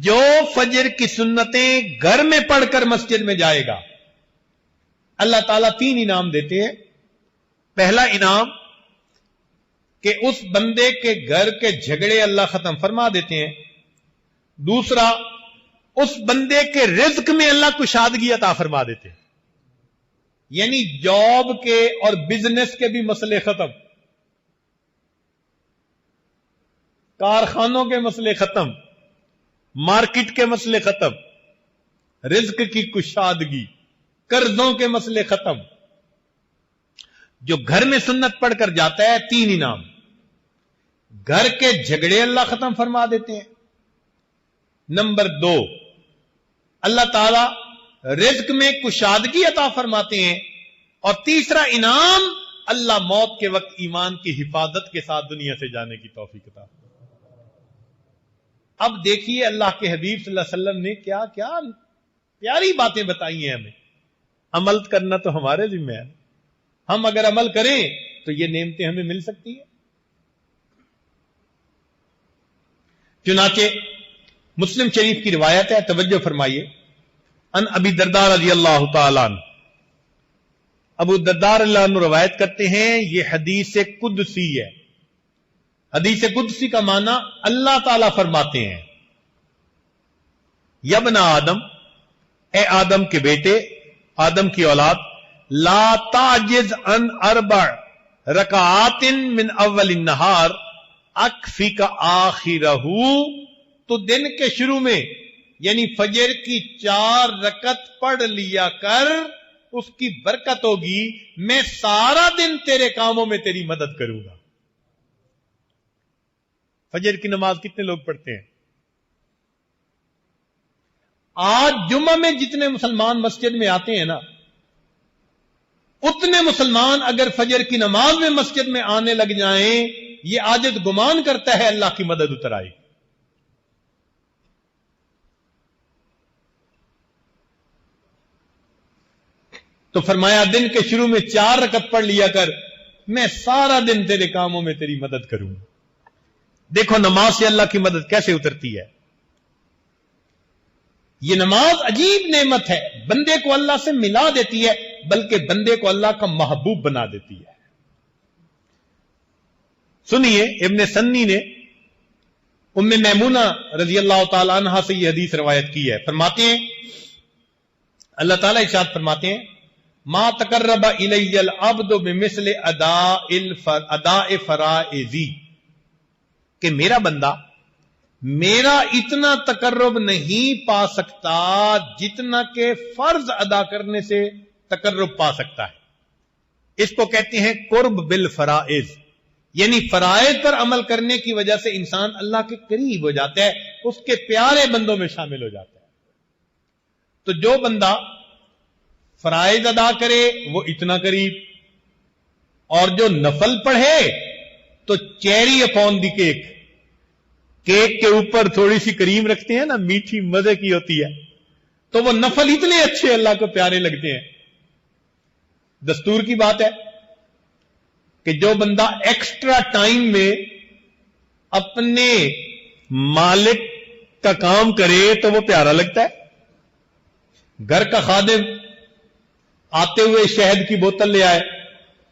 جو فجر کی سنتیں گھر میں پڑھ کر مسجد میں جائے گا اللہ تعالیٰ 3 انعام دیتے ہیں. پہلا انعام کہ اس بندے کے گھر کے جھگڑے اللہ ختم فرما دیتے ہیں. دوسرا، اس بندے کے رزق میں اللہ کشادگی عطا فرما دیتے ہیں، یعنی جاب کے اور بزنس کے بھی مسئلے ختم، کارخانوں کے مسئلے ختم، مارکیٹ کے مسئلے ختم، رزق کی کشادگی، قرضوں کے مسئلے ختم. جو گھر میں سنت پڑھ کر جاتا ہے 3 انعام. گھر کے جھگڑے اللہ ختم فرما دیتے ہیں. نمبر 2، اللہ تعالی رزق میں کشادگی عطا فرماتے ہیں. اور تیسرا انعام، اللہ موت کے وقت ایمان کی حفاظت کے ساتھ دنیا سے جانے کی توفیق عطا. اب دیکھیے اللہ کے حبیب صلی اللہ علیہ وسلم نے کیا کیا پیاری باتیں بتائی ہیں ہمیں. عمل کرنا تو ہمارے ذمہ ہے. ہم اگر عمل کریں تو یہ نعمتیں ہمیں مل سکتی ہیں. چنانچہ مسلم شریف کی روایت ہے، توجہ فرمائیے. ان ابی درداء رضی اللہ تعالیٰ عنہ، ابو درداء رضی اللہ عنہ روایت کرتے ہیں، یہ حدیث قدسی ہے. حدیث قدسی کا معنی اللہ تعالیٰ فرماتے ہیں، یا ابن آدم، اے آدم کے بیٹے، آدم کی اولاد، لا تعجز عن 4 رکعات من اول النہار اکفیک آخرہ. تو دن کے شروع میں یعنی فجر کی 4 رکعت پڑھ لیا کر، اس کی برکت ہوگی، میں سارا دن تیرے کاموں میں تیری مدد کروں گا. فجر کی نماز کتنے لوگ پڑھتے ہیں؟ آج جمعہ میں جتنے مسلمان مسجد میں آتے ہیں نا، اتنے مسلمان اگر فجر کی نماز میں مسجد میں آنے لگ جائیں، یہ عاجز گمان کرتا ہے اللہ کی مدد اتر آئی. تو فرمایا دن کے شروع میں 4 رکعت پڑھ لیا کر، میں سارا دن تیرے کاموں میں تیری مدد کروں. دیکھو نماز سے اللہ کی مدد کیسے اترتی ہے. یہ نماز عجیب نعمت ہے، بندے کو اللہ سے ملا دیتی ہے، بلکہ بندے کو اللہ کا محبوب بنا دیتی ہے. سنیے، ابن سنی نے ام میمونہ رضی اللہ تعالی عنہا سے یہ حدیث روایت کی ہے. فرماتے ہیں، اللہ تعالیٰ ارشاد فرماتے ہیں، ما تقرب الی العبد بمثل اداء فرائضی، کہ میرا بندہ میرا اتنا تقرب نہیں پا سکتا جتنا کہ فرض ادا کرنے سے تقرب پا سکتا ہے. اس کو کہتے ہیں قرب بالفرائض، یعنی فرائض پر عمل کرنے کی وجہ سے انسان اللہ کے قریب ہو جاتا ہے، اس کے پیارے بندوں میں شامل ہو جاتا ہے. تو جو بندہ فرائض ادا کرے وہ اتنا قریب، اور جو نفل پڑھے تو cherry upon the cake, cake کے اوپر تھوڑی سی کریم رکھتے ہیں نا، میٹھی مزے کی ہوتی ہے، تو وہ نفل اتنے اچھے اللہ کو پیارے لگتے ہیں. دستور کی بات ہے کہ جو بندہ ایکسٹرا ٹائم میں اپنے مالک کا کام کرے تو وہ پیارا لگتا ہے. گھر کا خادم آتے ہوئے شہد کی بوتل لے آئے،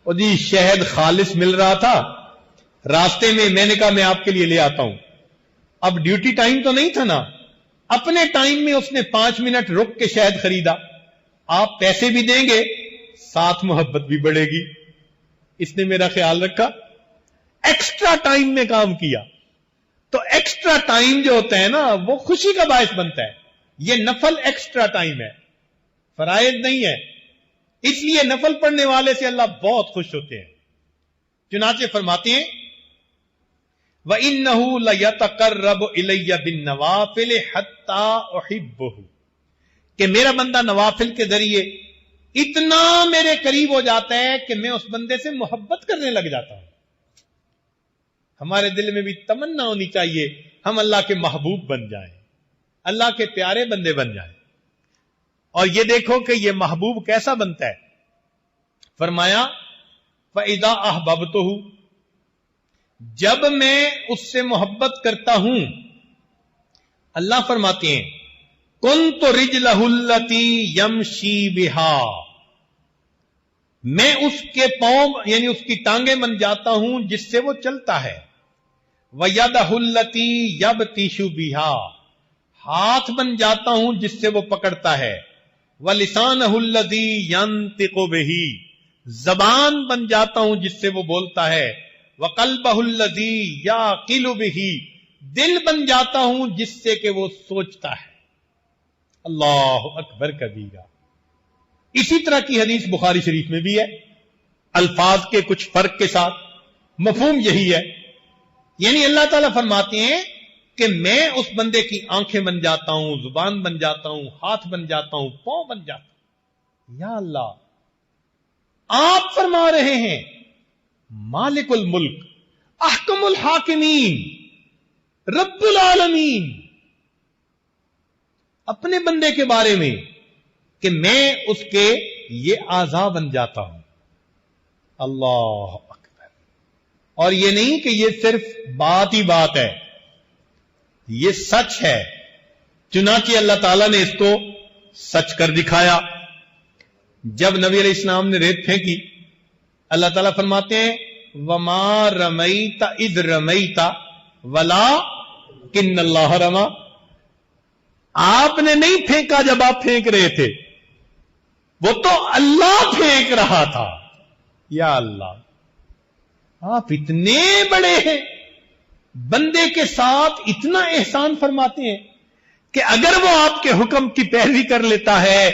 اور جی شہد خالص مل رہا تھا، راستے میں میں نے کہا میں آپ کے لیے لے آتا ہوں. اب ڈیوٹی ٹائم تو نہیں تھا نا، اپنے ٹائم میں اس نے 5 منٹ رک کے شہد خریدا. آپ پیسے بھی دیں گے، ساتھ محبت بھی بڑھے گی. اس نے میرا خیال رکھا، ایکسٹرا ٹائم میں کام کیا. تو ایکسٹرا ٹائم جو ہوتا ہے نا وہ خوشی کا باعث بنتا ہے. یہ نفل ایکسٹرا ٹائم ہے، فرائض نہیں ہے. اس لیے نفل پڑھنے والے سے اللہ بہت خوش ہوتے ہیں. چنانچہ فرماتے ہیں، وَإِنَّهُ لَيَتَقَرَّبُ إِلَيَّ بِالنَّوَافِلِ حَتَّى أُحِبُّهُ، کہ میرا بندہ نوافل کے ذریعے اتنا میرے قریب ہو جاتا ہے کہ میں اس بندے سے محبت کرنے لگ جاتا ہوں. ہمارے دل میں بھی تمنا ہونی چاہیے ہم اللہ کے محبوب بن جائیں, اللہ کے پیارے بندے بن جائیں. اور یہ دیکھو کہ یہ محبوب کیسا بنتا ہے. فرمایا فَإِذَا أَحْبَبْتُهُ, جب میں اس سے محبت کرتا ہوں, اللہ فرماتے ہیں كُنْتُ رِجْلَهُ الَّتِي يَمْشِي بِهَا, میں اس کے پاؤں یعنی اس کی ٹانگیں بن جاتا ہوں جس سے وہ چلتا ہے. وَيَدَهُ الَّتِي يَبْطِشُ بِهَا, ہاتھ بن جاتا ہوں جس سے وہ پکڑتا ہے. وَلِسَانَهُ الَّذِي يَنطِقُ بِهِ, زبان بن جاتا ہوں جس سے وہ بولتا ہے. وَقَلْبَهُ الَّذِي يَعْقِلُ بِهِ, دل بن جاتا ہوں جس سے کہ وہ سوچتا ہے. اللہ اکبر کبیرہ. اسی طرح کی حدیث بخاری شریف میں بھی ہے, الفاظ کے کچھ فرق کے ساتھ, مفہوم یہی ہے. یعنی اللہ تعالیٰ فرماتے ہیں کہ میں اس بندے کی آنکھیں بن جاتا ہوں, زبان بن جاتا ہوں, ہاتھ بن جاتا ہوں, پاؤں بن جاتا ہوں. یا اللہ, آپ فرما رہے ہیں مالک الملک, احکم الحاکمین, رب العالمین, اپنے بندے کے بارے میں کہ میں اس کے یہ اعضاء بن جاتا ہوں. اللہ اکبر. اور یہ نہیں کہ یہ صرف بات ہی بات ہے, یہ سچ ہے. چنانچہ اللہ تعالیٰ نے اس کو سچ کر دکھایا. جب نبی علیہ السلام نے ریت پھینکی, اللہ تعالیٰ فرماتے ہیں وَمَا رَمَيْتَ إِذْ رَمَيْتَ وَلَٰكِنَّ اللَّهَ رَمَىٰ, آپ نے نہیں پھینکا جب آپ پھینک رہے تھے, وہ تو اللہ پھینک رہا تھا. یا اللہ, آپ اتنے بڑے ہیں, بندے کے ساتھ اتنا احسان فرماتے ہیں کہ اگر وہ آپ کے حکم کی پیروی کر لیتا ہے,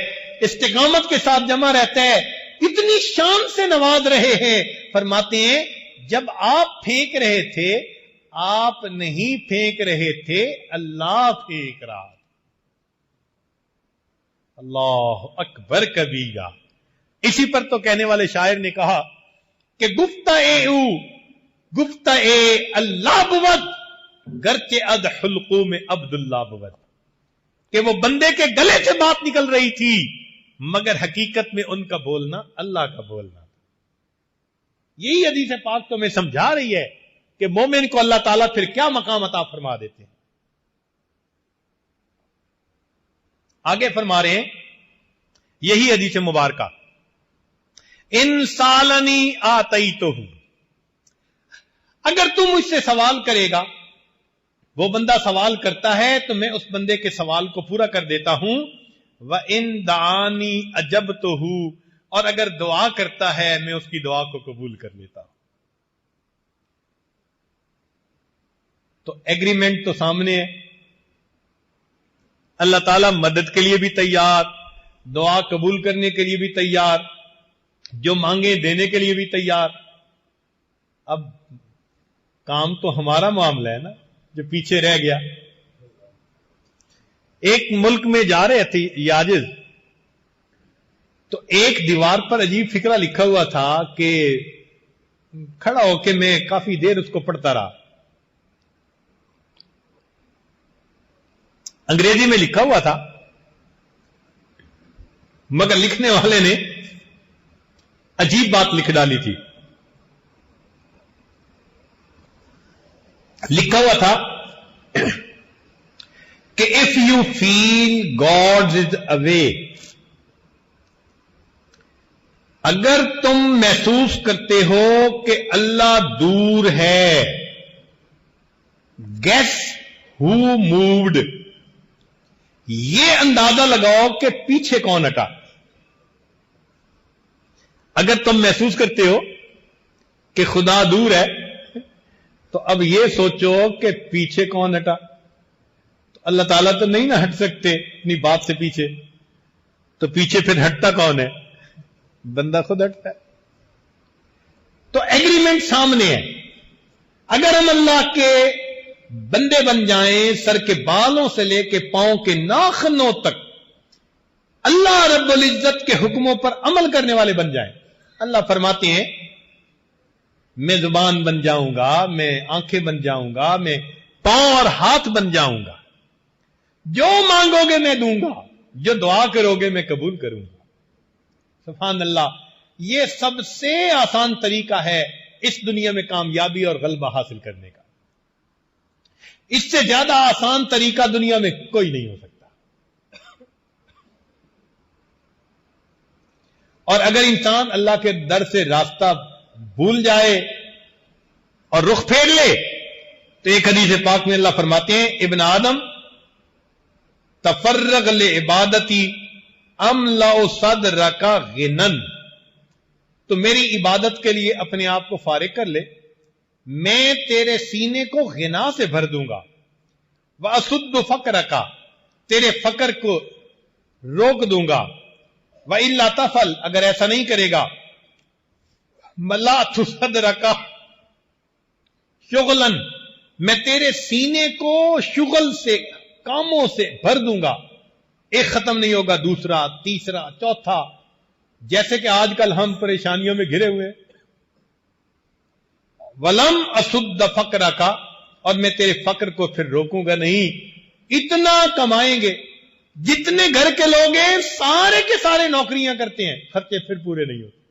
استقامت کے ساتھ جمع رہتا ہے, اتنی شان سے نواز رہے ہیں. فرماتے ہیں جب آپ پھینک رہے تھے, آپ نہیں پھینک رہے تھے, اللہ پھینک رہا تھا. اللہ اکبر کبیرہ. اسی پر تو کہنے والے شاعر نے کہا کہ گفتہ اے اللہ بود گرچہ اد حلقوں میں عبداللہ بود, کہ وہ بندے کے گلے سے بات نکل رہی تھی مگر حقیقت میں ان کا بولنا اللہ کا بولنا. یہی حدیث پاک تو میں سمجھا رہی ہے کہ مومن کو اللہ تعالیٰ پھر کیا مقام عطا فرما دیتے ہیں. آگے فرما رہے ہیں یہی حدیث مبارکہ, ان سالنی آتیتہ, اگر تم مجھ سے سوال کرے گا, وہ بندہ سوال کرتا ہے تو میں اس بندے کے سوال کو پورا کر دیتا ہوں. وَإِن دَعَانِي أَجَبْتُهُ, اور اگر دعا کرتا ہے میں اس کی دعا کو قبول کر لیتا ہوں. تو ایگریمنٹ تو سامنے ہے, اللہ تعالیٰ مدد کے لیے بھی تیار, دعا قبول کرنے کے لیے بھی تیار, جو مانگے دینے کے لیے بھی تیار. اب کام تو ہمارا معاملہ ہے نا جو پیچھے رہ گیا. ایک ملک میں جا رہے تھے یاجز, تو ایک دیوار پر عجیب فقرہ لکھا ہوا تھا کہ کھڑا ہو کے میں کافی دیر اس کو پڑھتا رہا. انگریزی میں لکھا ہوا تھا مگر لکھنے والے نے عجیب بات لکھ ڈالی تھی. لکھا ہوا تھا کہ if you feel God is away, اگر تم محسوس کرتے ہو کہ اللہ دور ہے, guess who moved, یہ اندازہ لگاؤ کہ پیچھے کون ہٹا. اگر تم محسوس کرتے ہو کہ خدا دور ہے تو اب یہ سوچو کہ پیچھے کون ہٹا. تو اللہ تعالیٰ تو نہیں نہ ہٹ سکتے اپنی بات سے پیچھے, تو پیچھے پھر ہٹتا کون ہے؟ بندہ خود ہٹتا ہے. تو ایگریمنٹ سامنے ہے. اگر ہم اللہ کے بندے بن جائیں, سر کے بالوں سے لے کے پاؤں کے ناخنوں تک اللہ رب العزت کے حکموں پر عمل کرنے والے بن جائیں. اللہ فرماتے ہیں میں زبان بن جاؤں گا، میں آنکھیں بن جاؤں گا، میں پاؤں اور ہاتھ بن جاؤں گا، جو مانگو گے میں دوں گا، جو دعا کرو گے میں قبول کروں گا. سبحان اللہ. یہ سب سے آسان طریقہ ہے اس دنیا میں کامیابی اور غلبہ حاصل کرنے کا. اس سے زیادہ آسان طریقہ دنیا میں کوئی نہیں ہو سکتا. اور اگر انسان اللہ کے در سے راستہ بھول جائے اور رخ پھیر لے تو ایک حدیث پاک میں اللہ فرماتے ہیں ابن آدم تفرغ لعبادتی املا صدرک غنن، تو میری عبادت کے لیے اپنے آپ کو فارغ کر لے، میں تیرے سینے کو غنا سے بھر دوں گا. واسد فقرک، تیرے فقر کو روک دوں گا. وَإِلَّا تَفَلْ، اگر ایسا نہیں کرے گا مَلَأْتُ صَدْرَكَ شُغْلًا، میں تیرے سینے کو شغل سے، کاموں سے بھر دوں گا. ایک ختم نہیں ہوگا، دوسرا، تیسرا، چوتھا. جیسے کہ آج کل ہم پریشانیوں میں گھرے ہوئے. وَلَمْ أَسُدَّ فَقْرَكَ، اور میں تیرے فقر کو پھر روکوں گا نہیں. اتنا کمائیں گے، جتنے گھر کے لوگ ہیں سارے کے سارے نوکریاں کرتے ہیں، خرچے پھر پورے نہیں ہوتے.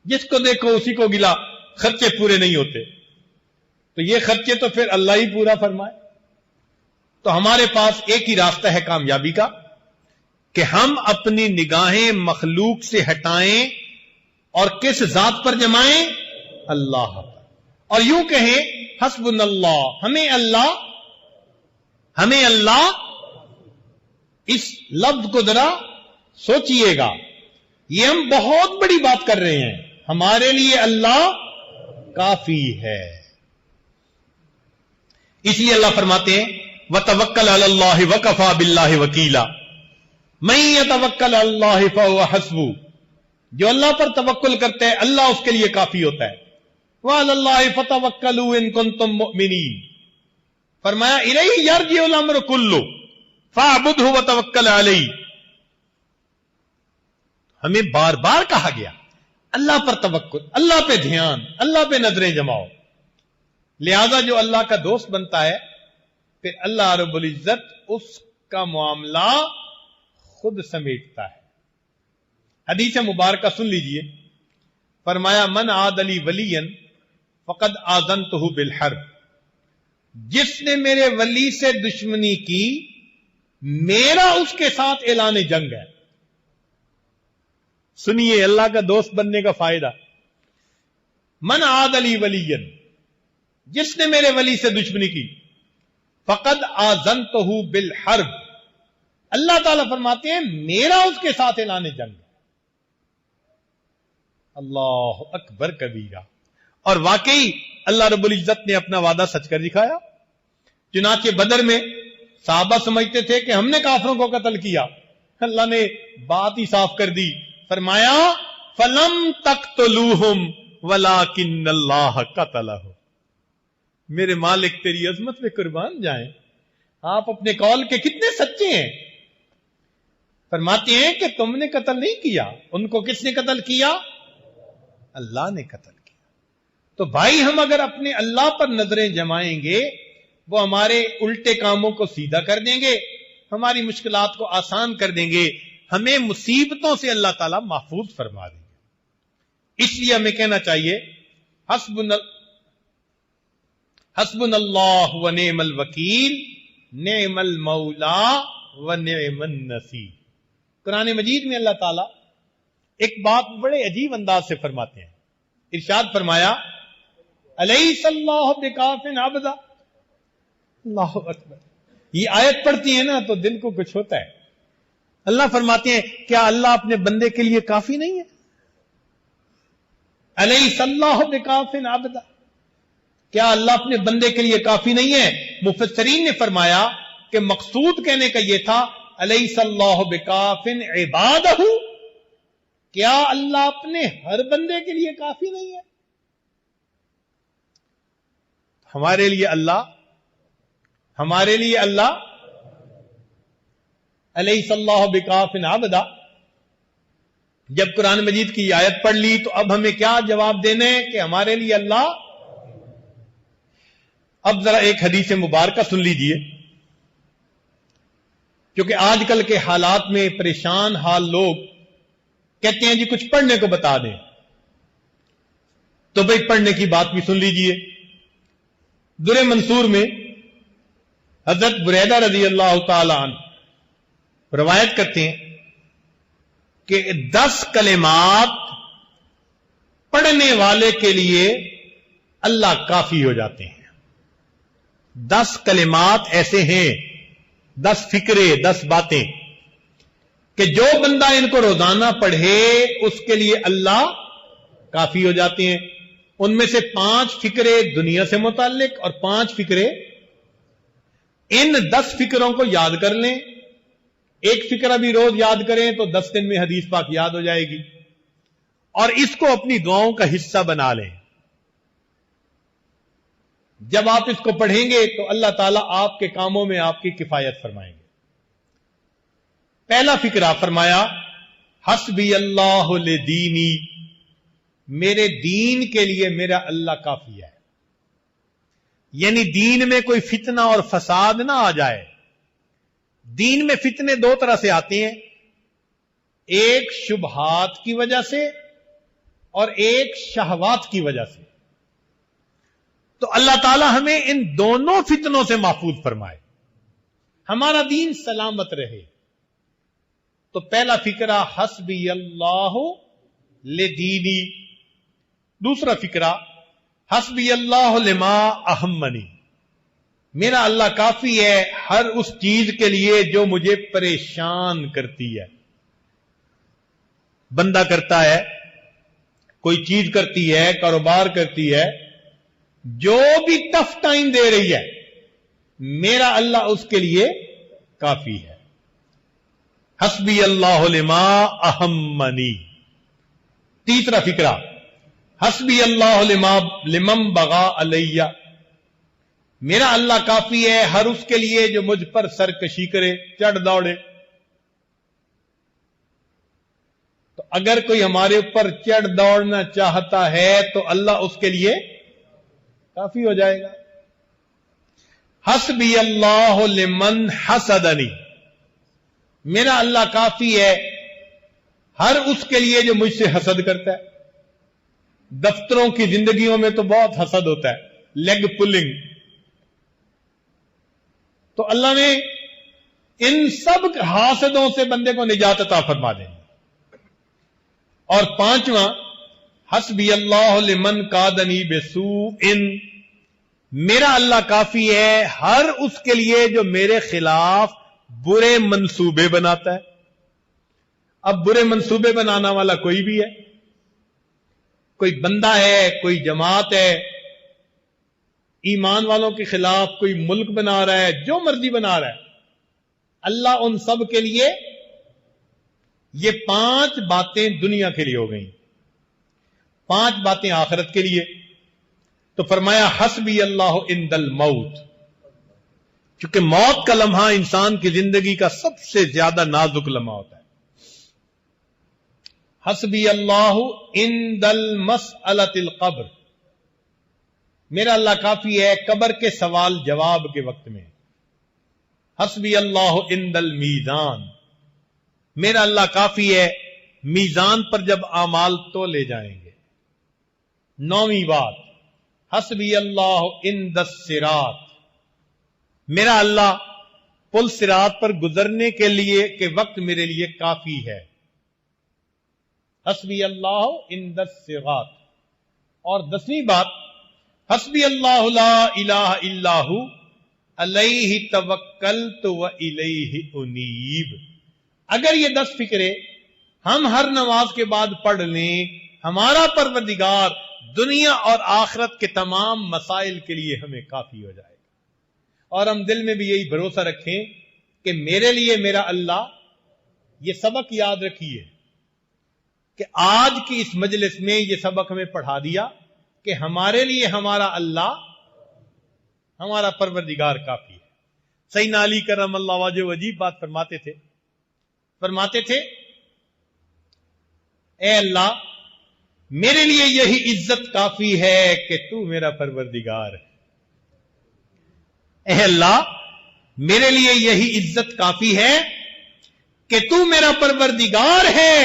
جس کو دیکھو اسی کو گلا، خرچے پورے نہیں ہوتے. تو یہ خرچے تو پھر اللہ ہی پورا فرمائے. تو ہمارے پاس ایک ہی راستہ ہے کامیابی کا کہ ہم اپنی نگاہیں مخلوق سے ہٹائیں اور کس ذات پر جمائیں؟ اللہ پر. اور یوں کہیں حسبنا اللہ، ہمیں اللہ، اس لفظ کو ذرا سوچئے گا، یہ ہم بہت بڑی بات کر رہے ہیں. ہمارے لیے اللہ کافی ہے. اس لیے اللہ فرماتے ہیں وَتَوَكَّلْ عَلَى اللَّهِ وَكَفَى بِاللَّهِ وَكِيلًا مَن يَتَوَكَّلْ عَلَى اللَّهِ فَهُوَ حَسْبُهُ، جو اللہ پر توکل کرتا ہے اللہ اس کے لیے کافی ہوتا ہے. وَعَلَى اللَّهِ فَتَوَكَّلُوا إِن كُنتُم مُؤْمِنِينَ، فرمایا الیہ یرجع الامر کلہ فاعبدہ وتوکل علیہ. ہمیں بار بار کہا گیا اللہ پر توکل، اللہ پہ دھیان، اللہ پہ نظریں جماؤ. لہذا جو اللہ کا دوست بنتا ہے پھر اللہ رب العزت اس کا معاملہ خود سمیٹتا ہے. حدیث مبارکہ سن لیجئے. فرمایا من عاد لی ولیا فقد آذنتہ بالحرب، جس نے میرے ولی سے دشمنی کی میرا اس کے ساتھ اعلان جنگ ہے. سنیے اللہ کا دوست بننے کا فائدہ. من عاد لی ولیا، جس نے میرے ولی سے دشمنی کی، فقد آذنتہ بالحرب، اللہ تعالیٰ فرماتے ہیں میرا اس کے ساتھ اعلان جنگ ہے. اللہ اکبر کبیرہ. اور واقعی اللہ رب العزت نے اپنا وعدہ سچ کر دکھایا. چنانچہ بدر میں صحابہ سمجھتے تھے کہ ہم نے کافروں کو قتل کیا، اللہ نے بات ہی صاف کر دی. فرمایا فلم تقتلوہم ولکن اللہ قتلہم. میرے مالک تیری عظمت پہ قربان جائیں، آپ اپنے قول کے کتنے سچے ہیں. فرماتے ہیں کہ تم نے قتل نہیں کیا، ان کو کس نے قتل کیا؟ اللہ نے قتل کیا. تو بھائی ہم اگر اپنے اللہ پر نظریں جمائیں گے وہ ہمارے الٹے کاموں کو سیدھا کر دیں گے، ہماری مشکلات کو آسان کر دیں گے، ہمیں مصیبتوں سے اللہ تعالیٰ محفوظ فرما دیں گے. اس لیے ہمیں کہنا چاہیے حسبنا اللہ و نعم الوکیل نعم المولا و نعم النصیر. قرآن مجید میں اللہ تعالیٰ ایک بات بڑے عجیب انداز سے فرماتے ہیں. ارشاد فرمایا الیس اللہ بکاف عبدا. اللہ اکبر. یہ آیت پڑھتی ہے نا تو دل کو کچھ ہوتا ہے. اللہ فرماتے ہیں کیا اللہ اپنے بندے کے لیے کافی نہیں ہے؟ الیس اللہ بکاف عبدا، کیا اللہ اپنے بندے کے لیے کافی نہیں ہے؟ مفسرین نے فرمایا کہ مقصود کہنے کا یہ تھا الیس اللہ بکاف عبادہ، کیا اللہ اپنے ہر بندے کے لیے کافی نہیں ہے؟ ہمارے لیے اللہ الیس اللہ بکاف عبدا، جب قرآن مجید کی آیت پڑھ لی تو اب ہمیں کیا جواب دینا ہے کہ ہمارے لیے اللہ. اب ذرا ایک حدیث مبارکہ سن لیجئے، کیونکہ آج کل کے حالات میں پریشان حال لوگ کہتے ہیں جی کچھ پڑھنے کو بتا دیں، تو بھئی پڑھنے کی بات بھی سن لیجئے. در منصور میں حضرت بریدہ رضی اللہ تعالی عنہ روایت کرتے ہیں کہ 10 کلمات پڑھنے والے کے لیے اللہ کافی ہو جاتے ہیں. 10 کلمات ایسے ہیں، 10 فکرے، 10 باتیں کہ جو بندہ ان کو روزانہ پڑھے اس کے لیے اللہ کافی ہو جاتے ہیں. ان میں سے 5 فکرے دنیا سے متعلق اور 5 فکرے. ان 10 فکروں کو یاد کر لیں، ایک فکرہ بھی روز یاد کریں تو 10 دن میں حدیث پاک یاد ہو جائے گی، اور اس کو اپنی دعاؤں کا حصہ بنا لیں. جب آپ اس کو پڑھیں گے تو اللہ تعالیٰ آپ کے کاموں میں آپ کی کفایت فرمائیں گے. پہلا فکرہ فرمایا حسبی اللہ لدینی، میرے دین کے لیے میرا اللہ کافی ہے. یعنی دین میں کوئی فتنہ اور فساد نہ آ جائے. دین میں فتنے 2 طرح سے آتے ہیں، ایک شبہات کی وجہ سے اور ایک شہوات کی وجہ سے. تو اللہ تعالی ہمیں ان دونوں فتنوں سے محفوظ فرمائے، ہمارا دین سلامت رہے. تو پہلا فکرہ حسبی اللہ لدینی. دوسرا فکرہ حسبی اللہ لما اہمنی، میرا اللہ کافی ہے ہر اس چیز کے لیے جو مجھے پریشان کرتی ہے. بندہ کرتا ہے، کوئی چیز کرتی ہے، کاروبار کرتی ہے، جو بھی ٹف ٹائم دے رہی ہے میرا اللہ اس کے لیے کافی ہے. حسبی اللہ لما اہمنی. تیسرا فکرہ حسبی اللہ لمن بغا علیہ، میرا اللہ کافی ہے ہر اس کے لیے جو مجھ پر سرکشی کرے، چڑھ دوڑے. تو اگر کوئی ہمارے اوپر چڑھ دوڑنا چاہتا ہے تو اللہ اس کے لیے کافی ہو جائے گا. حسبی اللہ لمن حسدنی، میرا اللہ کافی ہے ہر اس کے لیے جو مجھ سے حسد کرتا ہے. دفتروں کی زندگیوں میں تو بہت حسد ہوتا ہے، لیگ پلنگ. تو اللہ نے ان سب حاسدوں سے بندے کو نجات عطا فرما دیں. اور 5واں حسبی اللہ لمن کادنی بسوء، میرا اللہ کافی ہے ہر اس کے لیے جو میرے خلاف برے منصوبے بناتا ہے. اب برے منصوبے بنانا والا کوئی بھی ہے، کوئی بندہ ہے، کوئی جماعت ہے، ایمان والوں کے خلاف کوئی ملک بنا رہا ہے، جو مرضی بنا رہا ہے، اللہ ان سب کے لیے. یہ 5 باتیں دنیا کے لیے ہو گئیں، 5 باتیں آخرت کے لیے. تو فرمایا حسبی اللہ عند الموت، کیونکہ موت کا لمحہ انسان کی زندگی کا سب سے زیادہ نازک لمحہ ہوتا ہے. حسبی اللہ عند المسألۃ القبر، میرا اللہ کافی ہے قبر کے سوال جواب کے وقت میں. حسبی اللہ عند المیزان، میرا اللہ کافی ہے میزان پر جب اعمال تولے جائیں گے. 9ویں بات حسبی اللہ عند الصراط، میرا اللہ پل صراط پر گزرنے کے لیے کے وقت میرے لیے کافی ہے. حسبی اللہ عند الصراط. اور 10ویں بات حسبی اللہ لا الہ الا ہو علیہ توکلت و الیہ انیب. اگر یہ 10 فکرے ہم ہر نماز کے بعد پڑھ لیں، ہمارا پروردگار دنیا اور آخرت کے تمام مسائل کے لیے ہمیں کافی ہو جائے گا. اور ہم دل میں بھی یہی بھروسہ رکھیں کہ میرے لیے میرا اللہ. یہ سبق یاد رکھیے کہ آج کی اس مجلس میں یہ سبق ہمیں پڑھا دیا کہ ہمارے لیے ہمارا اللہ، ہمارا پروردگار کافی ہے. سیدنا علی کرم اللہ وجہ عجیب بات فرماتے تھے فرماتے تھے اے اللہ میرے لیے یہی عزت کافی ہے کہ تو میرا پروردگار ہے. اے اللہ میرے لیے یہی عزت کافی ہے کہ تو میرا پروردگار ہے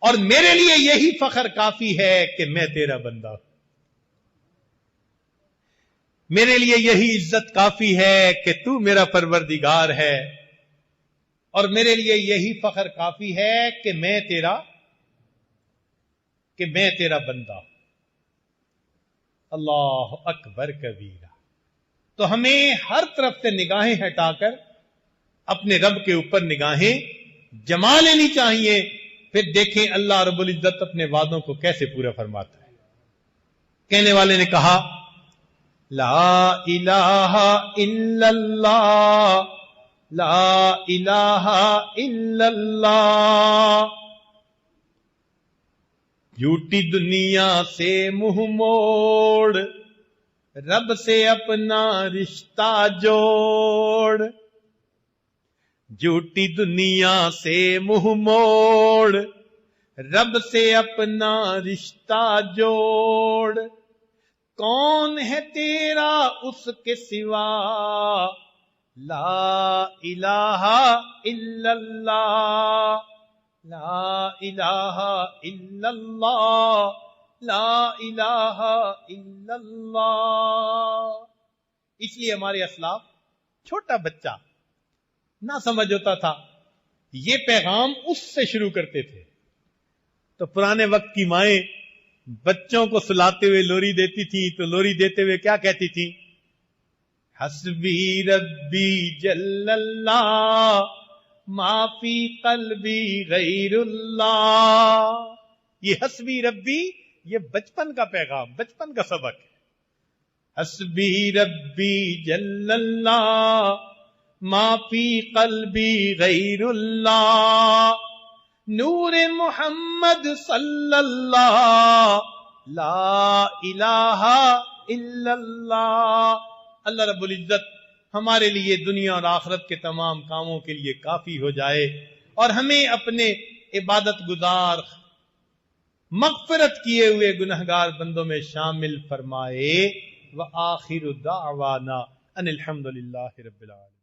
اور میرے لیے یہی فخر کافی ہے کہ میں تیرا بندہ ہوں. میرے لیے یہی عزت کافی ہے کہ تو میرا پروردگار ہے اور میرے لیے یہی فخر کافی ہے کہ میں تیرا بندہ ہوں. اللہ اکبر کبیرہ. تو ہمیں ہر طرف سے نگاہیں ہٹا کر اپنے رب کے اوپر نگاہیں جما لینی چاہیے. پھر دیکھیں اللہ رب العزت اپنے وعدوں کو کیسے پورا فرماتا ہے. کہنے والے نے کہا لا الہ الا اللہ لا الہ الا اللہ. جھوٹی دنیا سے منہ موڑ رب سے اپنا رشتہ جوڑ. جھوٹی دنیا سے منہ موڑ رب سے اپنا رشتہ جوڑ. کون ہے تیرا اس کے سوا لا الہ الا اللہ لا الہ الا اللہ لا الہ الا اللہ. اس لیے ہمارے اسلاف چھوٹا بچہ نہ سمجھ ہوتا تھا یہ پیغام اس سے شروع کرتے تھے. تو پرانے وقت کی مائیں بچوں کو سلاتے ہوئے لوری دیتی تھی تو لوری دیتے ہوئے کیا کہتی تھی؟ حسبی ربی جل اللہ ما فی قلبی غیر اللہ. یہ حسبی ربی یہ بچپن کا پیغام، بچپن کا سبق ہے. حسبی ربی جل اللہ ما فی قلبی غیر اللہ نور محمد صلی اللہ لا الہ الا اللہ. اللہ رب العزت ہمارے لیے دنیا اور آخرت کے تمام کاموں کے لیے کافی ہو جائے اور ہمیں اپنے عبادت گزار مغفرت کیے ہوئے گنہگار بندوں میں شامل فرمائے. وآخر دعوانا ان الحمد للہ رب العالمین.